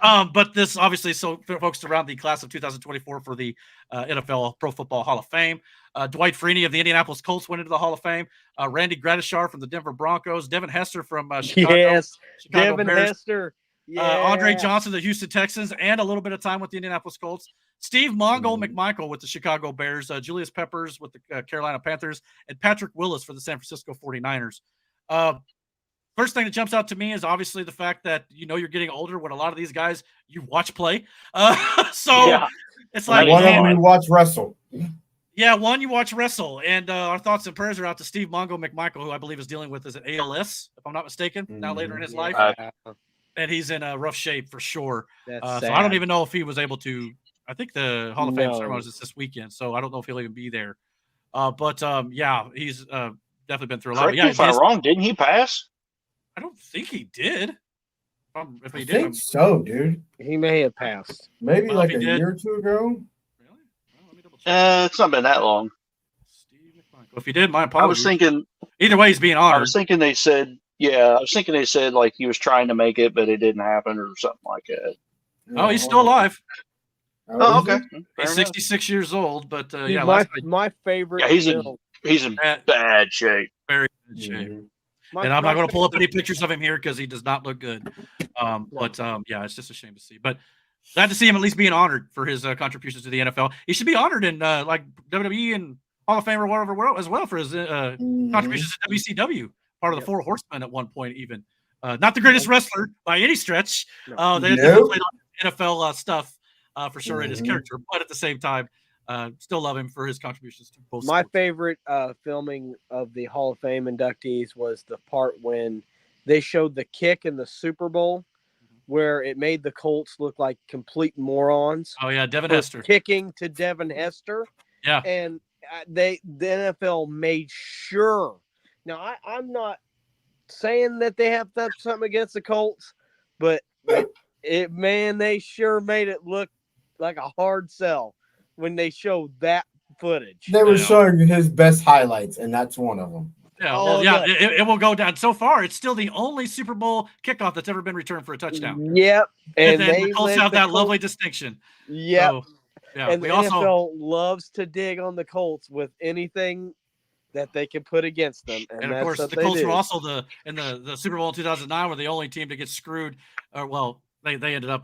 But this obviously focused around the class of 2024 for the NFL Pro Football Hall of Fame. Dwight Freeney of the Indianapolis Colts went into the Hall of Fame. Randy Gradishar from the Denver Broncos. Devin Hester from Chicago. Yes, Chicago Devin Bears. Hester. Andre Johnson, the Houston Texans, and a little bit of time with the Indianapolis Colts. Steve Mongo McMichael with the Chicago Bears, Julius Peppers with the Carolina Panthers, and Patrick Willis for the San Francisco 49ers. First thing that jumps out to me is obviously the fact that you're getting older when a lot of these guys you watch play. It's like one of them you watch wrestle. Yeah, one you watch wrestle. And our thoughts and prayers are out to Steve Mongo McMichael, who I believe is dealing with an ALS, if I'm not mistaken, now later in his life. And he's in rough shape for sure. So I don't even know if he was able to. I think the Hall of Fame ceremony is this weekend, so I don't know if he'll even be there. But he's definitely been through a lot. Correct me if I'm wrong, didn't he pass? I don't think he did. If he I did, think so, dude. He may have passed. Maybe like a year or two ago. Really? Well, let me double check. It's not been that long. Steve McMichael. If he did, my apologies. I was thinking. Either way, he's being honored. I was thinking they said. Yeah, I was thinking they said like he was trying to make it, but it didn't happen or something like that. Oh, he's still alive. Oh, okay. He's 66 years old, but my favorite. Yeah, he's in bad shape. Very bad shape. And I'm not going to pull up any pictures of him here because he does not look good. It's just a shame to see. But glad to see him at least being honored for his contributions to the NFL. He should be honored in like WWE and Hall of Fame or whatever as well for his contributions to WCW, part of the Four Horsemen at one point even. Not the greatest wrestler by any stretch. They definitely played on NFL stuff for sure in his character, but at the same time, still love him for his contributions to both. My favorite filming of the Hall of Fame inductees was the part when they showed the kick in the Super Bowl, where it made the Colts look like complete morons. Oh yeah, Devin Hester kicking to Devin Hester. Yeah, and the NFL made sure. Now I'm not saying that they have something against the Colts, but they sure made it look like a hard sell when they showed that footage. They were showing his best highlights, and that's one of them. Yeah, it will go down. So far, it's still the only Super Bowl kickoff that's ever been returned for a touchdown. Yep. And then the Colts have that lovely distinction. Yep. So, yeah. And the NFL loves to dig on the Colts with anything that they can put against them. And of course, the Colts were also in the Super Bowl in 2009 were the only team to get screwed. They ended up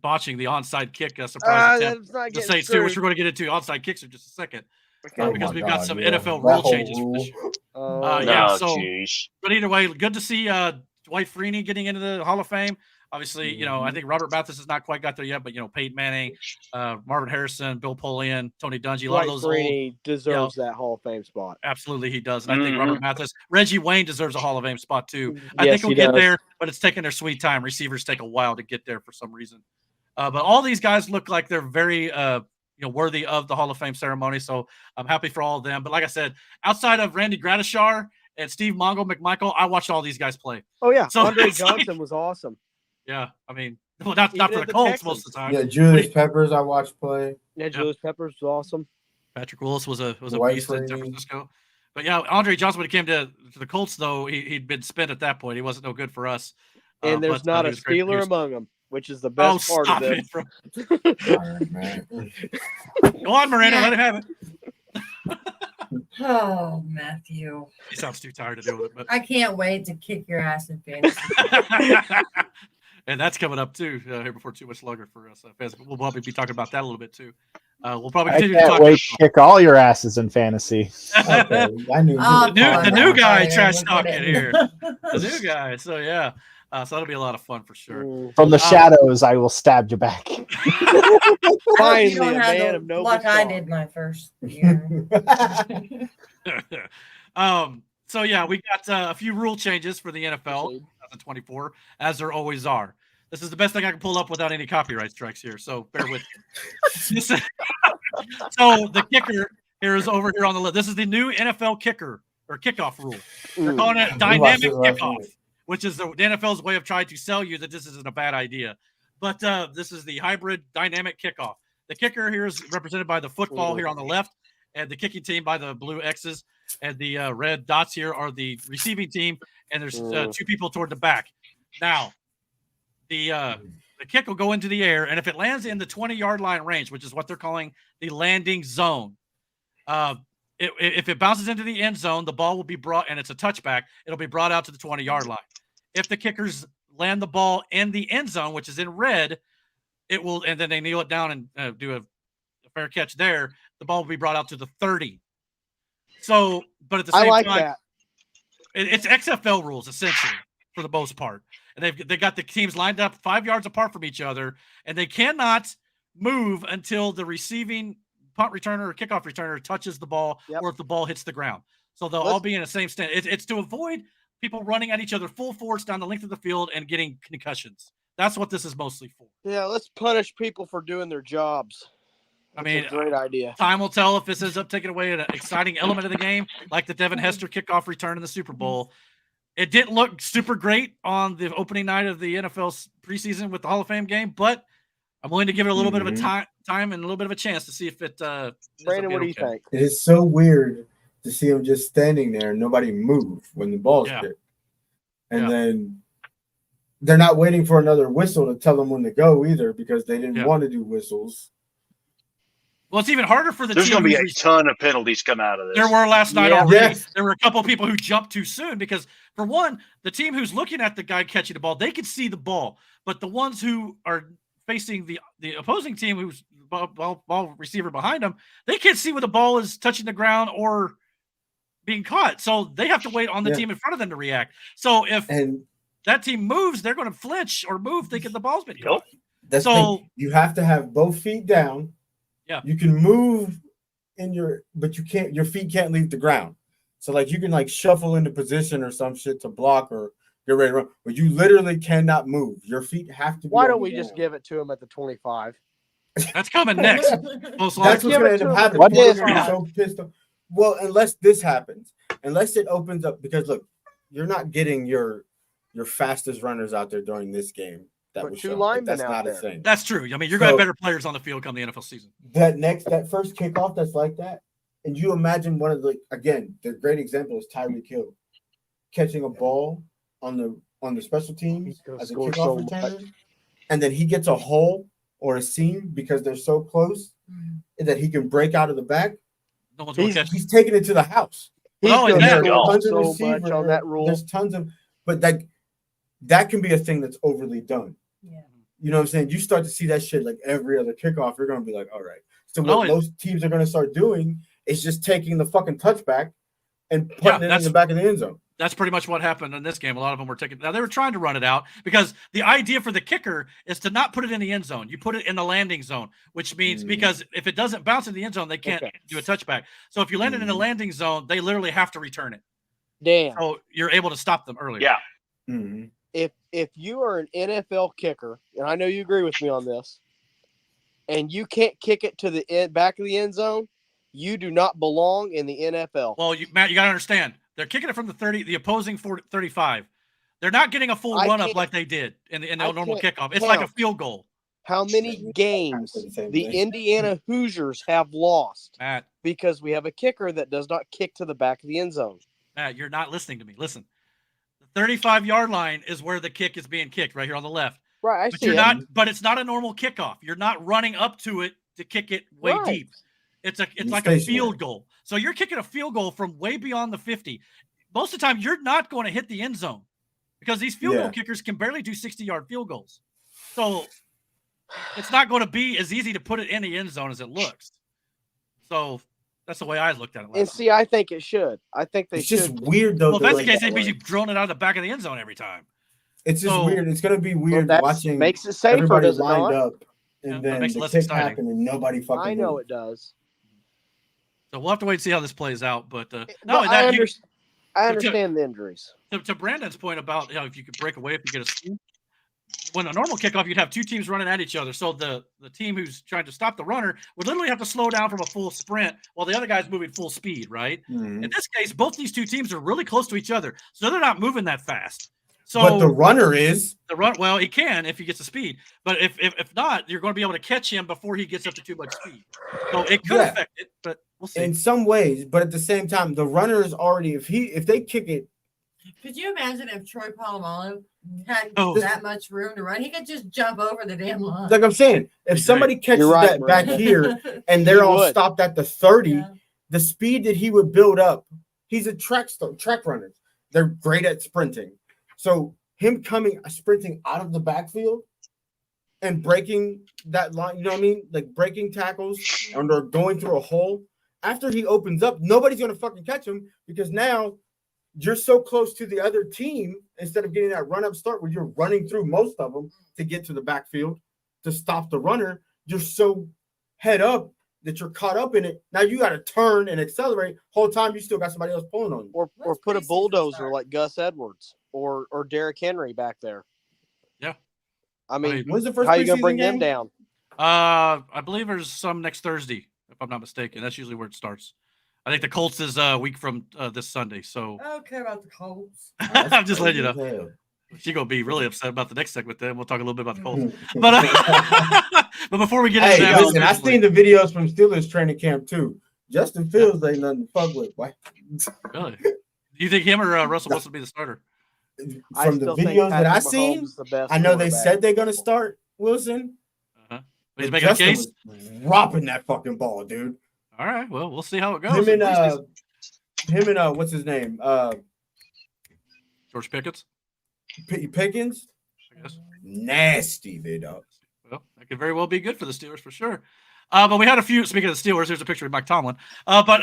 botching the onside kick surprise attempt to say too, which we're going to get into onside kicks in just a second. Because we've got some NFL rule changes for this year. But either way, good to see Dwight Freeney getting into the Hall of Fame. Obviously, I think Robert Mathis has not quite got there yet, but Peyton Manning, Marvin Harrison, Bill Polian, Tony Dungy, a lot of those Freeney deserves that Hall of Fame spot. Absolutely, he does. And I think Robert Mathis, Reggie Wayne deserves a Hall of Fame spot too. I think he'll get there, but it's taking their sweet time. Receivers take a while to get there for some reason. But all these guys look like they're very worthy of the Hall of Fame ceremony. So I'm happy for all of them. But like I said, outside of Randy Gradishar and Steve Mongo McMichael, I watched all these guys play. Oh yeah, so Andre Johnson was awesome. Yeah, I mean, not for the Colts Texans. Most of the time. Yeah, Julius Peppers I watched play. Yeah, Julius Peppers was awesome. Patrick Willis was a beast in San Francisco. But yeah, Andre Johnson, when he came to the Colts, though, he'd been spent at that point. He wasn't no good for us. And there's not a Steeler among them, which is the best part of this. Go on, Miranda, let him have it. Oh, Matthew. He sounds too tired to deal with it. But I can't wait to kick your ass in fantasy. And that's coming up too here before too much longer for us fans. We'll probably be talking about that a little bit too. We'll probably continue to talk. Wait to kick all your asses in fantasy. Okay. I knew the new guy trash talking here. The new guy. So yeah. So that'll be a lot of fun for sure. From the shadows, I will stab you back. Finally, a man of noble song. I did my first year. So yeah, we got a few rule changes for the NFL 2024, as there always are. This is the best thing I can pull up without any copyright strikes here, so bear with me. So the kicker here is over here on the list. This is the new NFL kicker or kickoff rule. They're calling it dynamic kickoff, which is the NFL's way of trying to sell you that this isn't a bad idea. But this is the hybrid dynamic kickoff. The kicker here is represented by the football here on the left, and the kicking team by the blue X's, and the red dots here are the receiving team, and there's two people toward the back. Now, the kick will go into the air, and if it lands in the 20-yard line range, which is what they're calling the landing zone, if it bounces into the end zone, the ball will be brought, and it's a touchback, it'll be brought out to the 20-yard line. If the kicker's land the ball in the end zone, which is in red, it will, and then they kneel it down and do a fair catch there. The ball will be brought out to the 30. So, but at the same time, that. It's XFL rules essentially for the most part, and they got the teams lined up 5 yards apart from each other, and they cannot move until the receiving punt returner or kickoff returner touches the ball, or if the ball hits the ground. So they'll all be in the same stand. It's to avoid people running at each other full force down the length of the field and getting concussions. That's what this is mostly for. Yeah, let's punish people for doing their jobs. That's a great idea. Time will tell if this ends up taking away an exciting element of the game, like the Devin Hester kickoff return in the Super Bowl. It didn't look super great on the opening night of the NFL preseason with the Hall of Fame game, but I'm willing to give it a little bit of a time and a little bit of a chance to see if it. Brandon, what do you think? It is so weird to see him just standing there and nobody move when the ball's kicked, and then they're not waiting for another whistle to tell them when to go either because they didn't want to do whistles. Well, it's even harder for the There's team. going to be a ton of penalties come out of this. There were last night already. There were a couple of people who jumped too soon because, for one, the team who's looking at the guy catching the ball, they can see the ball. But the ones who are facing the opposing team, who's ball receiver behind them, they can't see where the ball is touching the ground or being caught. So they have to wait on the team in front of them to react. So if that team moves, they're going to flinch or move thinking the ball's been caught. You have to have both feet down. Yeah, you can move but you can't. Your feet can't leave the ground. So like you can like shuffle into position or some shit to block or get ready to run, but you literally cannot move. Your feet have to. Why don't we just give it to him at the 25? That's coming next. That's what's going to end up happening. People are so pissed off. Well, unless this happens, unless it opens up, because look, you're not getting your fastest runners out there during this game. Put two linemen that's out not there. a thing. That's true. I mean, you're going to have better players on the field come the NFL season. That first kickoff that's like that, and you imagine one of the great example is Tyreek Hill catching a ball on the special teams as a kickoff returner, and then he gets a hole or a seam because they're so close that he can break out of the back. No one's he's taking it to the house. There's so much on that rule. There's tons of, but that can be a thing that's overly done. Yeah. You know what I'm saying? You start to see that shit like every other kickoff, you're going to be like, all right. So what most teams are going to start doing is just taking the fucking touchback and putting it in the back of the end zone. That's pretty much what happened in this game. A lot of them were taking. Now they were trying to run it out because the idea for the kicker is to not put it in the end zone. You put it in the landing zone, which means because if it doesn't bounce in the end zone, they can't do a touchback. So if you land it in the landing zone, they literally have to return it. Damn. So you're able to stop them earlier. Yeah. Mm-hmm. If you are an NFL kicker, and I know you agree with me on this, and you can't kick it to the back of the end zone, you do not belong in the NFL. Well, Matt, you got to understand. They're kicking it from the 30, the opposing 35. They're not getting a full run up like they did in the normal kickoff. It's like a field goal. How many games the Indiana Hoosiers have lost because we have a kicker that does not kick to the back of the end zone? Matt, you're not listening to me. Listen. 35-yard line is where the kick is being kicked, right here on the left. Right, but it's not a normal kickoff. You're not running up to it to kick it way deep. It's like a field goal. So you're kicking a field goal from way beyond the 50. Most of the time, you're not going to hit the end zone because these field goal kickers can barely do 60-yard field goals. So it's not going to be as easy to put it in the end zone as it looks. So that's the way I looked at it. I think it should. I think they should. It's just weird, though. Well, if that's the case, they'd be drilling it out of the back of the end zone every time. It's just weird. It's going to be weird watching makes it safer, everybody does it lined not? up, and then the kick happen and nobody fucking I know it does. So we'll have to wait and see how this plays out. But I understand the injuries. To Brandon's point about if you could break away if you get a steal, when a normal kickoff, you'd have two teams running at each other. So the team who's trying to stop the runner would literally have to slow down from a full sprint while the other guy's moving full speed, right? Mm-hmm. In this case, both these two teams are really close to each other, so they're not moving that fast. So but the runner is well, he can if he gets the speed, but if not, you're going to be able to catch him before he gets up to too much speed. So it could affect it, but we'll see. In some ways, but at the same time, the runner is already if they kick it. Could you imagine if Troy Polamalu had that much room to run? He could just jump over the damn line. Like I'm saying, if somebody catches that back here and they're all stopped at the 30, the speed that he would build up, he's a track runner. They're great at sprinting. So him sprinting out of the backfield and breaking that line, you know what I mean? Like breaking tackles and or going through a hole. After he opens up, nobody's going to fucking catch him because now you're so close to the other team instead of getting that run up start where you're running through most of them to get to the backfield to stop the runner. You're so head up that you're caught up in it. Now you got to turn and accelerate. Whole time you still got somebody else pulling on you. Or put a bulldozer like Gus Edwards or Derrick Henry back there. Yeah. I mean, when's the first how are you going to bring preseason them game? down? I believe there's some next Thursday, if I'm not mistaken. That's usually where it starts. I think the Colts is a week from this Sunday. So I don't care about the Colts. I'm just letting you know. She's gonna be really upset about the next segment. Then we'll talk a little bit about the Colts. But before we get into that, listen, I seen the videos from Steelers training camp too. Justin Fields ain't nothing to fuck with. Why? Really? Do you think him or Russell Wilson will be the starter? From the videos that I seen, I know they said they're gonna start Wilson. But he's making a case. Dropping that fucking ball, dude. All right. Well, we'll see how it goes. Him and what's his name? George Pickens. Pickens. I guess. Nasty, video. Well, that could very well be good for the Steelers for sure. But we had a few. Speaking of the Steelers, here's a picture of Mike Tomlin. But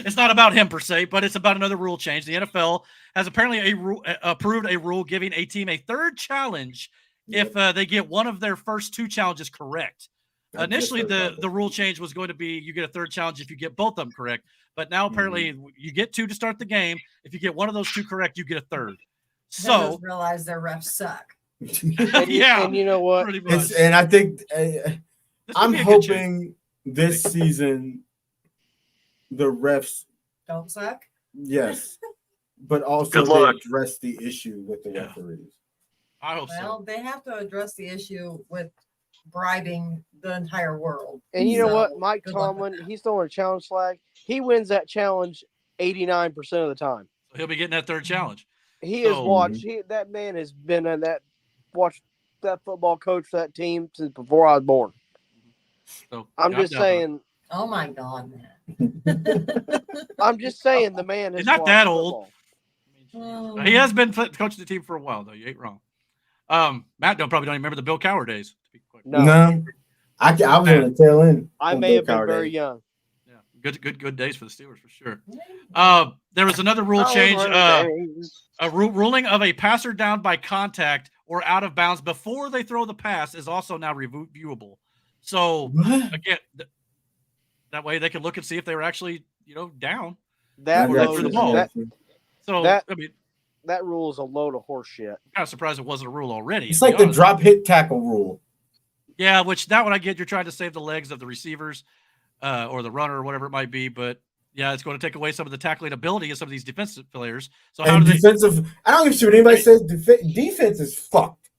it's not about him per se, but it's about another rule change. The NFL has apparently approved a rule giving a team a third challenge if they get one of their first two challenges correct. Initially, the rule change was going to be you get a third challenge if you get both of them correct. But now apparently you get two to start the game. If you get one of those two correct, you get a third. So realize their refs suck. Yeah, and you know what? And I think I'm hoping this season the refs don't suck. Yes, but also they address the issue with the referees. I hope so. Well, they have to address the issue with bribing the entire world. And you know what? Mike Tomlin, he's throwing a challenge flag. He wins that challenge 89% of the time. So he'll be getting that third challenge. He has watched. That man has been in that. Watched that football coach for that team since before I was born. So I'm just saying. Oh my God, man! I'm just saying the man is not that old. Oh. He has been coaching the team for a while, though. You ain't wrong. Matt probably don't even remember the Bill Cowher days. No. I was on the tail end. I may have been very young. Yeah, good days for the Steelers for sure. There was another rule change. A ruling of a passer down by contact or out of bounds before they throw the pass is also now reviewable. So again, that way they can look and see if they were actually down. That threw the ball. That rule is a load of horse shit. I'm kind of surprised it wasn't a rule already. It's like the drop hit tackle rule. Yeah, which that one I get. You're trying to save the legs of the receivers or the runner or whatever it might be, but yeah, it's going to take away some of the tackling ability of some of these defensive players. So how do defensive? I don't give a shit what anybody says. Defense is fucked.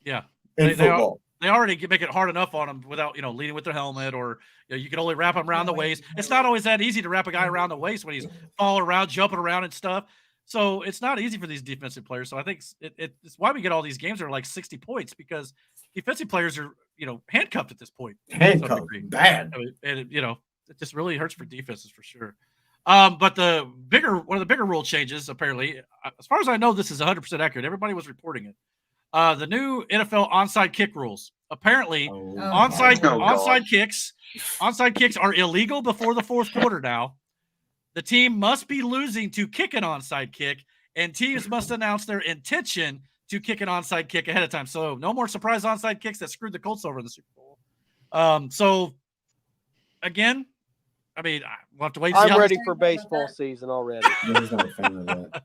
Yeah, in football. They already make it hard enough on them without leading with their helmet, or you can only wrap them around the waist. It's not always that easy to wrap a guy around the waist when he's falling around, jumping around and stuff. So it's not easy for these defensive players. So I think it's why we get all these games that are like 60 points, because defensive players are handcuffed at this point. Handcuffed, bad. I mean, and it just really hurts for defenses for sure. But one of the bigger rule changes, apparently, as far as I know, this is 100% accurate. Everybody was reporting it. The new NFL onside kick rules. Apparently, onside kicks are illegal before the fourth quarter now. The team must be losing to kick an onside kick, and teams must announce their intention to kick an onside kick ahead of time. So no more surprise onside kicks that screwed the Colts over in the Super Bowl. So again, I mean, we'll have to wait. I'm ready for baseball season already. He's not a fan of that.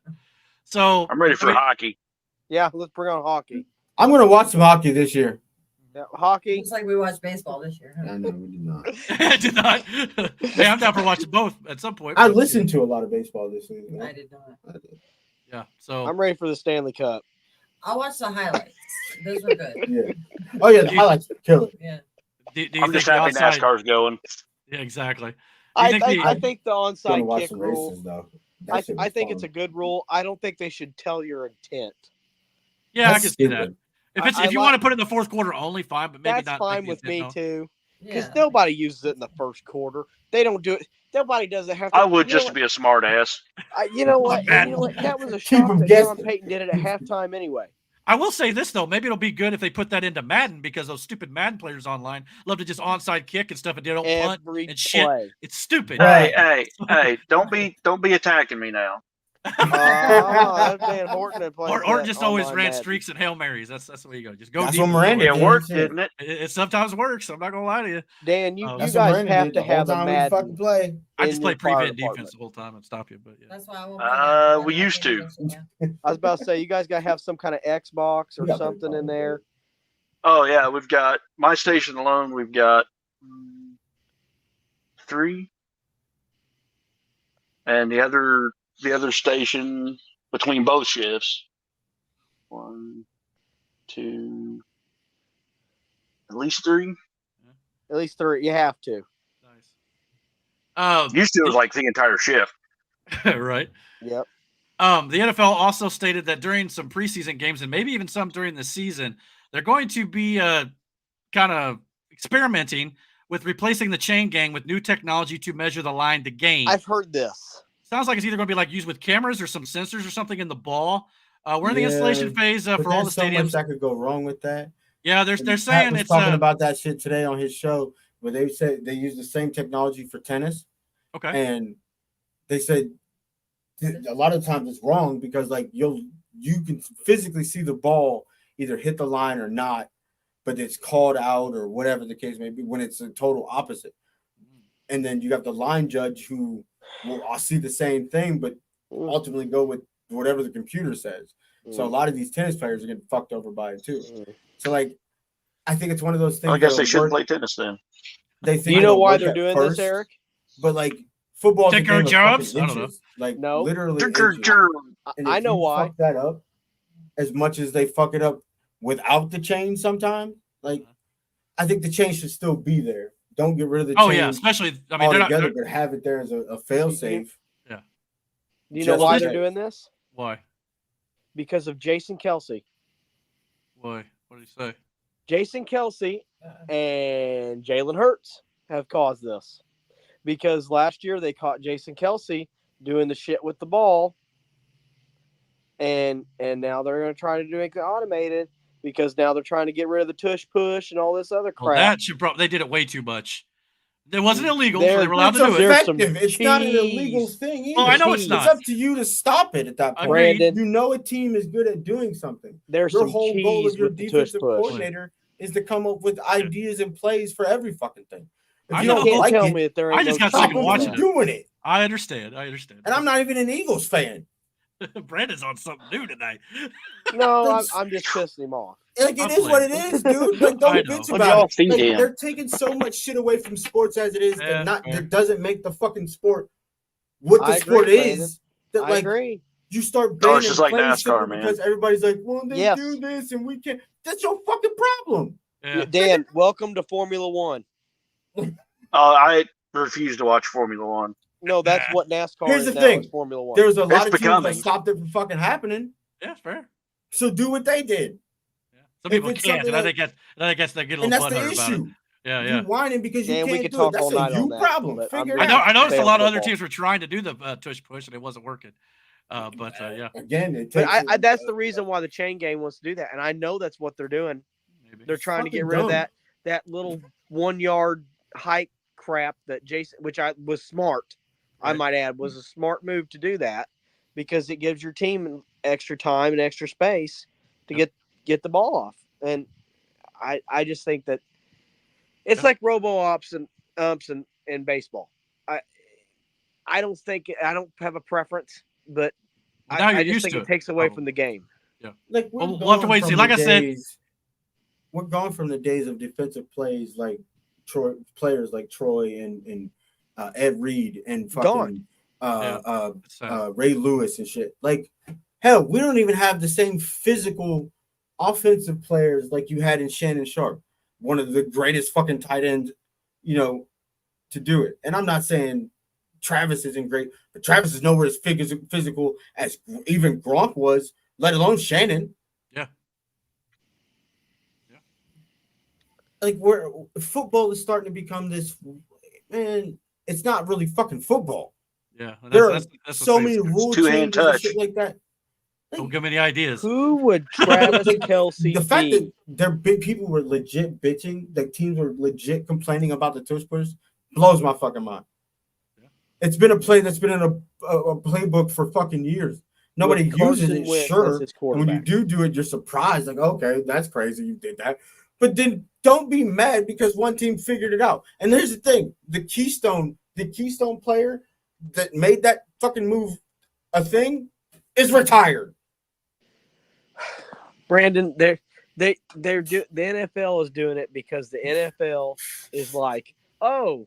So I'm ready for hockey. Yeah, let's bring on hockey. I'm going to watch some hockey this year. Yeah, hockey. It's like we watched baseball this year. I know, we did not. I did not. Hey, I'm down for watching both at some point. I listened to a lot of baseball this season. I did not. I did. Yeah, so I'm ready for the Stanley Cup. I watched the highlights. Those were good. Yeah. Oh yeah, the highlights are killer. Yeah. I'm just happy NASCAR's going. Yeah, exactly. I think the onside kick rule. Races, though. I think it's a good rule. I don't think they should tell your intent. Yeah, I can see that. If you want to put it in the fourth quarter only, fine, but maybe that's not. That's fine with me too. Because Yeah. nobody uses it in the first quarter. They don't do it. Nobody does it half. I would just to be a smart ass. You know what? That was a shock that Sean Payton did it at halftime anyway. I will say this though, maybe it'll be good if they put that into Madden because those stupid Madden players online love to just onside kick and stuff and they don't punt Every and shit. play. It's stupid. Hey! Don't be attacking me now. Dan Horton Or just always ran streaks and Hail Marys. That's the way you go. Just go That's deep. what Miranda It did, worked, shit. didn't it? It sometimes works. I'm not gonna lie to you. Dan, you That's guys what Miranda have did to the whole have a time we Madden. fucking play. I in just your play fire prevent department. defense the whole time and stop you. But yeah. That's why I won't play that. We used to. I was about to say, you guys got to have some kind of Xbox or Yeah, something in there. Oh yeah, we've got my station alone. We've got 3, and the other station between both shifts. 1, 2, at least 3. At least 3. You have to. Nice. Used to it was like the entire shift. Right. Yep. The NFL also stated that during some preseason games and maybe even some during the season, they're going to be kind of experimenting with replacing the chain gang with new technology to measure the line to gain. I've heard this. Sounds like it's either going to be like used with cameras or some sensors or something in the ball. We're in the installation phase for all the so stadiums. much that could go wrong with that. Yeah, they're Pat saying was it's talking about that shit today on his show, where they said they use the same technology for tennis. okay. And they said a lot of times it's wrong because like you can physically see the ball either hit the line or not, but it's called out or whatever the case may be when it's a total opposite. And then you have the line judge who will see the same thing, but ultimately go with whatever the computer says. So a lot of these tennis players are getting fucked over by it too. So like, I think it's one of those things. I guess they shouldn't play tennis then. They think Do you know why they're doing this, Eric? But like football, Ticker jobs? I don't know. Like No. literally. Ticker inches. germ. And I if know you why. Fuck that up as much as they fuck it up without the chain sometimes. Like, I think the chain should still be there. Don't get rid of the chain. Oh yeah, especially they're not altogether, but have it there as a fail safe. Yeah. Do you know why they're doing this? Why? Because of Jason Kelsey. Why? What did he say? Jason Kelsey and Jalen Hurts have caused this. Because last year they caught Jason Kelsey doing the shit with the ball. And now they're going to try to do it automated because now they're trying to get rid of the tush push and all this other crap. Well, that should probably they did it way too much. It wasn't illegal, so There- they were allowed to It's do it. effective. It's not an illegal cheese. thing either. Oh, I know it's It's not. up to you to stop it at that point. Agreed. Brandon, You know a team is good at doing something. there's Your some whole goal cheese of your with the tush defensive push. coordinator is to come up with ideas and plays for every fucking thing. If I you know. don't You can't like tell it, me that there ain't I just no got stop sick of them watching from it. doing it. I understand. And I'm not even an Eagles fan. Brandon's on something new tonight. No, I'm just pissing him off. Like I'm it is what it playing. is, dude. Like I don't know. bitch What do y'all about it. feed Like, him? they're taking so much shit away from sports as it is Yeah, fair. that doesn't make the fucking sport what the I sport agree, is. That I like agree. you start Oh, banning it's just like playing NASCAR, simple man. because everybody's like, well, they Yes. do this and we can't. That's your fucking problem. Yeah. Dan, welcome to Formula One. I refuse to watch Formula One. No, that's what NASCAR Here's is the now. thing. Is Formula One. There's a lot of teams becoming. that stopped it from fucking happening. Yeah, fair. So do what they did. Yeah. Some If people it's can't, something and that- I guess they get a And little that's the butthurt about it. issue. Yeah, You yeah. whining because you Dan, we can't could do talk it. all That's night a you on that, problem. but I'm Figure very- it I out. noticed a Fail lot of other football. teams were trying to do the tush push and it wasn't working. But yeah, Again, it But takes that's the reason why the chain game wants to do that, and I know that's what they're doing. maybe. They're trying to get fucking rid of dumb. that little 1 yard hike crap that Jason, which I was smart, I Right. might add, was a smart move to do that because it gives your team extra time and extra space to get the ball off. And I just think that it's like robo ops and umps and baseball. I don't have a preference, but Well, now I you're just used think to it it, takes away probably. from the game. Like Well, we'll have to wait and see. Like I said- we're gone from the days of defensive plays like players like Troy and Ed Reed and fucking It's sad. Ray Lewis and shit. Like hell, we don't even have the same physical offensive players like you had in Shannon Sharp, one of the greatest fucking tight ends, to do it. And I'm not saying Travis isn't great, but Travis is nowhere as physical as even Gronk was, let alone Shannon. Yeah. Like football is starting to become this, man. It's not really fucking football. Yeah. And There are that's the so thing. many rule two-hand changes and touch. shit like that. Don't give me any ideas. Who would Travis Kelsey The fact be? that their big people were legit bitching, the teams were legit complaining about the tush push, blows my fucking mind. Yeah. It's been a play that's been in a playbook for fucking years. Nobody With uses Carson it, Wentz sure. as his And when you quarterback. do it, you're surprised. Like, okay, that's crazy. You did that. But then don't be mad because one team figured it out. And here's the thing: the Keystone player that made that fucking move a thing is retired. Brandon, the NFL is doing it because the NFL is like, oh,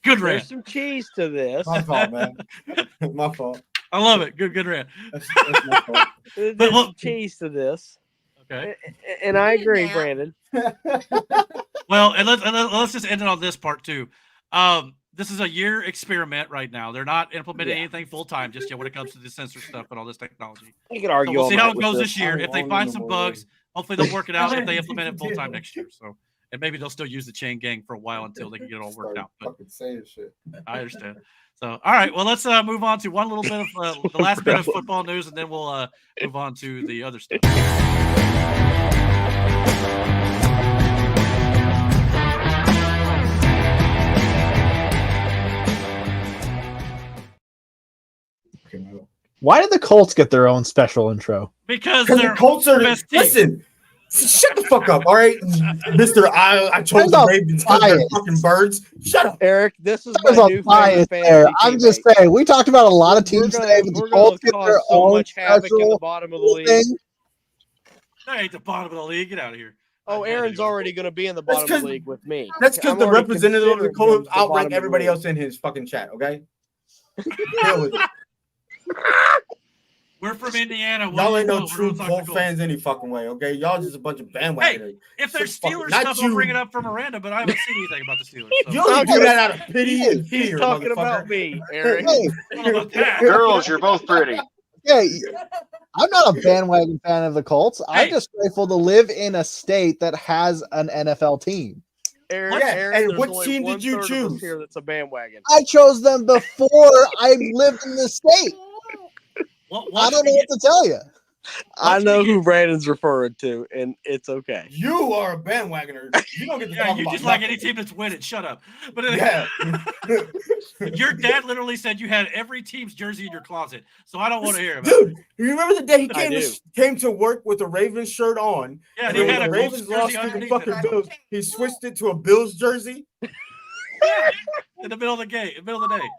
Good there's rant. some cheese to this. My fault, man. My fault. I love it. Good rant. That's my fault. There's some cheese to this. Okay. And I agree, Brandon. Well, and let's just end it on this part too. This is a year experiment right now. They're not implementing anything full time just yet when it comes to the sensor stuff and all this technology. You could So argue. we'll all see night how it with goes this year. If they find some bugs, hopefully they'll work it out. If they implement it full time next year, so and maybe they'll still use the chain gang for a while until they can get it all worked out. But Fucking saying shit. I understand. So, all right. Well, let's move on to one little bit of the last bit of football news, and then we'll move on to the other stuff. Why did the Colts get their own special intro? Because the they're Colts are best team. listen. Shut the fuck up, all right, Mister. I chose the Ravens because they're fucking birds. Shut up, Eric. This is There's my a new bias favorite there. fantasy I'm just teammate. saying. We talked about a lot of teams today, but the We're Colts gonna get their cause so own much havoc in the special bottom of the league. thing. That ain't the bottom of the league. Get out of here. Oh, Aaron's already going to be in the bottom of the league with me. That's because I'm the already representative of the considering him Colts the bottom of outrank the everybody league. else in his fucking chat. Okay, deal with it. We're from Indiana. Y'all ain't no We're true gonna talk Colt to fans any fucking way. Okay, y'all just a bunch of bandwagoners. If there's Just fucking- Steelers not stuff, you. I'll bring it up for Miranda, but I haven't seen anything about the Steelers. So. You only do that out of pity and He's fear, talking motherfucker. about me, Eric. Hey, What about that? Girls, you're both pretty. hey, I'm not a bandwagon fan of the Colts. I'm Hey. just grateful to live in a state that has an NFL team. Aaron, Yeah, Aaron, and there's what only team did you 1/3 of us choose? here that's a bandwagon. I chose them before I lived in this state. I don't know what to tell you. I know who Brandon's referring to, and it's okay. You are a bandwagoner. You don't get to Yeah, talk you about just like nothing. any team that's winning. Shut up. But anyway, Yeah. your dad literally said you had every team's jersey in your closet, so I don't want to hear about it. Dude, you remember the day he I came to work with a Ravens shirt on? Yeah, and he when had the a Ravens Colts lost jersey to the underneath fucking it. Bills. He switched it to a Bills jersey. Yeah, in the middle of the game, in the middle of the day.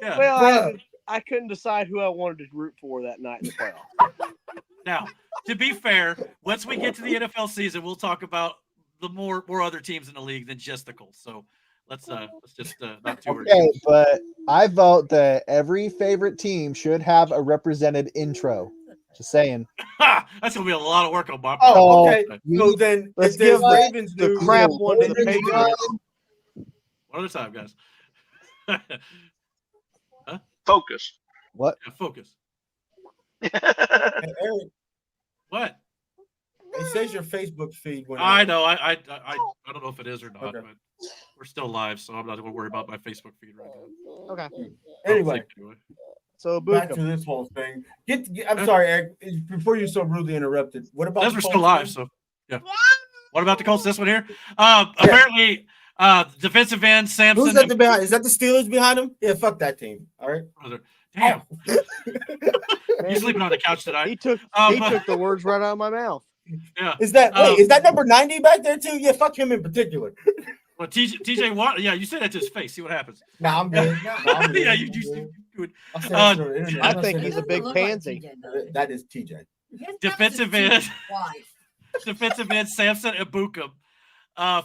Yeah. Well, I couldn't decide who I wanted to root for that night in the playoffs. Now, to be fair, once we get to the NFL season, we'll talk about the more other teams in the league than just the Colts. So let's just not too early. Okay, but I vote that every favorite team should have a represented intro. Just saying. Ha! That's gonna be a lot of work on my part. Oh, okay. we- So then, Let's if there's give Ravens the news, crap one to the Ravens Patriots. One at a time, guys. Focus. What? Yeah, focus. Eric, What? it says your Facebook feed went I out. know. I don't know if it is or not, Okay. but we're still live, so I'm not going to worry about my Facebook feed right now. Okay. Anyway, So back book to this whole thing. I'm sorry, Eric. Before you so rudely interrupted, what about Because the we're still Colts live, game? so yeah. What about the Colts? This one here. Apparently, defensive end Samson. Who's at the behind? Is that the Steelers behind him? Yeah, fuck that team. All right. Damn, Oh. you sleeping on the couch tonight? He took but- took the words right out of my mouth. Yeah. Is that is that number 90 back there too? Yeah, fuck him in particular. Well, TJ Watt. Yeah, you say that to his face. See what happens. Nah, I'm good. Nah, I'm good. Yeah, you do it. I'll say that to the internet. I I'm not think saying he's a that- big Doesn't look like pansy. TJ, does it? That is TJ. His Defensive cousin's end. wife. Defensive end Samson Ibuka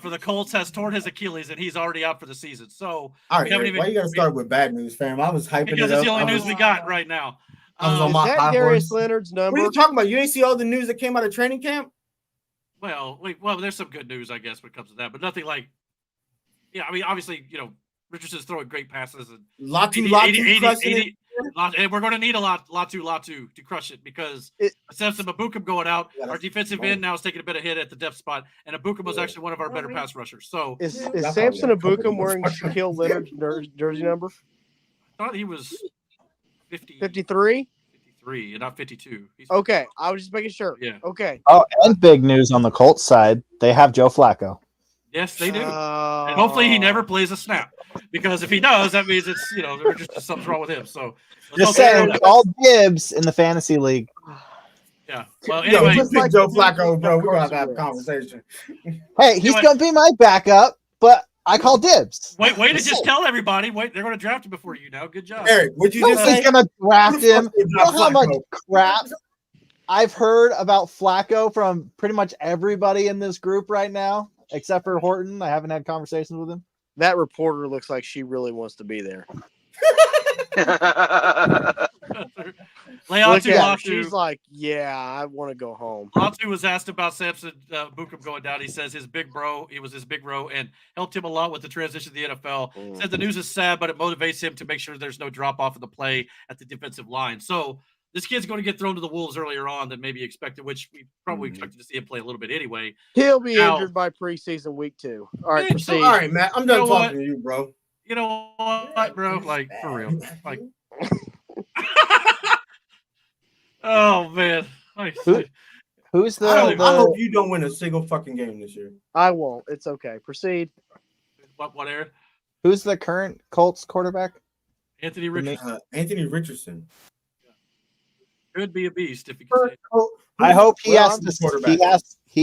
for the Colts has torn his Achilles and he's already out for the season. So All right, we haven't Eric, even- why you gotta start with bad news, fam? I was hyping because it it's up. the only I news was- we got right now. I was on Is my that high Darius horse. Leonard's What number? are you talking about? You ain't see all the news that came out of training camp? Well, there's some good news, I guess, when it comes to that, but nothing like, yeah, I mean, obviously, Richardson's throwing great passes and Latu 80, crushing it. and we're going to need a Latu to crush it because Samson Ibuka going out, Yeah, our that's defensive right. end now is taking a bit of hit at the depth spot, and Ibuka was actually one of our better pass rushers. So Is That's Samson probably- Ibuka wearing Shaquille Leonard's jersey number? I thought he was 50, 53? 53 and not 52. He's Okay, I was just making sure. Yeah. Okay. Oh, and big news on the Colts side. They have Joe Flacco. Yes, they do. And hopefully he never plays a snap. Because if he does, that means it's, there's just something's wrong with him. So Just saying, call dibs in the fantasy league. Yeah. Well, Yo, anyway, just pick Joe Flacco, bro. We're going to have a conversation. Hey, he's going to be my backup, but I call dibs. wait to just tell everybody. Wait, they're going to draft him before you now. Good job. Eric, would you just say? Nobody's going to draft him. You know how much Flacco? crap I've heard about Flacco from pretty much everybody in this group right now, except for Horton. I haven't had conversations with him. That reporter looks like she really wants to be there. Look at her. She's like, yeah, I want to go home. Latu was asked about Samson Bukum going down. He says he was his big bro and helped him a lot with the transition to the NFL. Said the news is sad, but it motivates him to make sure there's no drop off of the play at the defensive line. So this kid's going to get thrown to the wolves earlier on than maybe expected, which we probably expected to see him play a little bit anyway. He'll be injured by preseason week 2. All right, proceed. All right, Matt. I'm done talking to you, bro. You know what, bro? Like, for real. Like, oh, man. Who's the? I hope you don't win a single fucking game this year. I won't. It's okay. Proceed. What, Aaron? Who's the current Colts quarterback? Anthony Richardson. Anthony Richardson. Could be a beast if he can. I hope he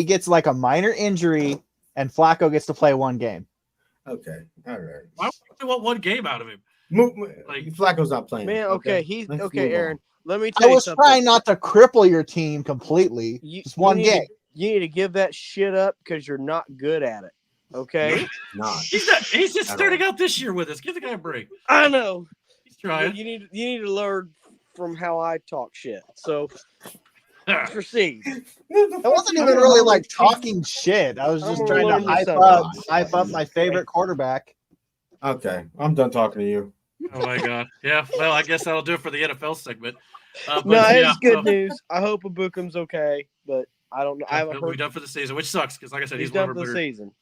gets like a minor injury and Flacco gets to play one game. Okay. All right. Why would you want one game out of him? Flacco's not playing. Man, okay. He's okay, Aaron. Let me tell I you was something. trying not to cripple your team completely. Just one game. You need to give that shit up because you're not good at it. Okay? He's just starting out this year with us. Give the guy a break. I know. He's trying. You need to learn from how I talk shit. So proceed. I wasn't even really like talking shit. I was just trying to hype up my favorite quarterback. Okay, I'm done talking to you. Oh my god. Yeah. Well, I guess that'll do it for the NFL segment. It's good news. I hope Abukum's okay, but I don't know. I haven't heard. We're done for the season, which sucks because, like I said, he's done for the season.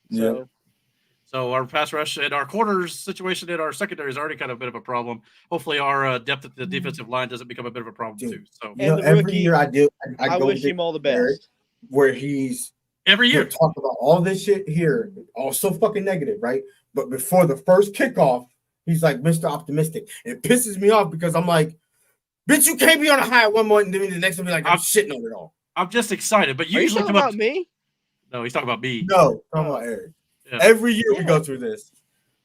So our pass rush and our corners situation in our secondary is already kind of a bit of a problem. Hopefully, our depth at the defensive line doesn't become a bit of a problem too. So every year I do. I wish him all the best. Where he's every year talk about all this shit here, all so fucking negative, right? But before the first kickoff, he's like Mr. Optimistic. It pisses me off because I'm like, bitch, you can't be on a high at one moment and then the next one be like, I'm shitting on it all. I'm just excited, but you usually talking about me. No, he's talking about me. No, talking about Eric. Yeah. Every year we go through this.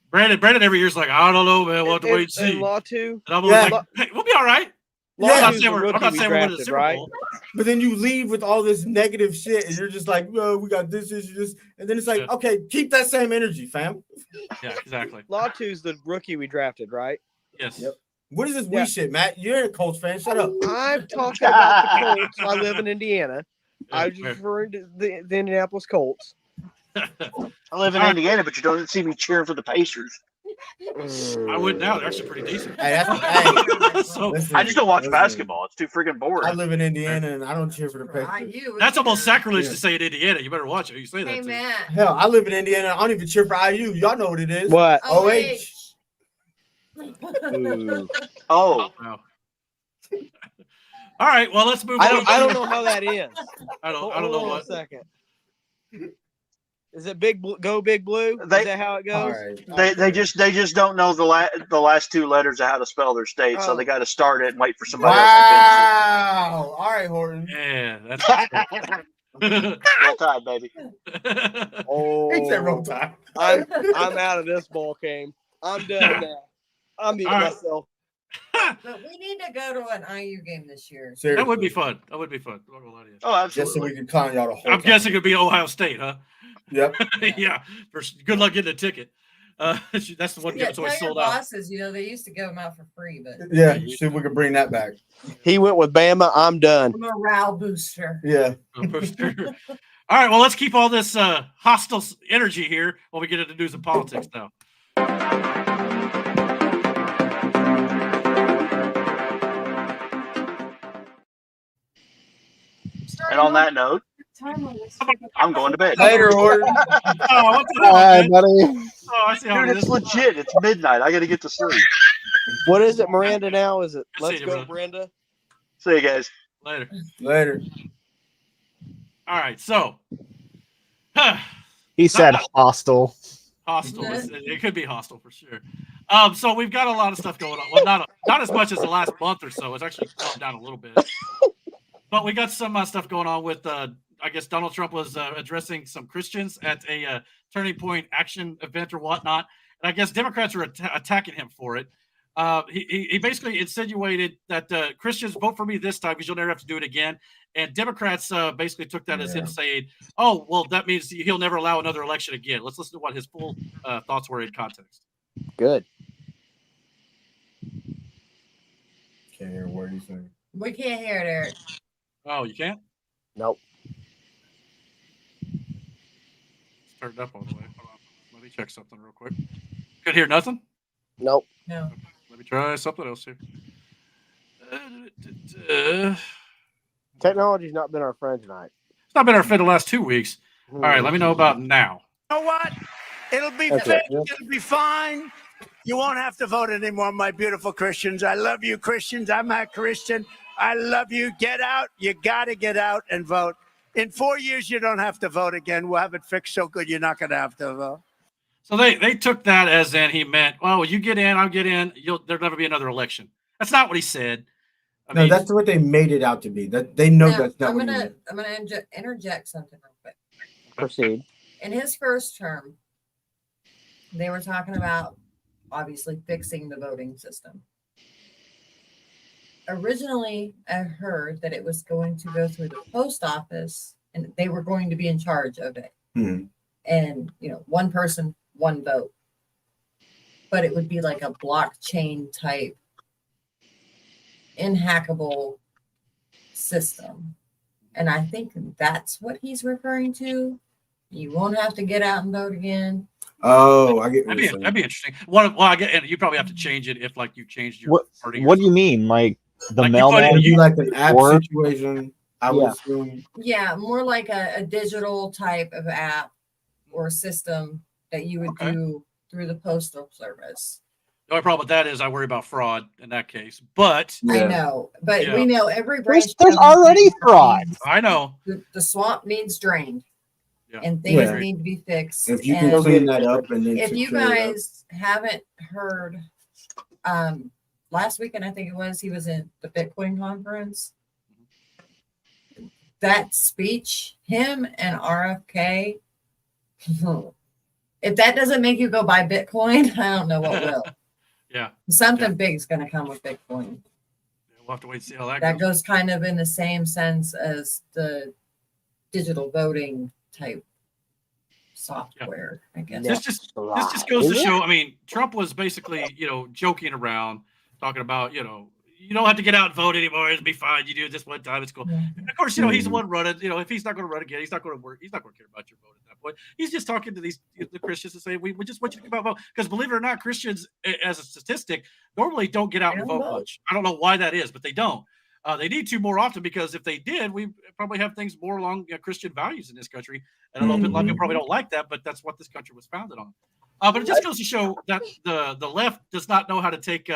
Brandon every year's like, I don't know, man. We'll have to wait and see. Latu. And I'm like, hey, we'll be all right. I'm not saying we're winning the Super Bowl. But then you leave with all this negative shit, and you're just like, "No, we got this issue, this," and then it's like, okay, keep that same energy, fam. Yeah, exactly. Latu's the rookie we drafted, right? Yes. Yep. What is this we shit, Matt? You're a Colts fan. Shut up. I'm talking about the Colts. I live in Indiana. I was referring to the Indianapolis Colts. I live in Indiana, but you don't see me cheering for the Pacers. I would now. They're actually pretty decent. Hey, listen, I just don't watch basketball. It's too freaking boring. I live in Indiana, and I don't cheer for the Pacers. That's almost sacrilege to say in Indiana. You better watch it. You say that. Hey, man. Hell, I live in Indiana. I don't even cheer for IU. Y'all know what it is. What? OH. Oh. All right. Well, let's move on. I don't know how that is. I don't know what. A second. Is it go big blue? Is that how it goes? Right. They just don't know the last two letters of how to spell their state, so they got to start it and wait for somebody else to finish it. Wow! All right, Horton. Yeah, that's Roll Tide, baby. He said Roll Tide. I'm out of this ball game. I'm done now. I'm muting myself. But we need to go to an IU game this year. Seriously. That would be fun. Oh, absolutely. Just so we can clown y'all the whole I'm guessing it'd be Ohio State, huh? Yep. Yeah. Good luck getting a ticket. That's the one that's always sold out. Bosses, they used to give them out for free, but see if we can bring that back. He went with Bama. I'm done. Morale booster. Yeah. All right. Well, let's keep all this hostile energy here while we get into news and politics now. And on that note, I'm going to bed. Later, Horton. Hi, buddy. Oh, I see how Dude, it's legit. It's midnight. I got to get to sleep. What is it, Miranda? Now is it? Let's Let's go, Brenda. See you guys. Later. Later. All right, so He said hostile. hostile. It could be hostile for sure. So we've got a lot of stuff going on. Well, not as much as the last month or so. It's actually calmed down a little bit. But we got some stuff going on with. I guess Donald Trump was addressing some Christians at a Turning Point action event or whatnot, and I guess Democrats are attacking him for it. He basically insinuated that Christians vote for me this time because you'll never have to do it again. And Democrats basically took that as him saying, "Oh, well, that means he'll never allow another election again." Let's listen to what his full thoughts were in context. Good. Can't hear what he's saying. We can't hear it, Eric. Oh, you can't? Nope. It's turned up all the way. Hold on. Let me check something real quick. Could hear nothing? Nope. No. Let me try something else here. Technology's not been our friend tonight. It's not been our fit the last 2 weeks. All right, let me know about now. You know what? It'll be That's fixed. it, yep. It'll be fine. You won't have to vote anymore, my beautiful Christians. I love you, Christians. I'm a Christian. I love you. Get out. You got to get out and vote. In 4 years, you don't have to vote again. We'll have it fixed so good you're not going to have to vote. So they took that as in he meant, well, you get in, I'll get in. There'll never be another election. That's not what he said. No, that's what they made it out to be. That they know that's not I'm what he gonna meant. interject something real quick. Proceed. In his first term, they were talking about obviously fixing the voting system. Originally, I heard that it was going to go through the post office and they were going to be in charge of it. Mm-hmm. And, one person, one vote. But it would be like a blockchain type, inhackable system. And I think that's what he's referring to. You won't have to get out and vote again. Oh, I get what that'd be interesting. I get, and you probably have to change it if like you changed your party. What do you mean? Like the Like mailman? It'd be like an app or- situation. I would assume. Yeah, more like a digital type of app or system that you would do through the postal service. The only problem with that is I worry about fraud in that case. But I know, but Yeah. we know every branch. There's already fraud. I know. The swamp needs drained, Yeah. and things Yeah. need to be fixed. If you and can clean that up and then if you secure it up. guys haven't heard, last weekend I think it was, he was in the Bitcoin conference. That speech, him and RFK. If that doesn't make you go buy Bitcoin, I don't know what will. Yeah. Something big is going to come with Bitcoin. We'll have to wait and see how that That goes. goes kind of in the same sense as the digital voting type software, I guess. This just goes to show. I mean, Trump was basically, joking around, talking about, you don't have to get out and vote anymore. It'll be fine. You do it this one time. It's cool. And of course, he's the one running. If he's not going to run again, he's not going to work. He's not going to care about your vote at that point. He's just talking to the Christians and saying, we just want you to come out and vote. Because believe it or not, Christians, as a statistic, normally don't get out and vote much. I don't know why that is, but they don't. They need to more often because if they did, we probably have things more along Christian values in this country. And a lot of people probably don't like that, but that's what this country was founded on. But it just goes to show that the left does not know how to take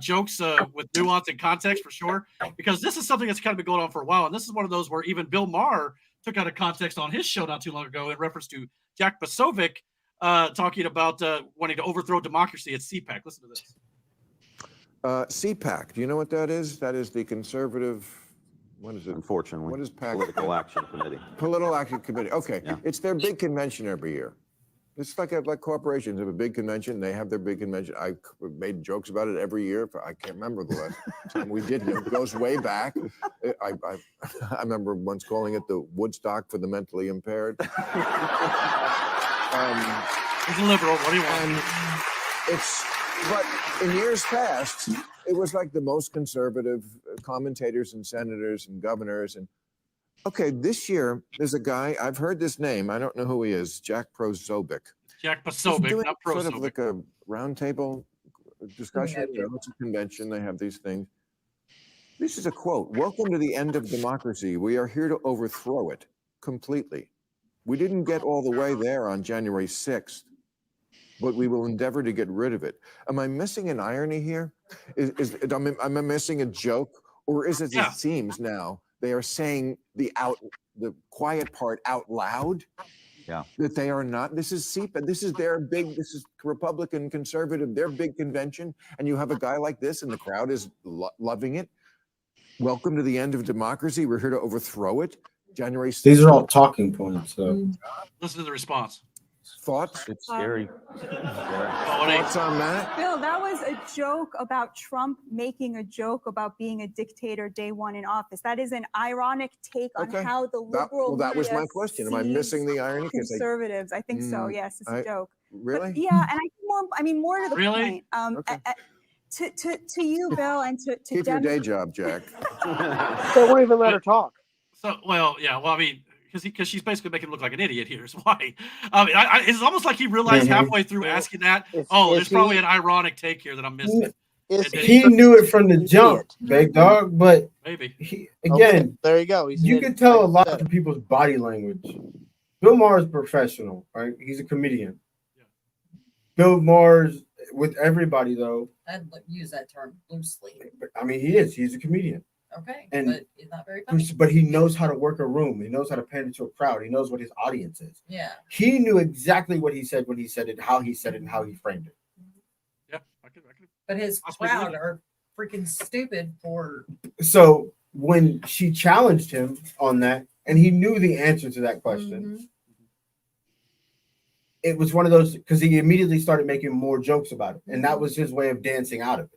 jokes with nuance and context for sure, because this is something that's kind of been going on for a while. And this is one of those where even Bill Maher took out of context on his show not too long ago in reference to Jack Posobiec talking about wanting to overthrow democracy at CPAC. Listen to this. CPAC, do you know what that is? That is the conservative, what is it? Unfortunately. What is PAC? Political Action Committee. Political Action Committee. Okay. Yeah. It's their big convention every year. It's like corporations have a big convention. They have their big convention. I made jokes about it every year. I can't remember the last time we did it. It goes way back. I remember once calling it the Woodstock for the mentally impaired. He's a liberal. What do you want? But in years past, it was like the most conservative commentators and senators and governors. And okay, this year there's a guy, I've heard this name. I don't know who he is. Jack Posobiec. Jack Posobiec, not Sort of Prosobiec. like a roundtable discussion. It's a convention. They have these things. This is a quote. "Welcome to the end of democracy. We are here to overthrow it completely. We didn't get all the way there on January 6th. But we will endeavor to get rid of it." Am I missing an irony here? Am I missing a joke? Or is it Yeah. it seems now they are saying the quiet part out loud? Yeah. That they are not. This is SEPA. This is Republican conservative, their big convention. And you have a guy like this and the crowd is loving it. Welcome to the end of democracy. We're here to overthrow it. January 6th. These are all talking points. So Listen to the response. Thoughts? It's scary. Thoughts on that? Bill, that was a joke about Trump making a joke about being a dictator day one in office. That is an ironic take on how the liberal that was media my question. Am I missing the irony? Conservatives, I think so. Yes, it's a joke. Really? But yeah, and I think more to the Really? point. Okay. To you, Bill, and to Keep your day job, Jack. They won't even let her talk. So, well, yeah. Well, I mean, because she's basically making him look like an idiot here. Is why. I mean, it's almost like he realized halfway through asking that. There's probably an ironic take here that I'm missing. He knew it from the jump, big dog. But maybe again, there you go. You can tell a lot of people's body language. Bill Maher is professional, right? He's a comedian. Yeah. Bill Maher's with everybody though. I'd use that term loosely. I mean, he is. He's a comedian. Okay, and but he's not very funny. But he knows how to work a room. He knows how to pander to a crowd. He knows what his audience is. Yeah. He knew exactly what he said when he said it, how he said it, and how he framed it. Yeah, I could. But his crowd are freaking stupid for. So when she challenged him on that, and he knew the answer to that question, it was one of those because he immediately started making more jokes about it, and that was his way of dancing out of it.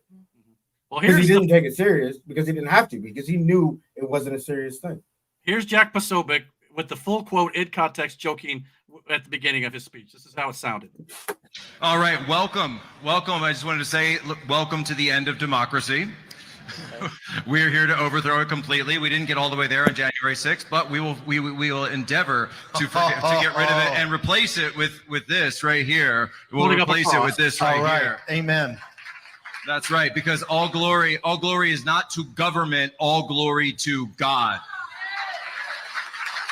Well, because he didn't take it serious because he didn't have to because he knew it wasn't a serious thing. Here's Jack Posobiec with the full quote in context, joking at the beginning of his speech. This is how it sounded. All right, welcome. I just wanted to say, welcome to the end of democracy. We're here to overthrow it completely. We didn't get all the way there on January 6th, but we will endeavor to get rid of it and replace it with this right here. We'll replace it with this right here. Amen. That's right, because all glory is not to government, all glory to God.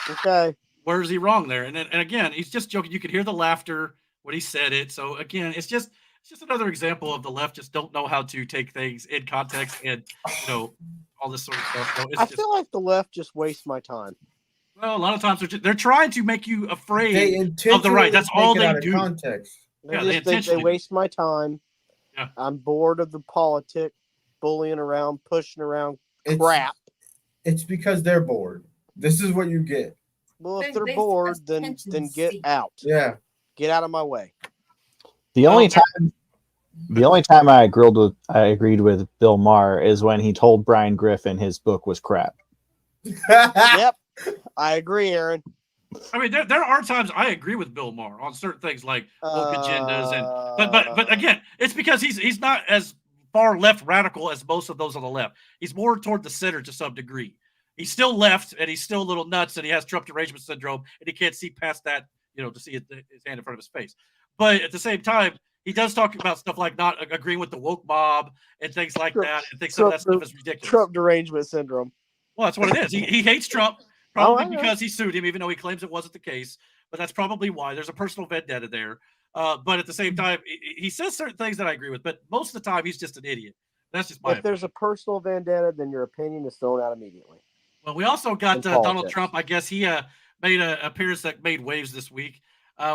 Okay. Where is he wrong there? And again, he's just joking. You could hear the laughter when he said it. So again, it's just another example of the left just don't know how to take things in context and all this sort of stuff. So I feel like the left just wastes my time. Well, a lot of times they're trying to make you afraid of the right. That's all they do. Context. They waste my time. Yeah. I'm bored of the politic, bullying around, pushing around crap. It's because they're bored. This is what you get. Well, if they're bored, then get out. Yeah. Get out of my way. The only time I agreed with Bill Maher is when he told Brian Griffin his book was crap. Yep. I agree, Aaron. I mean, there are times I agree with Bill Maher on certain things like woke agendas, but again, it's because he's not as far left radical as most of those on the left. He's more toward the center to some degree. He's still left, and he's still a little nuts, and he has Trump derangement syndrome, and he can't see past that, to see his hand in front of his face. But at the same time, he does talk about stuff like not agreeing with the woke mob and things like that, and thinks some of that stuff is ridiculous. Trump derangement syndrome. Well, that's what it is. He hates Trump. Probably because he sued him, even though he claims it wasn't the case. But that's probably why. There's a personal vendetta there. But at the same time, he says certain things that I agree with. But most of the time, he's just an idiot. That's just my opinion. If there's a personal vendetta, then your opinion is thrown out immedially. Well, we also got Donald Trump. I guess he made an appearance that made waves this week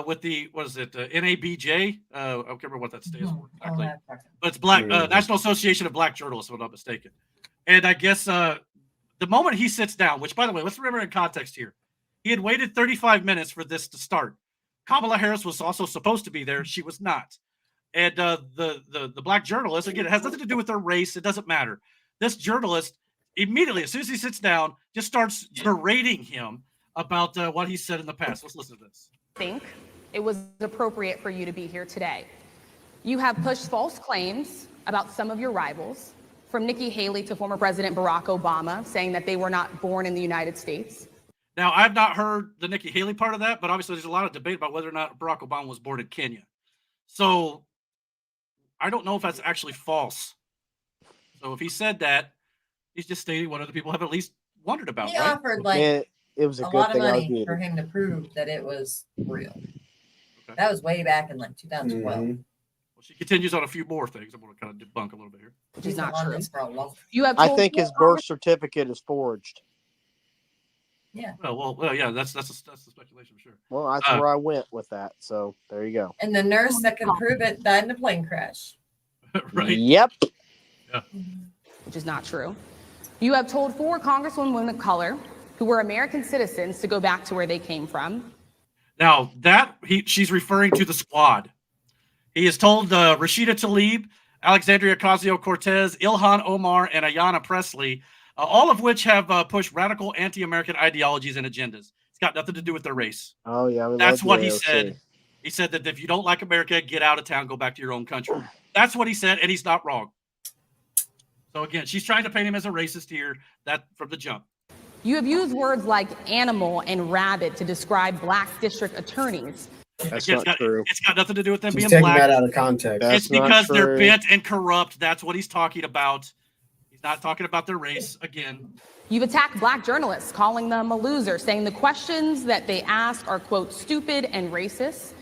with the, NABJ? I can't remember what that stands for exactly. But it's National Association of Black Journalists, if I'm not mistaken. And I guess the moment he sits down, which, by the way, let's remember in context here, he had waited 35 minutes for this to start. Kamala Harris was also supposed to be there. She was not. And the black journalist, again, it has nothing to do with their race. It doesn't matter. This journalist, immediately, as soon as he sits down, just starts berating him about what he said in the past. Let's listen to this. I think it was appropriate for you to be here today. You have pushed false claims about some of your rivals, from Nikki Haley to former President Barack Obama, saying that they were not born in the United States. Now, I've not heard the Nikki Haley part of that, but obviously there's a lot of debate about whether or not Barack Obama was born in Kenya. So I don't know if that's actually false. So if he said that, he's just stating what other people have at least wondered about. He right? offered it was a lot of money for him to prove that it was real. Okay. That was way back in 2012. Well, She continues on a few more things. I'm going to kind of debunk a little bit here. Which is not true. You have I told think his birth certificate is forged. Yeah. Well, yeah, that's the speculation for sure. Well, that's where I went with that. So there you go. And the nurse that can prove it died in a plane crash. Right. Yep. Yeah. Which is not true. You have told 4 congresswomen of color who were American citizens to go back to where they came from. Now she's referring to the squad. He has told Rashida Tlaib, Alexandria Ocasio-Cortez, Ilhan Omar, and Ayanna Pressley, all of which have pushed radical anti-American ideologies and agendas. It's got nothing to do with their race. Oh yeah, that's what he said. He said that if you don't like America, get out of town, go back to your own country. That's what he said, and he's not wrong. So again, she's trying to paint him as a racist here. That from the jump. You have used words like animal and rabbit to describe black district attorneys. That's Again, not true. It's got nothing to do with them He's being taking black. that out of context. It's because they're bent and corrupt. That's what he's talking about. He's not talking about their race again. You've attacked black journalists, calling them a loser, saying the questions that they ask are, quote, stupid and racist.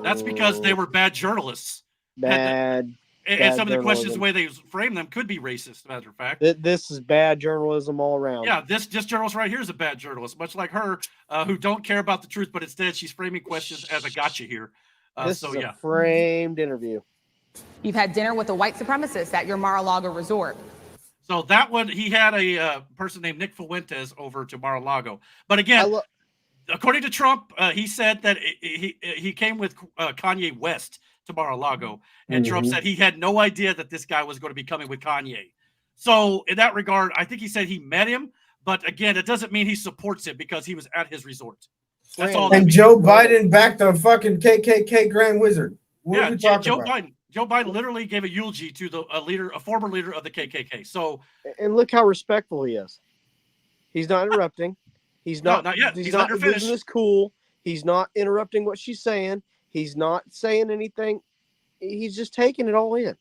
That's because they were bad journalists. Bad. And some of the questions, the way they frame them, could be racist, as a matter of fact. This is bad journalism all around. Yeah, this journalist right here is a bad journalist, much like her, who don't care about the truth, but instead she's framing questions as a gotcha here. This is a framed interview. You've had dinner with a white supremacist at your Mar-a-Lago resort. So that one, he had a person named Nick Fuentes over to Mar-a-Lago. But again, according to Trump, he said that he came with Kanye West to Mar-a-Lago, and Trump said he had no idea that this guy was going to be coming with Kanye. So in that regard, I think he said he met him, but again, it doesn't mean he supports it because he was at his resort. That's all. And Joe Biden backed a fucking KKK Grand Wizard. What are we talking about? Joe Biden literally gave a eulogy to a former leader of the KKK. So, and look how respectful he is. He's not interrupting. He's not. Not yet. He's not losing his cool. He's not interrupting what she's saying. He's not saying anything. He's just taking it all in.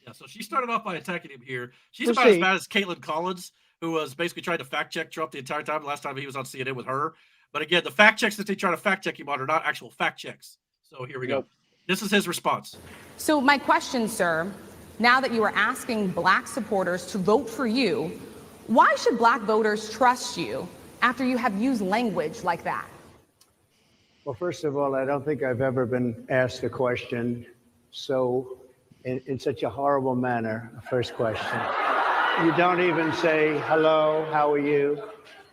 Yeah. So she started off by attacking him here. She's about as bad as Caitlin Collins, who was basically trying to fact check Trump the entire time. Last time he was on CNN with her. But again, the fact checks that they try to fact check him on are not actual fact checks. So here we go. This is his response. So my question, sir, now that you are asking black supporters to vote for you, why should black voters trust you after you have used language like that? Well, first of all, I don't think I've ever been asked a question so in such a horrible manner. First question. You don't even say, hello, how are you?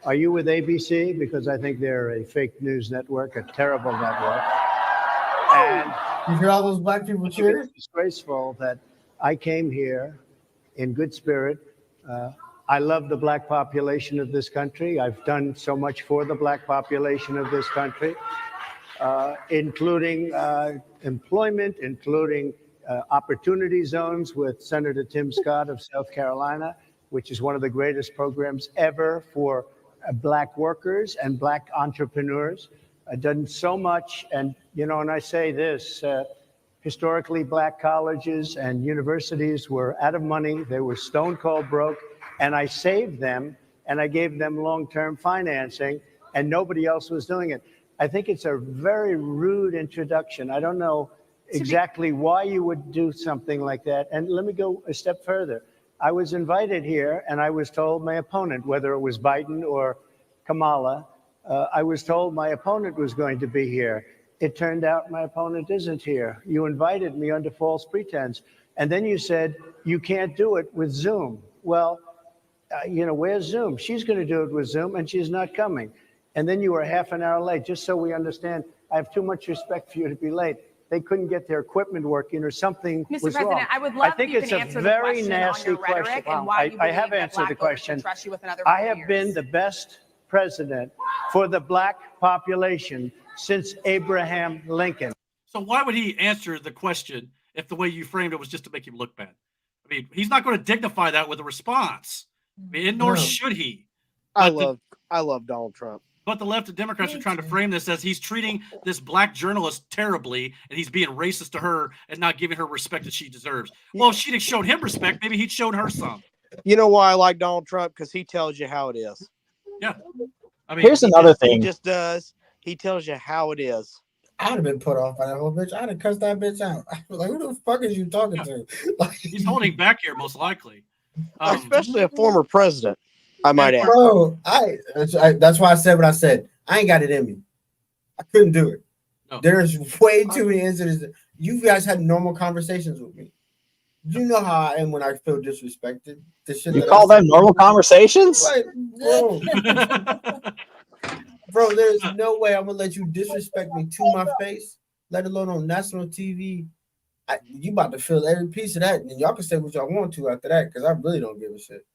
Are you with ABC? Because I think they're a fake news network, a terrible network. And you hear all those black people cheer? It's disgraceful that I came here in good spirit. I love the black population of this country. I've done so much for the black population of this country, including employment, including opportunity zones with Senator Tim Scott of South Carolina, which is one of the greatest programs ever for black workers and black entrepreneurs. I've done so much, and and I say this, historically black colleges and universities were out of money. They were stone cold broke, and I saved them, and I gave them long-term financing, and nobody else was doing it. I think it's a very rude introduction. I don't know exactly why you would do something like that. And let me go a step further. I was invited here, and I was told my opponent, whether it was Biden or Kamala, I was told my opponent was going to be here. It turned out my opponent isn't here. You invited me under false pretense. And then you said, you can't do it with Zoom. Well, where's Zoom? She's going to do it with Zoom, and she's not coming. And then you were half an hour late, just so we understand. I have too much respect for you to be late. They couldn't get their equipment working or something was Mr. President, wrong. I would love I think if you it's can a answer very the question nasty on your rhetoric question. and why you I believe have that answered black the voters question. should trust you with another I 4 have years. been the best president for the black population since Abraham Lincoln. So why would he answer the question if the way you framed it was just to make him look bad? I mean, he's not going to dignify that with a response. I mean, nor should he. I love Donald Trump. But the left and Democrats are trying to frame this as he's treating this black journalist terribly, and he's being racist to her and not giving her respect that she deserves. Well, if she'd have showed him respect, maybe he'd showed her some. You know why I like Donald Trump? Because he tells you how it is. Yeah. I mean, here's another thing. He just does. He tells you how it is. I'd have been put off by that whole bitch. I'd have cussed that bitch out. I was like, who the fuck is you talking to? Like, He's holding back here, most likely. Especially a former president, I might add. bro, that's why I said what I said. I ain't got it in me. I couldn't do it. No. There's way too many incidents. You guys had normal conversations with me. You know how I am when I feel disrespected. The shit You that call I them normal conversations? Like, bro, there's no way I'm gonna let you disrespect me to my face, let alone on national TV. You about to feel every piece of that, and y'all can say what y'all want to after that, because I really don't give a shit.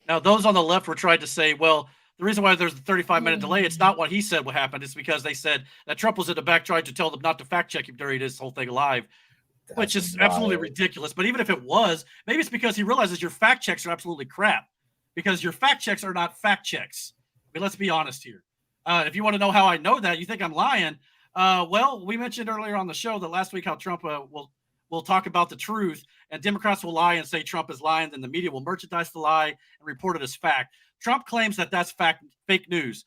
Now, those on the left were trying to say, well, the reason why there's a 35-minute delay, it's not what he said what happened. It's because they said that Trump was in the back trying to tell them not to fact check him during this whole thing live, which is absolutely ridiculous. But even if it was, maybe it's because he realizes your fact checks are absolutely crap, because your fact checks are not fact checks. I mean, let's be honest here. If you want to know how I know that, you think I'm lying. Well, we mentioned earlier on the show that last week how Trump will talk about the truth, and Democrats will lie and say Trump is lying, and the media will merchandise the lie and report it as fact. Trump claims that that's fake news.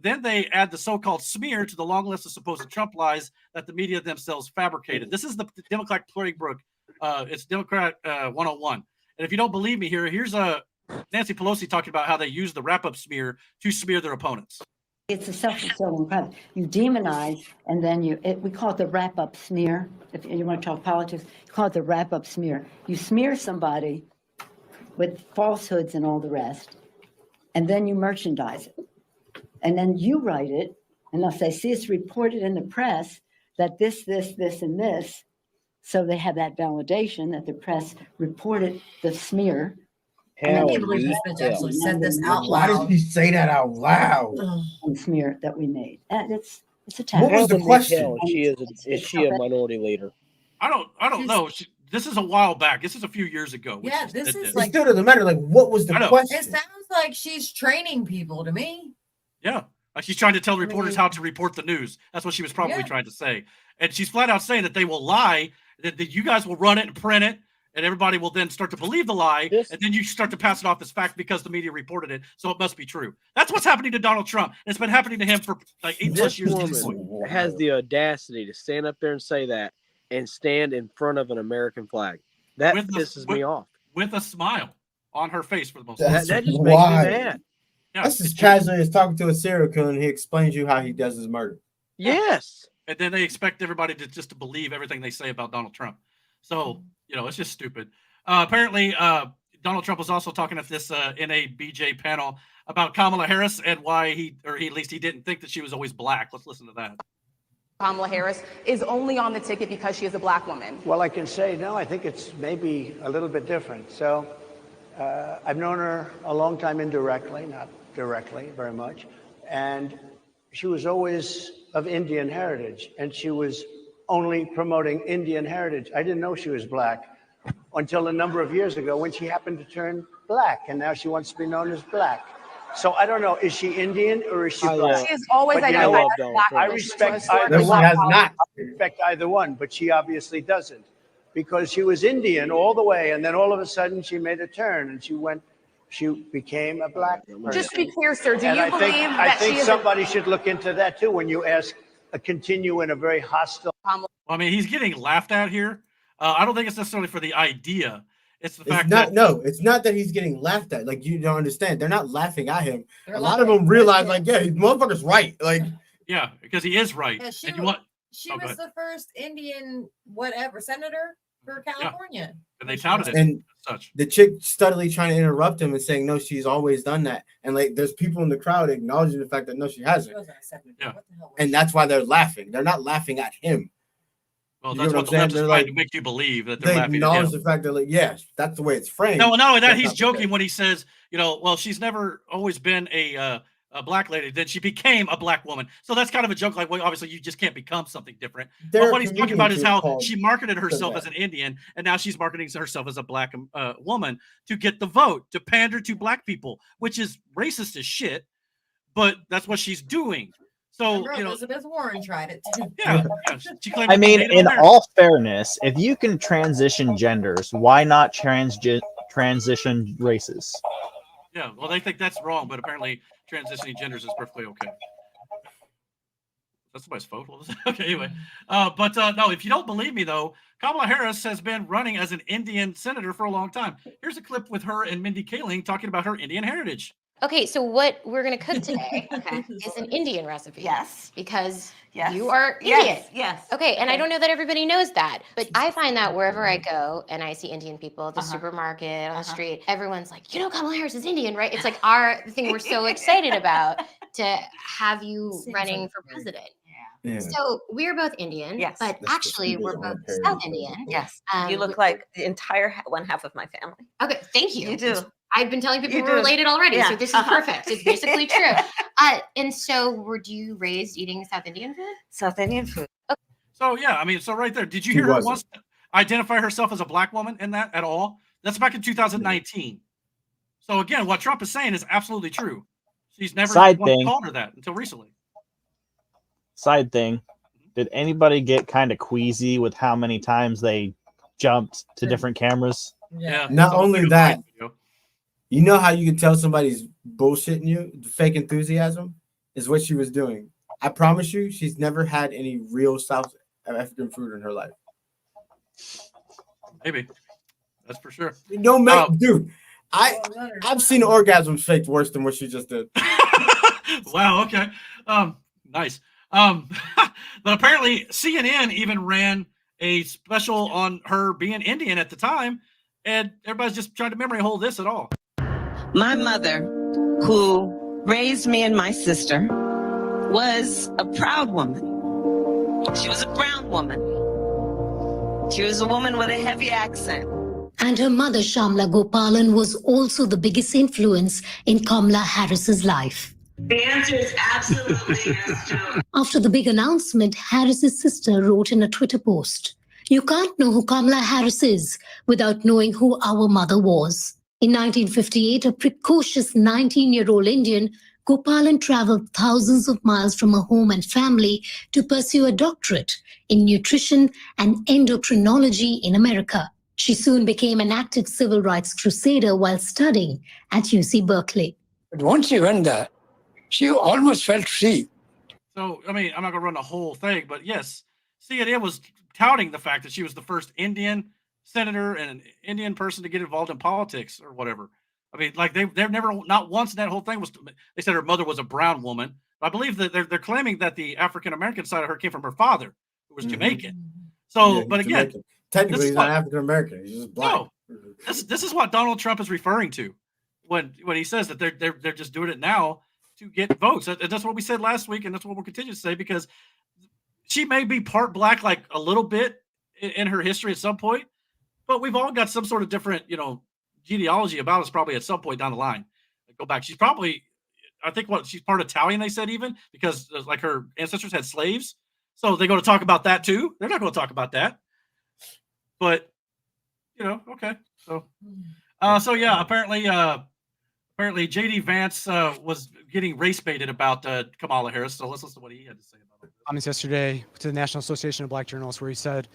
Then they add the so-called smear to the long list of supposed Trump lies that the media themselves fabricated. This is the Democrat playbook. It's Democrat 101. And if you don't believe me here, here's Nancy Pelosi talking about how they use the wrap-up smear to smear their opponents. It's a self-fulfilling prophecy. You demonize, and then we call it the wrap-up smear. If you want to talk politics, you call it the wrap-up smear. You smear somebody with falsehoods and all the rest, and then you merchandise it. And then you write it, and they'll say, see, it's reported in the press that this, and this. So they have that validation that the press reported the smear. I can't believe this bitch actually said this out Why loud. did she say that out loud? And smear that we made. And it's a What was the question? Is she a minority leader? I don't know. This is a while back. This is a few years ago. Yeah, this is It like, still doesn't matter. Like, what was the question? it sounds like she's training people to me. Yeah. Like she's trying to tell reporters how to report the news. That's what she was probably trying to say. And she's flat out saying that they will lie, that you guys will run it and print it, and everybody will then start to believe the lie, and then you start to pass it off as fact because the media reported it, so it must be true. That's what's happening to Donald Trump. It's been happening to him for like 8+ years. This woman has the audacity to stand up there and say that and stand in front of an American flag. That pisses me off. With a smile on her face for the most part. That just makes me mad. Yeah, that's as casually as talking to a serial killer and he explains you how he does his murder. Yes. And then they expect everybody to believe everything they say about Donald Trump. So, it's just stupid. Apparently, Donald Trump was also talking at this NABJ panel about Kamala Harris and why at least he didn't think that she was always black. Let's listen to that. Kamala Harris is only on the ticket because she is a black woman. Well, I can say, no, I think it's maybe a little bit different. So I've known her a long time indirectly, not directly very much. And she was always of Indian heritage, and she was only promoting Indian heritage. I didn't know she was black until a number of years ago when she happened to turn black, and now she wants to be known as black. So I don't know, is she Indian or is she black? She has always identified as black. I respect either one. I respect either one, but she obviously doesn't, because she was Indian all the way, and then all of a sudden she made a turn and she became a black person. Just to be clear, sir, do And you I believe think, that I think she is somebody should look into that too when you ask continue in a very hostile. I mean, he's getting laughed at here. I don't think it's necessarily for the idea. It's the fact it's not that he's getting laughed at. Like, you don't understand. They're not laughing at him. A lot of them realize, like, yeah, motherfucker's right. Like, yeah, because he is right. Yeah, she and was the first Indian senator for California. And they touted it and such. The chick steadily trying to interrupt him and saying, no, she's always done that. And like, there's people in the crowd acknowledging the fact that no, she hasn't. Yeah. And that's why they're laughing. They're not laughing at him. Well, You that's know what what the I'm left is saying? trying They're to make you believe that they're They laughing at acknowledge him. the fact that, like, yes, that's the way it's framed. No, not only that, That's he's not the joking case. when he says, well, she's never always been a black lady. Then she became a black woman. So that's kind of a joke. Like, well, obviously, you just can't become something different. There But are what he's talking about is comedians how called she marketed for herself that. as an Indian, and now she's marketing herself as a black woman to get the vote, to pander to black people, which is racist as shit. But that's what she's doing. So, Remember, Elizabeth Warren tried it too. Yeah. She claimed I to be mean, Native in American. all fairness, if you can transition genders, why not transition races? Yeah, well, they think that's wrong, but apparently transitioning genders is perfectly okay. That's somebody's phone. What was it? Okay, anyway. But no, if you don't believe me, though, Kamala Harris has been running as an Indian senator for a long time. Here's a clip with her and Mindy Kaling talking about her Indian heritage. Okay, so what we're going to cook today is an Indian recipe. Yes. Because you are Indian. Yes. Okay, and I don't know that everybody knows that, but I find that wherever I go and I see Indian people at the supermarket, on the street, everyone's like, you know, Kamala Harris is Indian, right? It's like the thing we're so excited about to have you running for president. Yeah. So we're both Indian, Yes. but actually we're both South Indian. Yes. You look like the entire one half of my family. Okay, thank you. You do. I've been telling people You we're do. related already, Yeah. so this is perfect. It's basically true. And so were you raised eating South Indian food? South Indian food. So yeah, I mean, so right there, did you hear her once identify herself as a black woman in that at all? That's back in 2019. So again, what Trump is saying is absolutely true. She's never called her that until recently. Side thing, did anybody get kind of queasy with how many times they jumped to different cameras? Yeah. Not only that, you know how you can tell somebody's bullshitting you? The fake enthusiasm is what she was doing. I promise you, she's never had any real South African food in her life. Maybe. That's for sure. Dude, I've seen orgasms faked worse than what she just did. Wow, okay. Nice. But apparently CNN even ran a special on her being Indian at the time, and everybody's just trying to memory hold this at all. My mother, who raised me and my sister, was a proud woman. She was a brown woman. She was a woman with a heavy accent. And her mother, Shamla Gopalan, was also the biggest influence in Kamala Harris's life. The answer is absolutely yes, Joe. After the big announcement, Harris's sister wrote in a Twitter post, "You can't know who Kamala Harris is without knowing who our mother was." In 1958, a precocious 19-year-old Indian, Gopalan traveled thousands of miles from her home and family to pursue a doctorate in nutrition and endocrinology in America. She soon became an active civil rights crusader while studying at UC Berkeley. But once she went there, she almost felt free. So, I mean, I'm not going to run the whole thing, but yes, CNN was touting the fact that she was the first Indian senator and an Indian person to get involved in politics or whatever. I mean, like they've never, not once in that whole thing they said her mother was a brown woman. I believe that they're claiming that the African-American side of her came from her father, who was Jamaican. So, Yeah, but again, Jamaican. Technically, he's not African-American. He's just black. no, this is what Donald Trump is referring to when he says that they're just doing it now to get votes. That's what we said last week, and that's what we'll continue to say, because she may be part black, like a little bit in her history at some point, but we've all got some sort of different, genealogy about us probably at some point down the line. Go back. She's probably, I think she's part Italian, they said, even because like her ancestors had slaves. So they're going to talk about that too. They're not going to talk about that. But, okay. So, yeah, apparently JD Vance was getting race baited about Kamala Harris. So let's listen to what he had to say about it. Comments yesterday to the National Association of Black Journalists, where he said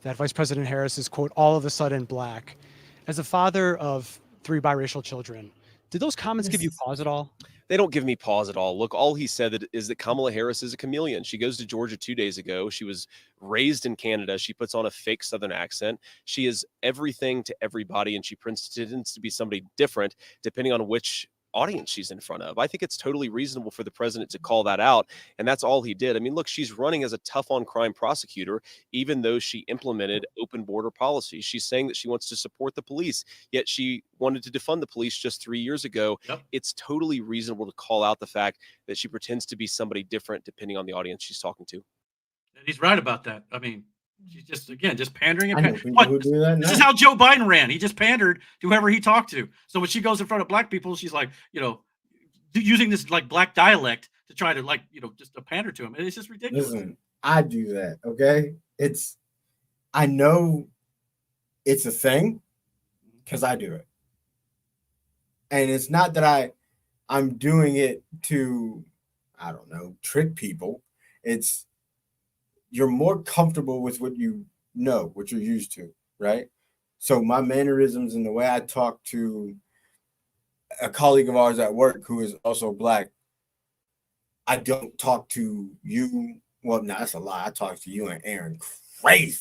that Vice President Harris is, quote, all of a sudden black. As a father of 3 biracial children, did those comments give you pause at all? They don't give me pause at all. Look, all he said is that Kamala Harris is a chameleon. She goes to Georgia 2 days ago. She was raised in Canada. She puts on a fake Southern accent. She is everything to everybody, and she pretends to be somebody different depending on which audience she's in front of. I think it's totally reasonable for the president to call that out, and that's all he did. I mean, look, she's running as a tough on crime prosecutor, even though she implemented open border policies. She's saying that she wants to support the police, yet she wanted to defund the police just 3 years ago. Yep. It's totally reasonable to call out the fact that she pretends to be somebody different depending on the audience she's talking to. And he's right about that. I mean, she's just pandering and I know people who do that This now. is how Joe Biden ran. He just pandered to whoever he talked to. So when she goes in front of black people, she's like, using this like black dialect to try to just to pander to him. It's just ridiculous. Listen, I do that. Okay, I know it's a thing because I do it, and it's not that I'm doing it to, I don't know, trick people. It's you're more comfortable with what you know, what you're used to, right? So my mannerisms and the way I talk to a colleague of ours at work who is also black, I don't talk to you Well, no, that's a lie. I talked to you and Aaron crazy.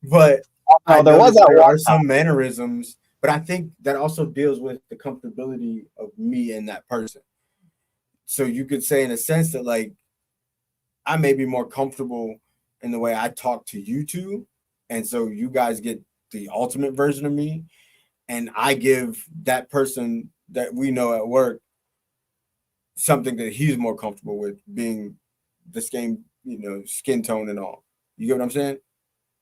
But I there was noticed that there one are some mannerisms, but I think that also deals with the comfortability of me and that person. So you could say in a sense that like I may be more comfortable in the way I talk to you two, and so you guys get the ultimate version of me, and I give that person that we know at work something that he's more comfortable with, being the same, skin tone and all. You get what I'm saying?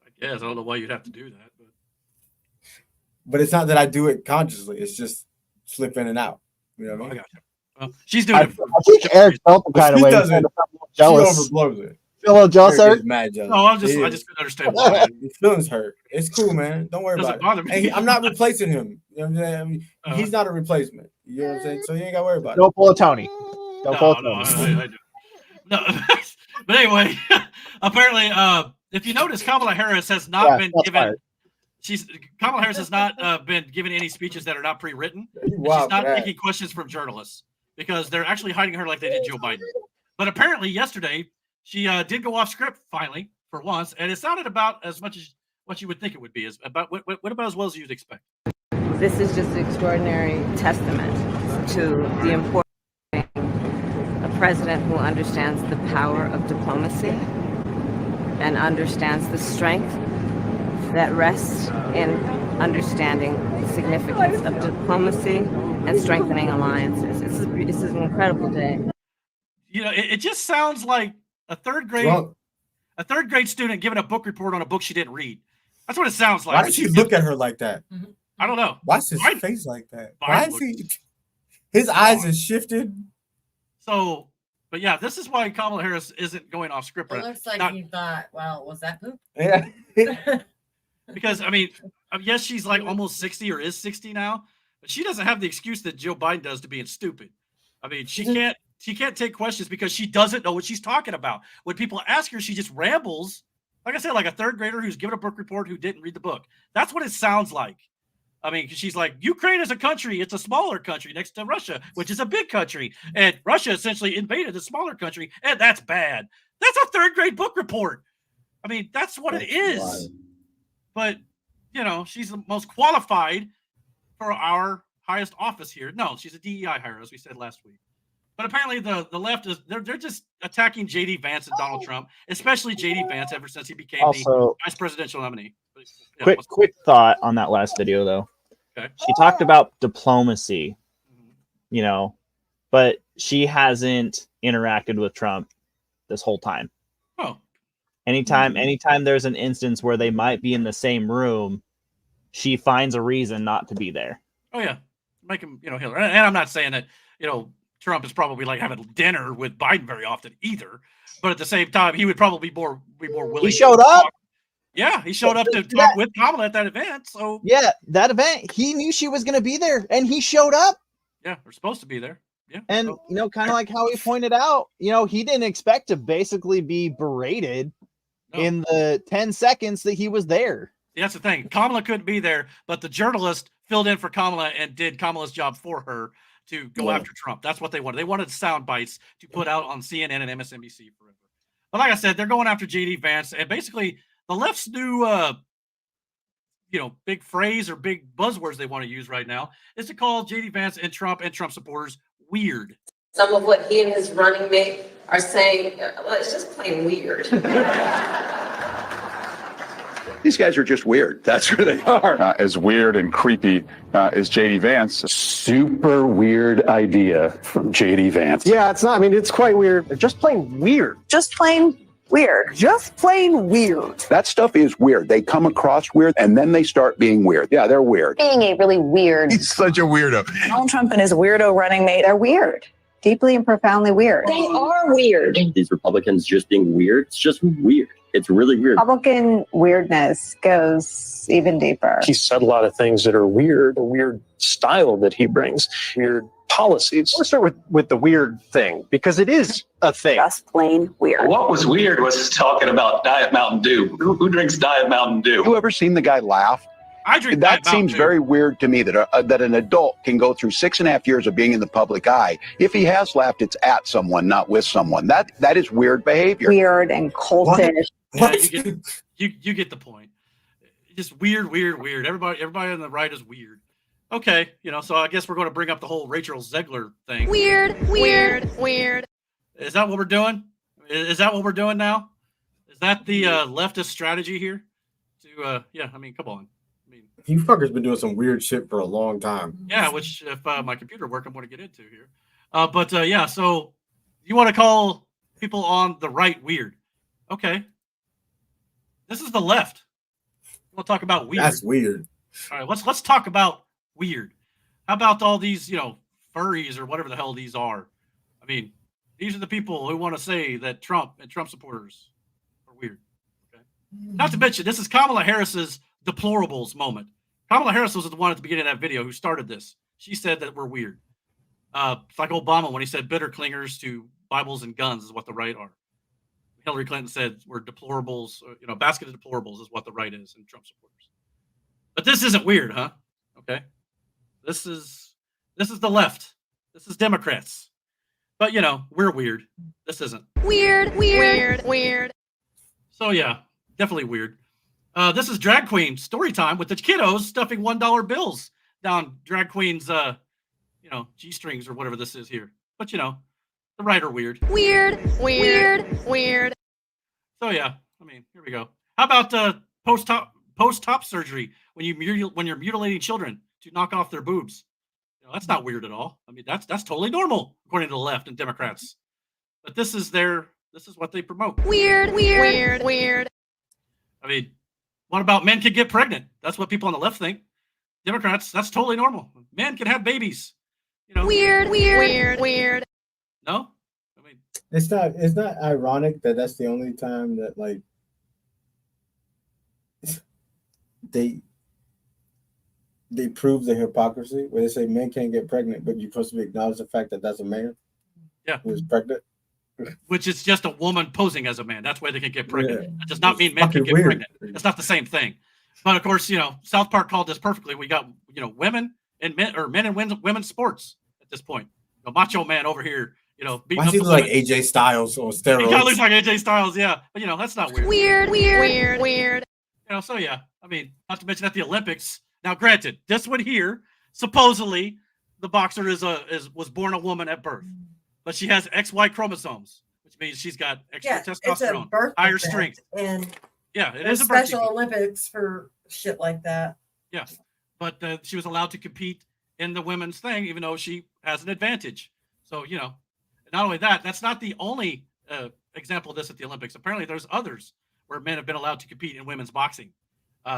I guess I don't know why you'd have to do that, But it's not that I do it consciously. It's just slip in and out. You know what I mean? I got you. Well, she's doing it. I think Eric felt the kind of way. He doesn't. She jealous. overblows it. Feel a little jealous, Eric Eric? is mad jealous. No, I just He couldn't is. understand why. His feelings hurt. It's cool, man. Don't worry Doesn't about bother it. me. And I'm not replacing him. You know what I'm saying? I mean, he's not a replacement. You know what I'm saying? So you ain't got to worry about it. Don't pull a Tony. Don't pull a No, Tony. I do. No, but anyway, apparently, if you notice, Kamala Harris has not been given. Kamala Harris has not been given any speeches that are not pre-written. She's not taking questions from journalists because they're actually hiding her like they did Joe Biden. But apparently, yesterday she did go off script finally for once, and it sounded about as much as what you would think it would be. Is about what about as well as you'd expect. This is just an extraordinary testament to the importance of a president who understands the power of diplomacy and understands the strength that rests in understanding the significance of diplomacy and strengthening alliances. This is an incredible day. You know, it just sounds like a third grade student giving a book report on a book she didn't read. That's what it sounds like. Why did she look at her like that? I don't know. Why's his face like that? Why is he? His eyes is shifted. So, but yeah, this is why Kamala Harris isn't going off script. It looks like you thought, well, was that poop? Yeah. Because I mean, yes, she's like almost 60 or is 60 now, but she doesn't have the excuse that Joe Biden does to being stupid. I mean, she can't take questions because she doesn't know what she's talking about. When people ask her, she just rambles. Like I said, like a third grader who's given a book report who didn't read the book. That's what it sounds like. I mean, she's like, Ukraine is a country. It's a smaller country next to Russia, which is a big country. And Russia essentially invaded a smaller country, and that's bad. That's a third grade book report. I mean, that's what it is. Wild. But, you know, she's the most qualified for our highest office here. No, she's a DEI hire, as we said last week. But apparently the left is they're just attacking JD Vance and Donald Trump, especially JD Vance ever since he became the vice presidential nominee. But, yeah, quick thought on that last video though. Okay. She talked about diplomacy, but she hasn't interacted with Trump this whole time. Oh. Anytime there's an instance where they might be in the same room, she finds a reason not to be there. Oh yeah, make him, Hillary. And I'm not saying that, Trump is probably like having dinner with Biden very often either, but at the same time, he would probably be more willing. He showed up. Yeah, he showed up to talk with Kamala at that event. So yeah, that event, he knew she was going to be there, and he showed up. Yeah, we're supposed to be there. Yeah, and kind of like how he pointed out, he didn't expect to basically be berated in the 10 seconds that he was there. That's the thing. Kamala couldn't be there, but the journalist filled in for Kamala and did Kamala's job for her to go after Trump. That's what they wanted. They wanted sound bites to put out on CNN and MSNBC forever. But like I said, they're going after JD Vance, and basically the left's new, big phrase or big buzzwords they want to use right now is to call JD Vance and Trump supporters weird. Some of what he and his running mate are saying, well, it's just plain weird. These guys are just weird. That's who they are. As weird and creepy as JD Vance. Super weird idea from JD Vance. Yeah, it's not. I mean, it's quite weird. They're just plain weird. Just plain weird. Just plain weird. That stuff is weird. They come across weird and then they start being weird. Yeah, they're weird. Being a really weird. He's such a weirdo. Donald Trump and his weirdo running mate are weird. Deeply and profoundly weird. They are weird. These Republicans just being weird. It's just weird. It's really weird. Republican weirdness goes even deeper. He said a lot of things that are weird, a weird style that he brings, weird policies. Let's start with the weird thing, because it is a thing. Just plain weird. What was weird was talking about Diet Mountain Dew. Who drinks Diet Mountain Dew? You ever seen the guy laugh? I drink that Diet Mountain seems Dew. very weird to me that an adult can go through 6.5 years of being in the public eye. If he has laughed, it's at someone, not with someone. That is weird behavior. Weird and cultish. Yeah, you get the point. Just weird. Everybody on the right is weird. Okay, so I guess we're going to bring up the whole Rachel Zegler thing. Weird. Is that what we're doing? Is that what we're doing now? Is that the leftist strategy here? Come on. You fuckers been doing some weird shit for a long time. Yeah, which if my computer work, I'm going to get into here. So you want to call people on the right weird? Okay. This is the left. We'll talk about weird. That's weird. All right, let's talk about weird. How about all these, furries or whatever the hell these are? I mean, these are the people who want to say that Trump and Trump supporters are weird. Okay. Not to mention, this is Kamala Harris's deplorables moment. Kamala Harris was the one at the beginning of that video who started this. She said that we're weird. It's like Obama when he said bitter clingers to Bibles and guns is what the right are. Hillary Clinton said we're deplorables, basket of deplorables is what the right is and Trump supporters. But this isn't weird, huh? Okay. This is the left. This is Democrats. But we're weird. This isn't. Weird. So yeah, definitely weird. This is drag queen story time with the kiddos stuffing $1 bills down drag queen's G-strings or whatever this is here. But the right are weird. Weird. So yeah, here we go. How about post-top surgery when you're mutilating children to knock off their boobs? That's not weird at all. That's totally normal according to the left and Democrats. But this is what they promote. Weird. What about men can get pregnant? That's what people on the left think. Democrats, that's totally normal. Men can have babies. Weird. No? It's not ironic that that's the only time that they prove the hypocrisy where they say men can't get pregnant, but you're supposed to acknowledge the fact that that's a man. Yeah. Who's pregnant. Which is just a woman posing as a man. That's why they can get pregnant. Yeah. It does not mean men can get pregnant. It's not the same thing. But of course, South Park called this perfectly. We got, women and men, or men and women's sports at this point. The macho man over here, beating Why up does he the look like women. AJ Styles on He steroids? kind of looks like AJ Styles, yeah. But that's not weird. Weird. So yeah, not to mention at the Olympics. Now, granted, this one here, supposedly, the boxer was born a woman at birth, but she has XY chromosomes, which means she's got extra testosterone, higher strength, and it is a birth special Olympics for shit like that. Yeah, but she was allowed to compete in the women's thing, even though she has an advantage. So not only that, that's not the only example of this at the Olympics. Apparently, there's others where men have been allowed to compete in women's boxing.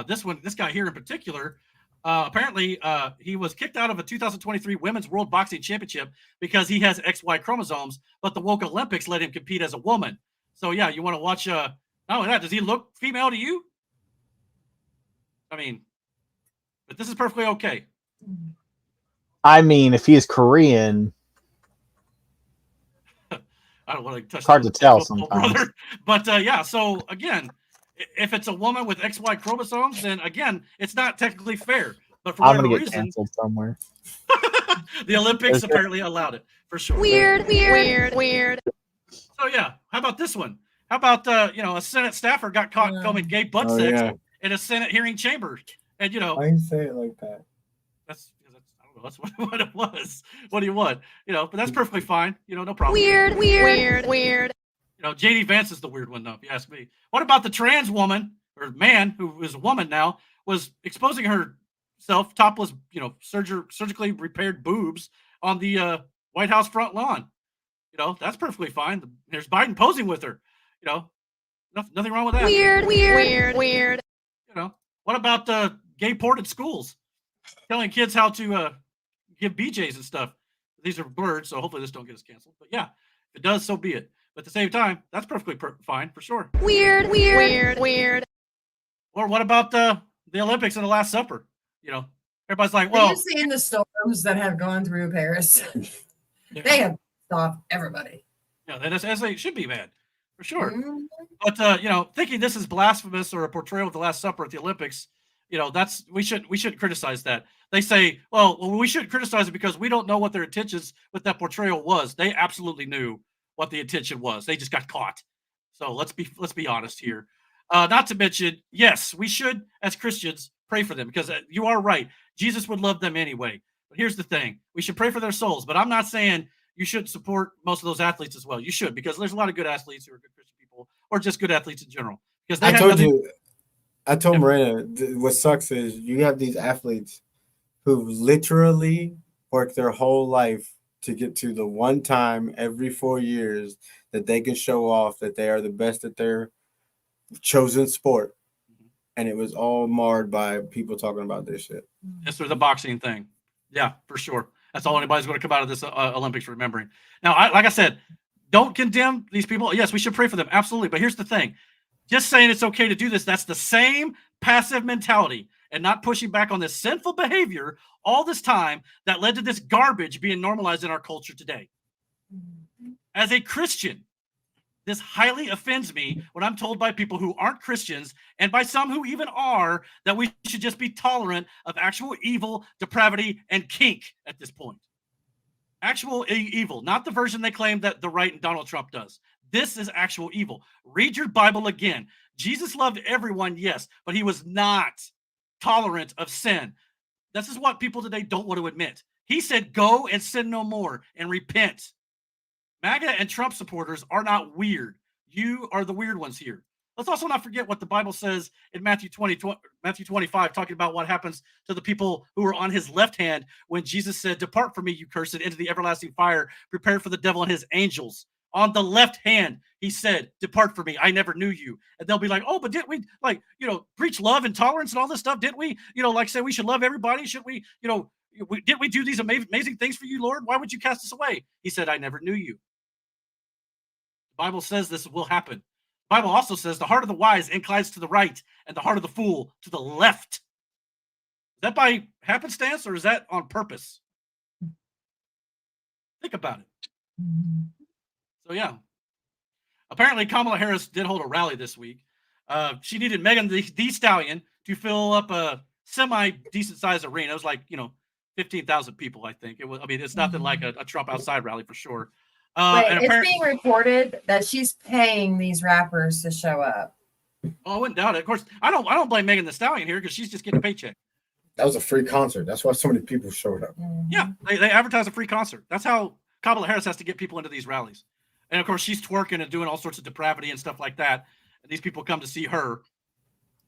This guy here in particular. Apparently, he was kicked out of a 2023 Women's World Boxing Championship because he has XY chromosomes, but the woke Olympics let him compete as a woman. So, yeah, you want to watch, not only that, does he look female to you? But this is perfectly okay. If he's Korean, I don't want to touch it's hard to tell football, sometimes. brother. But, so, again, if it's a woman with XY chromosomes, then again, it's not technically fair. But for I'm whatever gonna get reason, canceled somewhere. the Olympics apparently allowed it for sure. Weird. So yeah, how about this one? How about a Senate staffer got caught filming gay butt sex in a Senate hearing chamber, and I didn't say it like that. that's I don't know, that's what it was. What do you want? But that's perfectly fine. No problem. Weird. JD Vance is the weird one, though, if you ask me. What about the trans woman or man who is a woman now was exposing herself topless, surgically repaired boobs on the White House front lawn? That's perfectly fine. There's Biden posing with her. Nothing wrong with that. Weird. What about gay porn at schools? Telling kids how to give BJs and stuff. These are blurred, so hopefully this don't get us canceled. But yeah, if it does, so be it. But at the same time, that's perfectly fine for sure. Weird. Or what about the Olympics and the Last Supper? Everybody's like, Have well, you seen the storms that have gone through Paris? They have stopped everybody. yeah, that's as they should be, man, for sure. Mhm. But thinking this is blasphemous or a portrayal of the Last Supper at the Olympics, You know, we shouldn't criticize that. They say, well, we shouldn't criticize it because we don't know what their intentions with that portrayal was. They absolutely knew what the intention was. They just got caught. So let's be honest here. Not to mention, yes, we should as Christians pray for them because you are right. Jesus would love them anyway. But here's the thing: we should pray for their souls. But I'm not saying you should support most of those athletes as well. You should, because there's a lot of good athletes who are good Christian people, or just good athletes in general. Because they I told Marina, what sucks is you have these athletes who literally work their whole life to get to the one time every 4 years that they can show off that they are the best at their chosen sport. And it was all marred by people talking about this shit. Yes, sir, the boxing thing. Yeah, for sure. That's all anybody's going to come out of this Olympics remembering. Now, like I said, don't condemn these people. Yes, we should pray for them. Absolutely. But here's the thing. Just saying it's okay to do this, that's the same passive mentality and not pushing back on this sinful behavior all this time that led to this garbage being normalized in our culture today. As a Christian, this highly offends me when I'm told by people who aren't Christians and by some who even are that we should just be tolerant of actual evil, depravity, and kink at this point. Actual evil, not the version they claim that the right and Donald Trump does. This is actual evil. Read your Bible again. Jesus loved everyone, yes, but he was not tolerant of sin. This is what people today don't want to admit. He said, go and sin no more and repent. MAGA and Trump supporters are not weird. You are the weird ones here. Let's also not forget what the Bible says in Matthew 25, talking about what happens to the people who are on his left hand when Jesus said, depart from me, you cursed, into the everlasting fire, prepared for the devil and his angels. On the left hand, he said, depart from me, I never knew you. And they'll be like, oh, but didn't we, preach love and tolerance and all this stuff? Didn't we, say we should love everybody? Should we, didn't we do these amazing things for you, Lord? Why would you cast us away? He said, I never knew you. The Bible says this will happen. The Bible also says the heart of the wise inclines to the right and the heart of the fool to the left. Is that by happenstance or is that on purpose? Think about it. So, yeah. Apparently, Kamala Harris did hold a rally this week. She needed Megan Thee Stallion to fill up a semi-decent sized arena. It was like, 15,000 people, I think. It was. I mean, it's nothing like a Trump outside rally for sure. It's being reported that she's paying these rappers to show up. Oh, I wouldn't doubt it. Of course, I don't blame Megan Thee Stallion here because she's just getting a paycheck. That was a free concert. That's why so many people showed up. Yeah, they advertise a free concert. That's how Kamala Harris has to get people into these rallies. And of course, she's twerking and doing all sorts of depravity and stuff like that. And these people come to see her.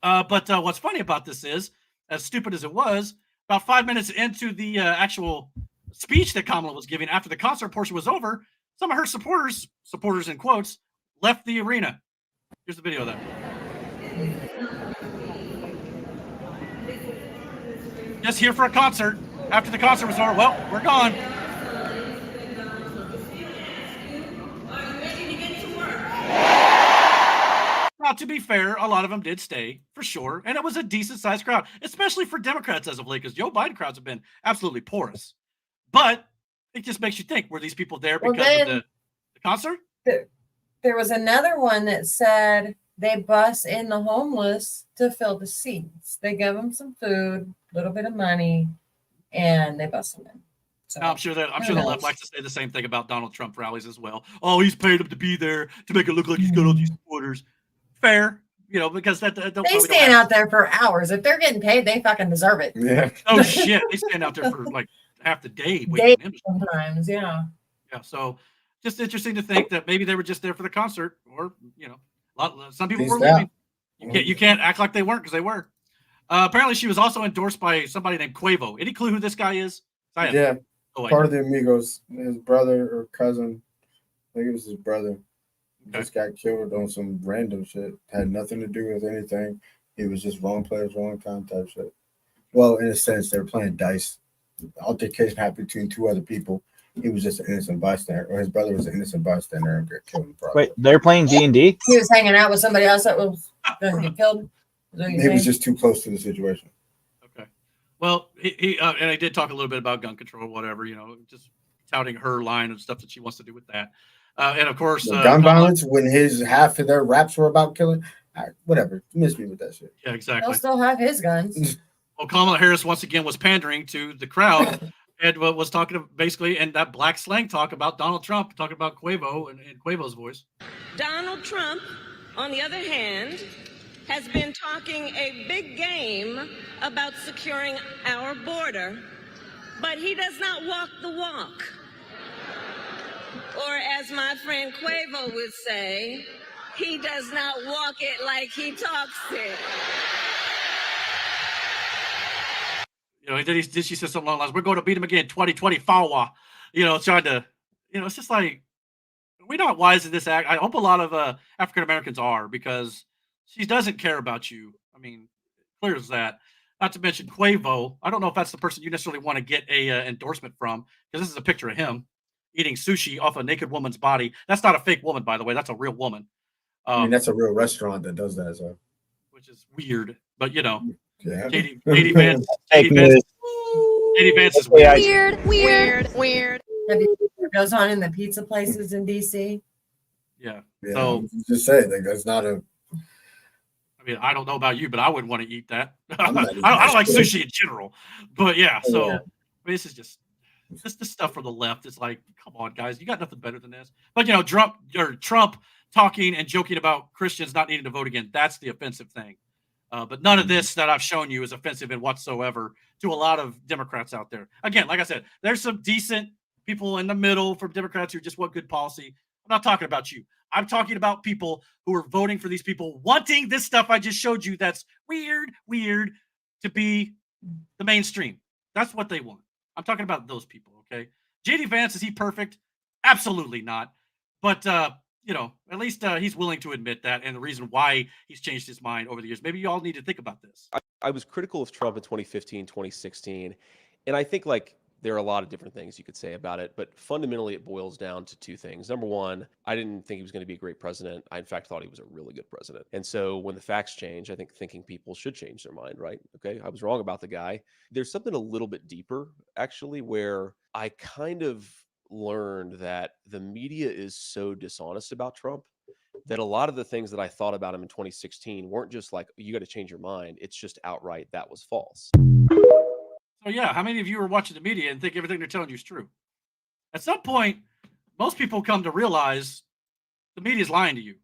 But what's funny about this is, as stupid as it was, about 5 minutes into the actual speech that Kamala was giving after the concert portion was over, some of her supporters in quotes, left the arena. Here's the video of that. Just here for a concert. After the concert was over, well, we're gone. Now, to be fair, a lot of them did stay, for sure. And it was a decent-sized crowd, especially for Democrats as of late, because Joe Biden crowds have been absolutely porous. But it just makes you think, were these people there because of the concert? There was another one that said they bus in the homeless to fill the seats. They give them some food, a little bit of money, and they bus them in. So, I'm sure the left likes to say the same thing about Donald Trump rallies as well. Oh, he's paid them to be there to make it look like he's got all these supporters. Fair, because they stand out there for hours. If they're getting paid, they fucking deserve it. Yeah. Oh shit, they stand out there for like half the day. Sometimes, yeah. Yeah. So, just interesting to think that maybe they were just there for the concert, or some people were leaving. You can't act like they weren't because they were. Apparently, she was also endorsed by somebody named Quavo. Any clue who this guy is? Yeah, part of the Amigos, his brother or cousin. I think it was his brother. Just got killed on some random shit. Had nothing to do with anything. He was just wrong place, wrong time type shit. Well, in a sense, they were playing dice. Altercation happened between two other people. He was just an innocent bystander, or his brother was an innocent bystander and got killed in the process. Wait, they're playing D&D? He was hanging out with somebody else that was going to get killed. He was just too close to the situation. Okay. Well, he and I did talk a little bit about gun control, whatever, just touting her line of stuff that she wants to do with that. And of course, gun violence, when half of their raps were about killing, whatever. Miss me with that shit. Yeah, exactly. He'll still have his guns. Well, Kamala Harris once again was pandering to the crowd and was talking basically in that black slang talk about Donald Trump, talking about Quavo and Quavo's voice. Donald Trump, on the other hand, has been talking a big game about securing our border, but he does not walk the walk. Or as my friend Quavo would say, he does not walk it like he talks it. You know, then she said something along the lines, we're going to beat him again, 2020 FAWA. You know, trying to, you know, it's just like, we're not wise in this act. I hope a lot of African Americans are, because she doesn't care about you. I mean, clear as that. Not to mention Quavo. I don't know if that's the person you necessarily want to get a endorsement from, because this is a picture of him eating sushi off a naked woman's body. That's not a fake woman, by the way. That's a real woman. I mean, that's a real restaurant that does that, so. Which is weird, but you know, yeah. JD Vance is weird. Weird. Have you seen what goes on in the pizza places in DC? Yeah. Yeah, So just say like that's not a. I mean, I don't know about you, but I wouldn't want to eat that. I I'm not eating don't like that. sushi in general, but yeah. So Yeah. I mean, this is just this stuff from the left. It's like, come on, guys, you got nothing better than this. But you know, Trump talking and joking about Christians not needing to vote again. That's the offensive thing. But none of this that I've shown you is offensive in whatsoever to a lot of Democrats out there. Again, like I said, there's some decent people in the middle from Democrats who just want good policy. I'm not talking about you. I'm talking about people who are voting for these people, wanting this stuff I just showed you that's weird to be the mainstream. That's what they want. I'm talking about those people, okay? JD Vance, is he perfect? Absolutely not. But, you know, at least he's willing to admit that, and the reason why he's changed his mind over the years. Maybe you all need to think about this. I was critical of Trump in 2015, 2016, and I think like there are a lot of different things you could say about it, but fundamentally it boils down to two things. Number one, I didn't think he was going to be a great president. I, in fact, thought he was a really good president. And so when the facts change, I think thinking people should change their mind, right? Okay, I was wrong about the guy. There's something a little bit deeper, actually, where I kind of learned that the media is so dishonest about Trump that a lot of the things that I thought about him in 2016 weren't just like, you got to change your mind. It's just outright, that was false. So yeah, how many of you are watching the media and think everything they're telling you is true? At some point, most people come to realize the media is lying to you.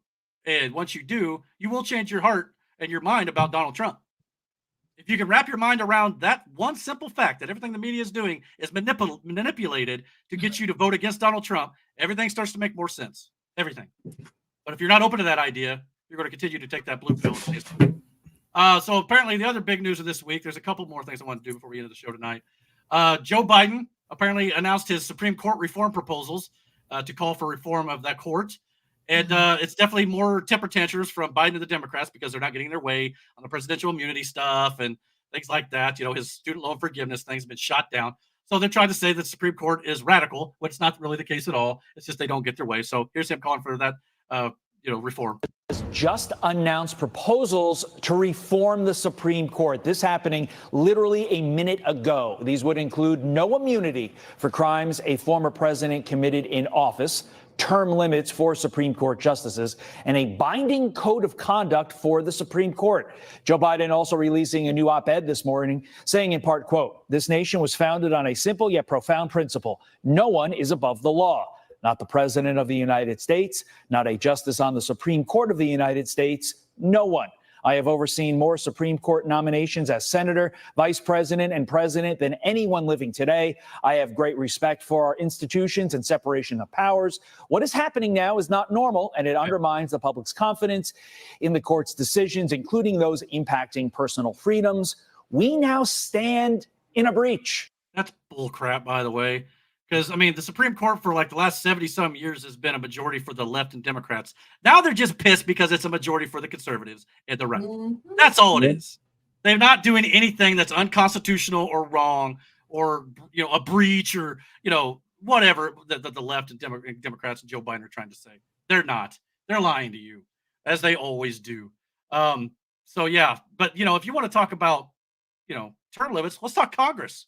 And once you do, you will change your heart and your mind about Donald Trump. If you can wrap your mind around that one simple fact that everything the media is doing is manipulated to get you to vote against Donald Trump, everything starts to make more sense. Everything. But if you're not open to that idea, you're going to continue to take that blue pill. So apparently the other big news of this week, there's a couple more things I want to do before we end the show tonight. Joe Biden apparently announced his Supreme Court reform proposals to call for reform of that court. And it's definitely more temper tantrums from Biden and the Democrats because they're not getting their way on the presidential immunity stuff and things like that. You know, his student loan forgiveness thing's been shot down. So they're trying to say that the Supreme Court is radical, when it's not really the case at all. It's just they don't get their way. So here's him calling for that, reform. Just announced proposals to reform the Supreme Court. This happening literally a minute ago. These would include no immunity for crimes a former president committed in office, term limits for Supreme Court justices, and a binding code of conduct for the Supreme Court. Joe Biden also releasing a new op-ed this morning saying in part, quote, "This nation was founded on a simple yet profound principle. No one is above the law. Not the president of the United States, not a justice on the Supreme Court of the United States, no one. I have overseen more Supreme Court nominations as senator, vice president, and president than anyone living today. I have great respect for our institutions and separation of powers. What is happening now is not normal, and it undermines the public's confidence in the court's decisions, including those impacting personal freedoms. We now stand in a breach." That's bullcrap, by the way. Because, I mean, the Supreme Court for like the last 70-some years has been a majority for the left and Democrats. Now they're just pissed because it's a majority for the conservatives and the right. Mm-hmm. That's all it is. They're not doing anything that's unconstitutional or wrong or, a breach or, whatever the left and Democrats and Joe Biden are trying to say. They're not. They're lying to you, as they always do. So, yeah. But, if you want to talk about, term limits, let's talk Congress.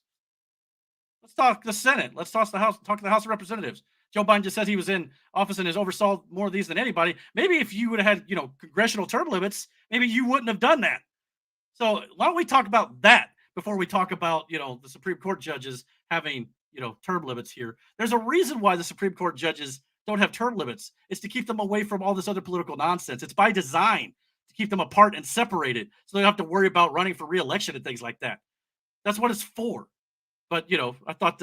Let's talk the Senate. Let's talk the House. Talk to the House of Representatives. Joe Biden just said he was in office and has oversaw more of these than anybody. Maybe if you would have had, congressional term limits, maybe you wouldn't have done that. So why don't we talk about that before we talk about, the Supreme Court judges having, term limits here? There's a reason why the Supreme Court judges don't have term limits. It's to keep them away from all this other political nonsense. It's by design to keep them apart and separated so they don't have to worry about running for re-election and things like that. That's what it's for. But, I thought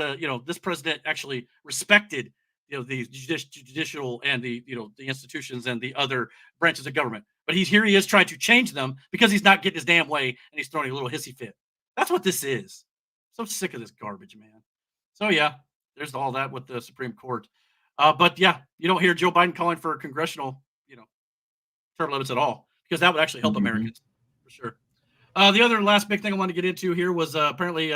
this president actually respected, the judicial and the institutions and the other branches of government. But he is trying to change them because he's not getting his damn way and he's throwing a little hissy fit. That's what this is. So sick of this garbage, man. So yeah, there's all that with the Supreme Court. But yeah, you don't hear Joe Biden calling for congressional, term limits at all, because that would actually help Americans for sure. The other last big thing I wanted to get into here was apparently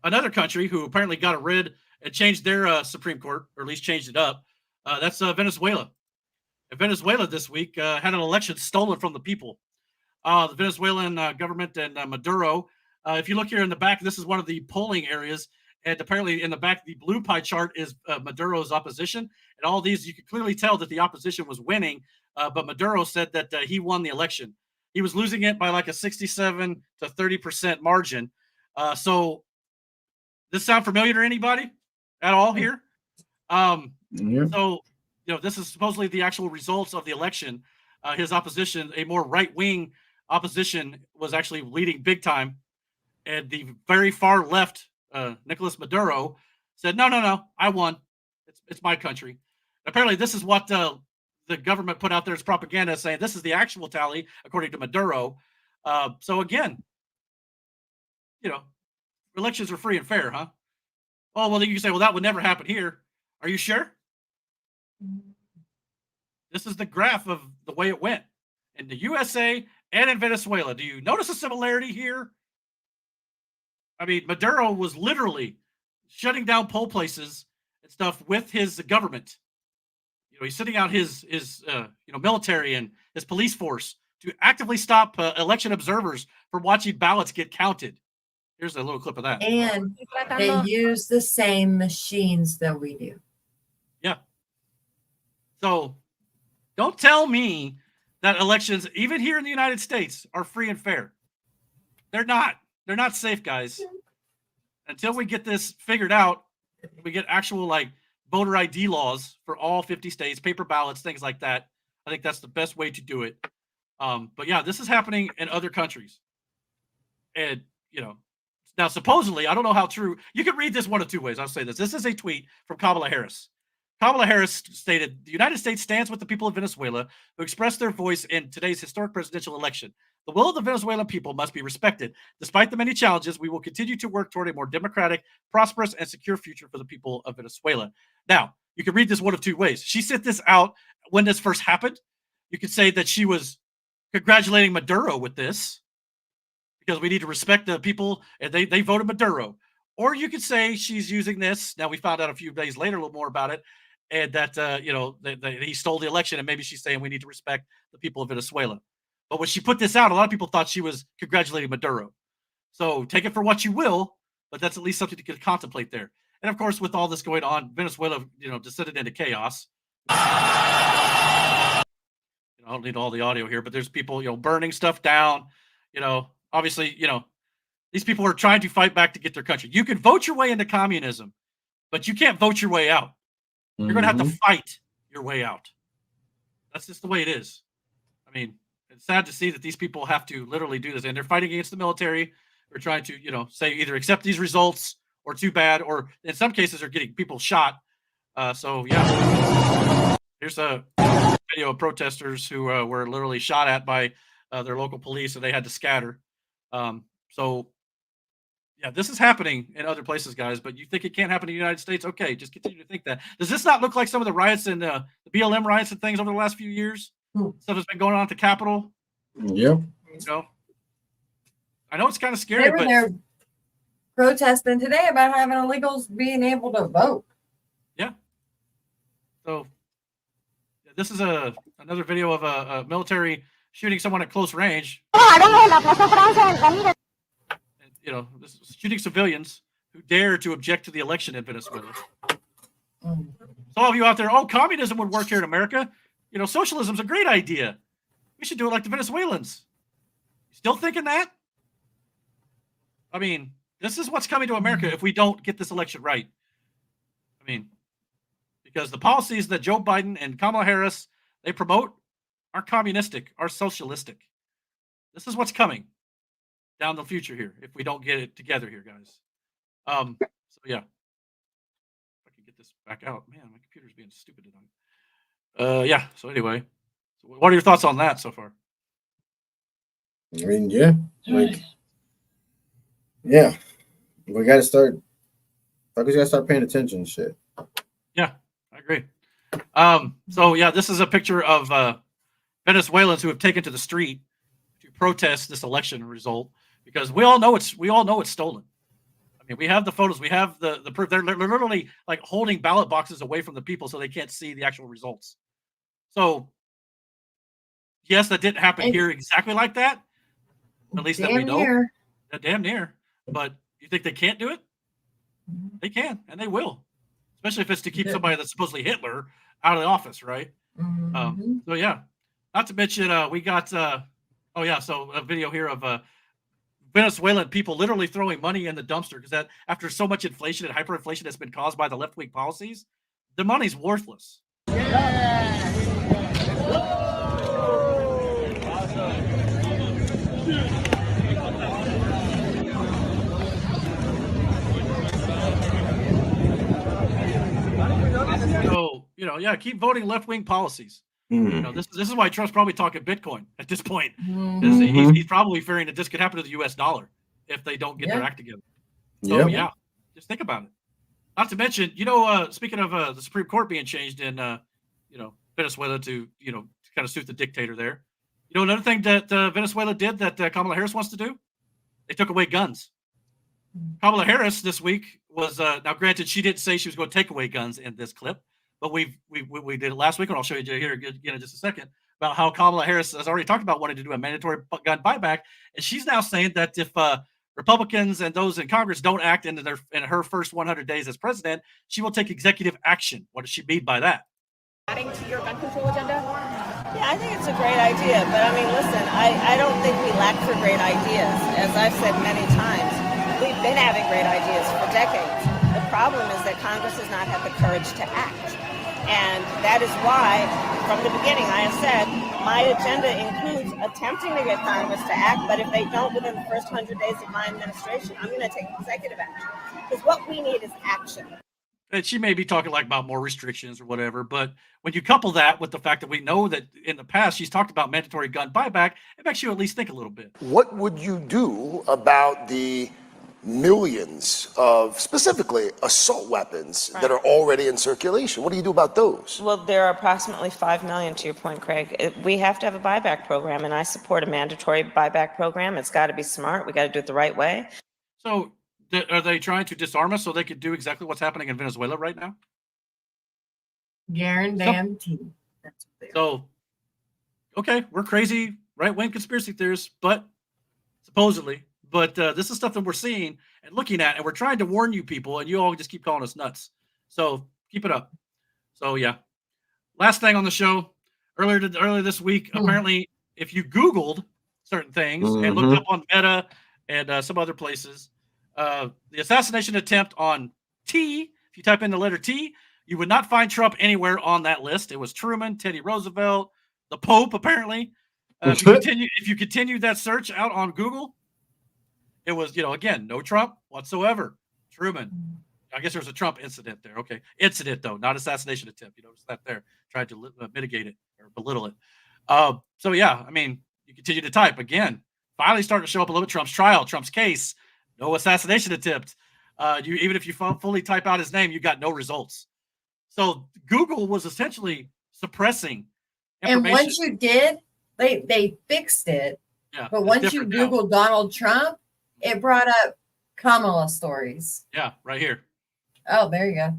another country who apparently got rid and changed their Supreme Court, or at least changed it up. That's Venezuela. And Venezuela this week had an election stolen from the people. The Venezuelan government and Maduro. If you look here in the back, this is one of the polling areas. And apparently in the back, the blue pie chart is Maduro's opposition. And all these, you can clearly tell that the opposition was winning. But Maduro said that he won the election. He was losing it by like a 67 to 30% margin. So this sound familiar to anybody at all here? So, this is supposedly the actual results of the election. His opposition, a more right-wing opposition, was actually leading big time. And the very far left, Nicolas Maduro, said, no, I won. It's my country. Apparently, this is what the government put out there as propaganda, saying this is the actual tally, according to Maduro. So again, elections are free and fair, huh? Oh, well, then you can say, well, that would never happen here. Are you sure? This is the graph of the way it went in the USA and in Venezuela. Do you notice a similarity here? I mean, Maduro was literally shutting down poll places and stuff with his government. He's sending out his military and his police force to actively stop election observers from watching ballots get counted. Here's a little clip of that. And they use the same machines that we do. Yeah. So don't tell me that elections, even here in the United States, are free and fair. They're not. They're not safe, guys. Until we get this figured out, we get actual voter ID laws for all 50 states, paper ballots, things like that. I think that's the best way to do it. But yeah, this is happening in other countries. And, now supposedly, I don't know how true, you can read this one of two ways. I'll say this. This is a tweet from Kamala Harris. Kamala Harris stated, the United States stands with the people of Venezuela who expressed their voice in today's historic presidential election. The will of the Venezuelan people must be respected. Despite the many challenges, we will continue to work toward a more democratic, prosperous, and secure future for the people of Venezuela. Now, you can read this one of two ways. She sent this out when this first happened. You could say that she was congratulating Maduro with this because we need to respect the people and they voted Maduro. Or you could say she's using this. Now, we found out a few days later a little more about it, and that, he stole the election, and maybe she's saying we need to respect the people of Venezuela. But when she put this out, a lot of people thought she was congratulating Maduro. So take it for what you will, but that's at least something to contemplate there. And of course, with all this going on, Venezuela, descended into chaos. I don't need all the audio here, but there's people, burning stuff down. Obviously, these people are trying to fight back to get their country. You can vote your way into communism, but you can't vote your way out. You're going to have to fight your way out. That's just the way it is. I mean, it's sad to see that these people have to literally do this, and they're fighting against the military. They're trying to, say either accept these results or too bad, or in some cases are getting people shot. So yeah, here's a video of protesters who were literally shot at by their local police, and they had to scatter. So yeah, this is happening in other places, guys, but you think it can't happen in the United States? Okay, just continue to think that. Does this not look like some of the riots and the BLM riots and things over the last few years? Stuff that's been going on at the Capitol? Yeah. I know it's kind of scary, They were but there protesting today about having illegals being able to vote. yeah. So this is another video of a military shooting someone at close range. Shooting civilians who dare to object to the election in Venezuela. Mm. So all of you out there, communism would work here in America. Socialism's a great idea. We should do it like the Venezuelans. Still thinking that? I mean, this is what's coming to America if we don't get this election right. I mean, because the policies that Joe Biden and Kamala Harris, they promote aren't communistic, are socialistic. This is what's coming down the future here if we don't get it together here, guys. So yeah. If I can get this back out. Man, my computer's being stupid tonight. Yeah, so anyway. So what are your thoughts on that so far? I mean, yeah. Yeah. We gotta start paying attention to shit. Yeah, I agree. So yeah, this is a picture of Venezuelans who have taken to the street to protest this election result because we all know it's stolen. I mean, we have the photos, we have the proof. They're literally like holding ballot boxes away from the people so they can't see the actual results. So yes, that didn't happen here exactly like that. At least that we know. Damn near. But you think they can't do it? They can, and they will. Especially if it's to keep somebody that's supposedly Hitler out of the office, right? So yeah. Not to mention, we got so a video here of Venezuelan people literally throwing money in the dumpster because that after so much inflation and hyperinflation that's been caused by the left-wing policies, the money's worthless. So, keep voting left-wing policies. This is why Trump's probably talking Bitcoin at this point. He's probably fearing that this could happen to the U.S. dollar if they don't get their act together. So, just think about it. Not to mention, speaking of the Supreme Court being changed in, Venezuela to kind of suit the dictator there. Another thing that Venezuela did that Kamala Harris wants to do? They took away guns. Kamala Harris this week was, now granted, she didn't say she was going to take away guns in this clip, but we did it last week, and I'll show you here again in just a second, about how Kamala Harris has already talked about wanting to do a mandatory gun buyback, and she's now saying that if Republicans and those in Congress don't act in her first 100 days as president, she will take executive action. What does she mean by that? Adding to your gun control agenda? Yeah, I think it's a great idea. But I mean, listen, I don't think we lack for great ideas. As I've said many times, we've been having great ideas for decades. The problem is that Congress has not had the courage to act. And that is why, from the beginning, I have said, my agenda includes attempting to get Congress to act, but if they don't within the first 100 days of my administration, I'm going to take executive action. Because what we need is action. And she may be talking about more restrictions or whatever, but when you couple that with the fact that we know that in the past she's talked about mandatory gun buyback, it makes you at least think a little bit. What would you do about the millions of specifically assault weapons that are already in circulation? What do you do about those? Well, there are approximately 5 million, to your point, Craig. We have to have a buyback program, and I support a mandatory buyback program. It's got to be smart. We got to do it the right way. So are they trying to disarm us so they could do exactly what's happening in Venezuela right now? Guaranteed. So, okay, we're crazy right-wing conspiracy theorists, but supposedly. But this is stuff that we're seeing and looking at, and we're trying to warn you people, and you all just keep calling us nuts. So keep it up. So yeah. Last thing on the show, earlier this week, apparently, if you Googled certain things and looked up on Meta and some other places, the assassination attempt on T, if you type in the letter T, you would not find Trump anywhere on that list. It was Truman, Teddy Roosevelt, the Pope, apparently. If you continue that search out on Google, it was, again, no Trump whatsoever. Truman. I guess there was a Trump incident there. Okay. Incident, though, not assassination attempt. You notice that there. Tried to mitigate it or belittle it. So, yeah, I mean, you continue to type. Again, finally starting to show up a little bit. Trump's trial, Trump's case. No assassination attempt. Even if you fully type out his name, you got no results. So Google was essentially suppressing information. And once you did, they fixed it. Yeah, but once you Google Donald Trump, it brought up Kamala stories. Yeah, right here. Oh, there you go.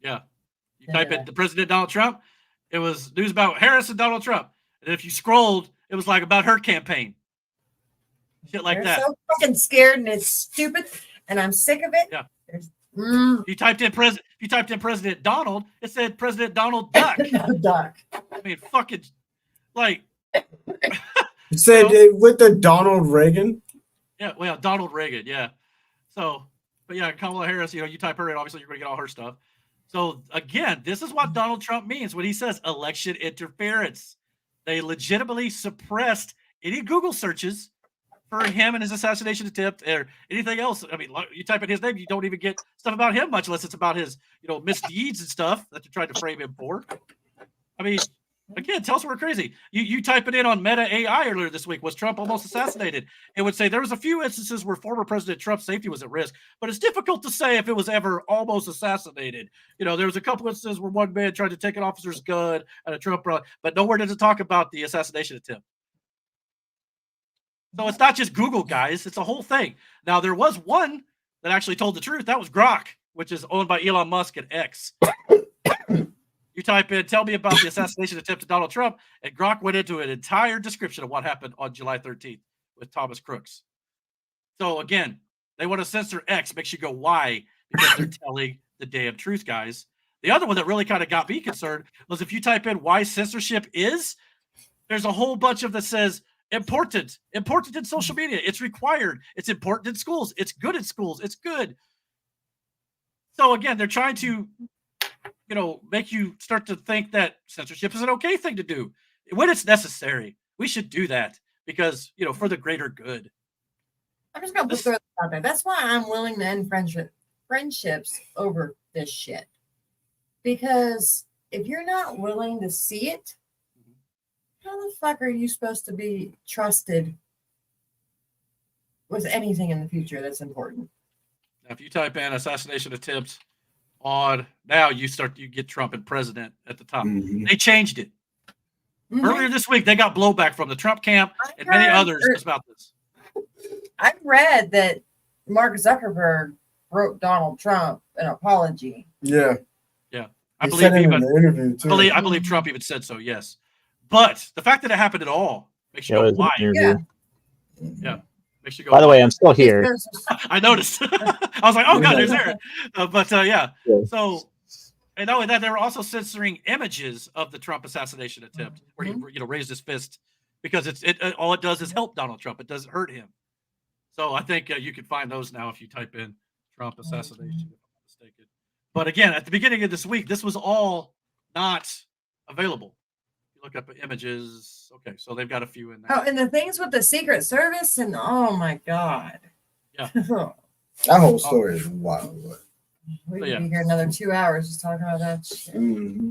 Yeah. You type in the President Donald Trump, it was news about Harris and Donald Trump. And if you scrolled, it was like about her campaign. Shit like that. So fucking scared and it's stupid and I'm sick of it. Yeah. If you typed in President Donald, it said President Donald Duck. Duck. I mean, fucking like. It said with the Donald Reagan. Yeah, well, Donald Reagan, yeah. So, but yeah, Kamala Harris, you type her in, obviously you're going to get all her stuff. So again, this is what Donald Trump means when he says election interference. They legitimately suppressed any Google searches for him and his assassination attempt or anything else. I mean, you type in his name, you don't even get stuff about him much unless it's about his, misdeeds and stuff that you tried to frame him for. I mean, again, tell us we're crazy. You type it in on Meta AI earlier this week. Was Trump almost assassinated? It would say there was a few instances where former President Trump's safety was at risk, but it's difficult to say if it was ever almost assassinated. There was a couple instances where one man tried to take an officer's gun at a Trump rally, but nowhere did it talk about the assassination attempt. So it's not just Google, guys. It's a whole thing. Now, there was one that actually told the truth. That was Grok, which is owned by Elon Musk and X. You type in, tell me about the assassination attempt of Donald Trump, and Grok went into an entire description of what happened on July 13th with Thomas Crooks. So again, they want to censor X, makes you go, why? Because they're telling the damn truth, guys. The other one that really kind of got me concerned was if you type in why censorship is, there's a whole bunch of that says important in social media. It's required. It's important in schools. It's good in schools. It's good. So again, they're trying to make you start to think that censorship is an okay thing to do when it's necessary. We should do that because, for the greater good. I'm just going to throw this out there. That's why I'm willing to end friendships over this shit. Because if you're not willing to see it, how the fuck are you supposed to be trusted with anything in the future that's important? Now, if you type in assassination attempt on now, you get Trump and president at the top. Mm-hmm. They changed it. Earlier this week, they got blowback from the Trump camp and many others about this. I read that Mark Zuckerberg wrote Donald Trump an apology. Yeah. Yeah. I believe Trump even said so, yes. But the fact that it happened at all makes you go, why? Yeah. Makes you go, by the way, I'm still here. I noticed. I was like, oh, God, there's Aaron. Yeah. So, and not only that, they were also censoring images of the Trump assassination attempt where he raised his fist because all it does is help Donald Trump. It doesn't hurt him. So I think you can find those now if you type in Trump assassination, if I'm not mistaken. But again, at the beginning of this week, this was all not available. Look up images. Okay, so they've got a few in there. Oh, and the things with the Secret Service, and oh my God. Yeah. That whole story is wild. We could be here another 2 hours just talking about that shit. Mm-hmm.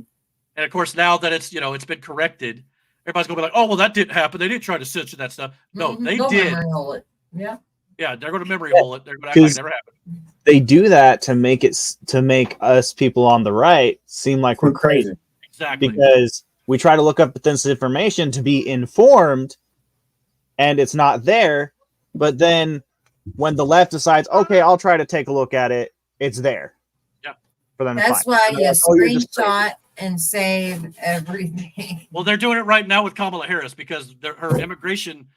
And of course, now that it's it's been corrected, everybody's gonna be like, oh well, that didn't happen. They didn't try to censor that stuff. No, they did. Memory hole it. Yeah. Yeah, they're gonna memory hole it. They're gonna act like it never happened. They do that to make us people on the right seem like we're crazy. Exactly. Because we try to look up this information to be informed, and it's not there. But then when the left decides, okay, I'll try to take a look at it, it's there. Yeah. For them That's to find. why you screenshot and save everything. Well, they're doing it right now with Kamala Harris because her immigration,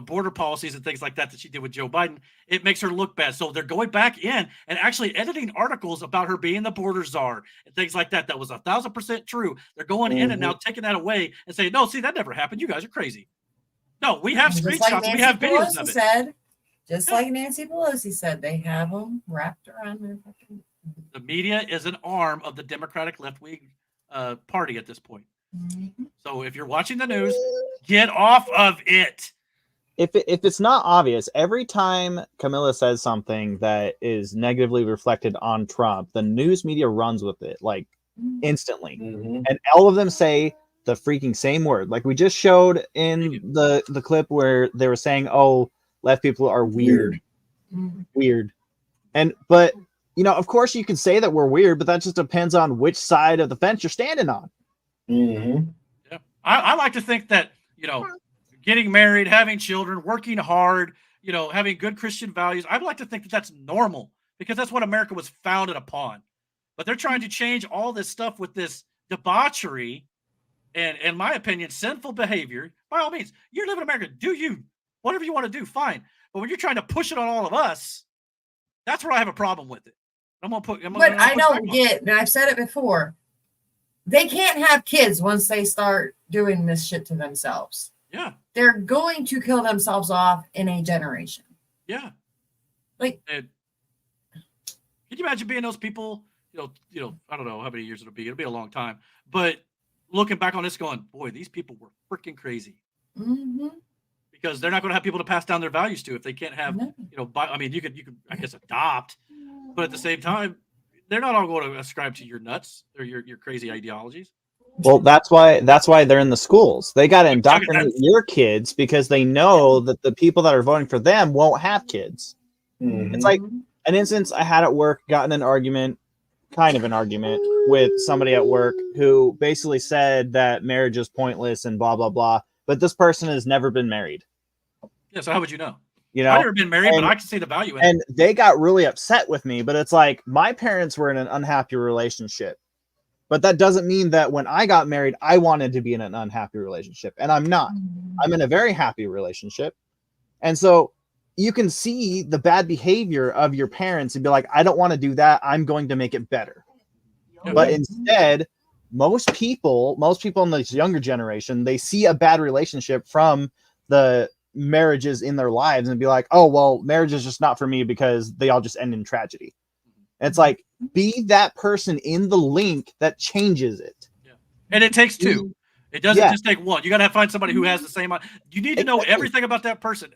border policies and things like that she did with Joe Biden, it makes her look bad. So they're going back in and actually editing articles about her being the border czar and things like that. That was 1,000% true. They're going in and now taking that away and saying, no, see, that never happened. You guys are crazy. No, we have screenshots. We have videos of it. Like Nancy Pelosi said, they have them wrapped around their fucking. The media is an arm of the Democratic left-wing party at this point. Mm-hmm. So if you're watching the news, get off of it. If it's not obvious, every time Camilla says something that is negatively reflected on Trump, the news media runs with it like instantly. Mm-hmm. And all of them say the freaking same word. Like we just showed in the clip where they were saying, oh, left people are weird. Weird. But of course you can say that we're weird, but that just depends on which side of the fence you're standing on. Mm-hmm. Yeah. I like to think that, getting married, having children, working hard, having good Christian values. I'd like to think that that's normal because that's what America was founded upon. But they're trying to change all this stuff with this debauchery and, in my opinion, sinful behavior. By all means, you live in America. Do you. Whatever you want to do, fine. But when you're trying to push it on all of us, that's where I have a problem with it. But I don't get, and I've said it before, they can't have kids once they start doing this shit to themselves. Yeah. They're going to kill themselves off in a generation. Yeah. Like, can you imagine being those people? I don't know how many years it'll be. It'll be a long time. But looking back on this, going, boy, these people were freaking crazy. Mm-hmm. Because they're not going to have people to pass down their values to if they can't have, you could I guess adopt, but at the same time, they're not all going to ascribe to your nuts or your crazy ideologies. Well, that's why they're in the schools. They got to indoctrinate your kids because they know that the people that are voting for them won't have kids. Mm-hmm. It's like an instance I had at work, gotten an argument with somebody at work who basically said that marriage is pointless and blah, blah, blah. But this person has never been married. Yeah, so how would you know? You know, I've never been married, but I can see the value in it. And they got really upset with me, but it's like my parents were in an unhappy relationship. But that doesn't mean that when I got married, I wanted to be in an unhappy relationship. And I'm not. I'm in a very happy relationship. And so you can see the bad behavior of your parents and be like, I don't want to do that. I'm going to make it better. Yeah. But instead, most people in this younger generation, they see a bad relationship from the marriages in their lives and be like, oh, well, marriage is just not for me because they all just end in tragedy. And it's like, be that person in the link that changes it. Yeah. And it takes two. It doesn't just take one. You got to find somebody who has the same. You need to know everything about that person.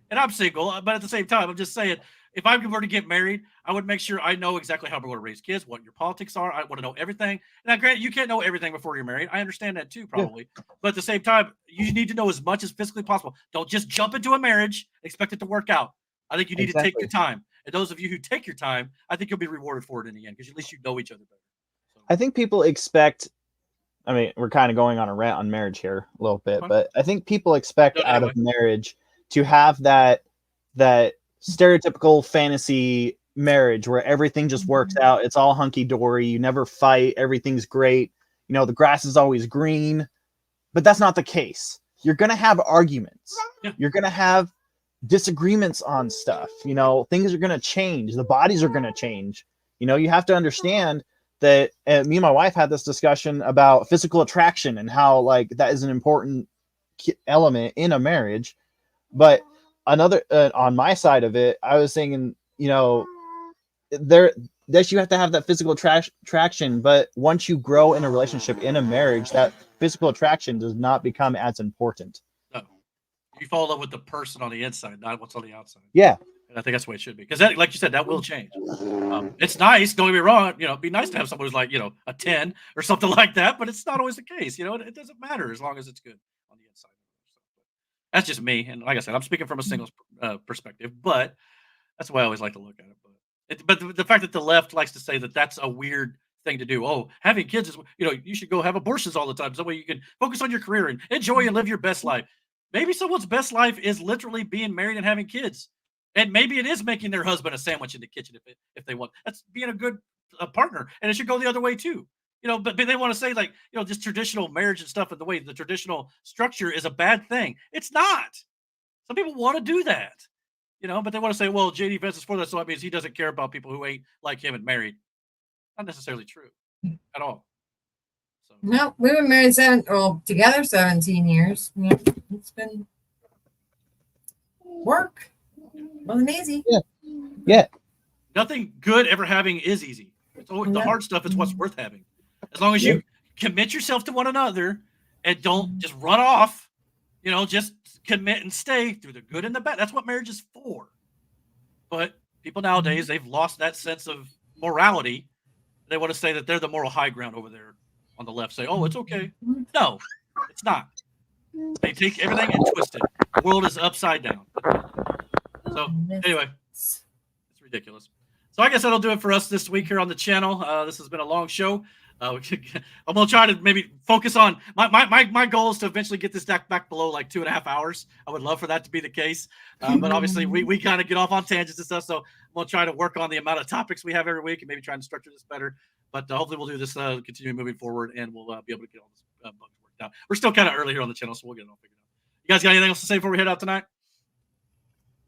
And I'm single, but at the same time, I'm just saying, if I were to get married, I would make sure I know exactly how we're going to raise kids, what your politics are. I want to know everything. Now, granted, you can't know everything before you're married. I understand that too, probably. Yeah. But at the same time, you need to know as much as physically possible. Don't just jump into a marriage, expect it to work out. I think you need to take your time. And those of you who take your time, I think you'll be rewarded for it in the end because at least you know each other better. So. I think people expect, I mean, we're kind of going on a rant on marriage here a little bit, but I think people expect out of marriage to have that stereotypical fantasy marriage where everything just works out. It's all hunky-dory. You never fight. Everything's great. You know, the grass is always green. But that's not the case. You're going to have arguments. Yeah. You're going to have disagreements on stuff. You know, things are going to change. The bodies are going to change. You know, you have to understand that me and my wife had this discussion about physical attraction and how, like, that is an important element in a marriage. But another on my side of it, I was thinking, you know, that you have to have that physical attraction, but once you grow in a relationship, in a marriage, that physical attraction does not become as important. No, you fall in love with the person on the inside, not what's on the outside. Yeah, and I think that's the way it should be, because that, like you said, that will change. It's nice, don't get me wrong, you know, it'd be nice to have someone who's like, you know, a 10 or something like that, but it's not always the case. You know, it doesn't matter as long as it's good on the inside. That's just me, and like I said, I'm speaking from a singles perspective, but that's the way I always like to look at it. But the fact that the left likes to say that that's a weird thing to do. Oh, having kids is, you know, you should go have abortions all the time. So that way you can focus on your career and enjoy and live your best life. Maybe someone's best life is literally being married and having kids. And maybe it is making their husband a sandwich in the kitchen if they want. That's being a good partner. And it should go the other way too. You know, but they want to say, like, you know, just traditional marriage and stuff and the way the traditional structure is a bad thing. It's not. Some people want to do that. You know, but they want to say, well, JD Vance is for that, so that means he doesn't care about people who ain't like him and married. Not necessarily true at all. So. No, we've been married together 17 years. Yeah, it's been work. Wasn't easy. Yeah. Nothing good ever having is easy. It's always the hard stuff is what's worth having. As long as you commit yourself to one another and don't just run off, you know, just commit and stay through the good and the bad. That's what marriage is for. But people nowadays, they've lost that sense of morality. They want to say that they're the moral high ground over there on the left. Say, oh, it's okay. No, it's not. They take everything and twist it. The world is upside down. So anyway, it's ridiculous. So I guess that'll do it for us this week here on the channel. This has been a long show. I'm gonna try to maybe focus on my goal is to eventually get this deck back below like 2.5 hours. I would love for that to be the case, but obviously we kind of get off on tangents and stuff. So we'll try to work on the amount of topics we have every week and maybe try to structure this better. But hopefully we'll do this, continue moving forward, and we'll be able to get all this bugs worked out. We're still kind of early here on the channel, so we'll get it all figured out. You guys got anything else to say before we head out tonight?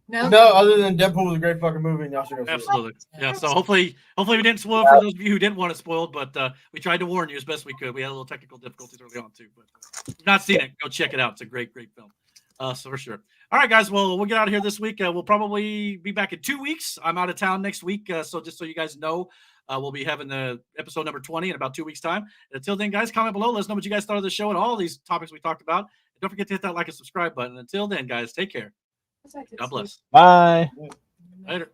No. No, other than Deadpool was a great fucking movie, and y'all should go see it. Absolutely. Yeah. So hopefully we didn't spoil it for those of you who didn't want it spoiled, but we tried to warn you as best we could. We had a little technical difficulties early on too, but if you've not seen it, go check it out. It's a great film. So for sure. All right, guys. Well, we'll get out of here this week. We'll probably be back in 2 weeks. I'm out of town next week, so just so you guys know, we'll be having the episode number 20 in about 2 weeks' time. Until then, guys, comment below. Let us know what you guys thought of the show and all these topics we talked about. And don't forget to hit that like and subscribe button. Until then, guys, take care. God bless. Bye. Later.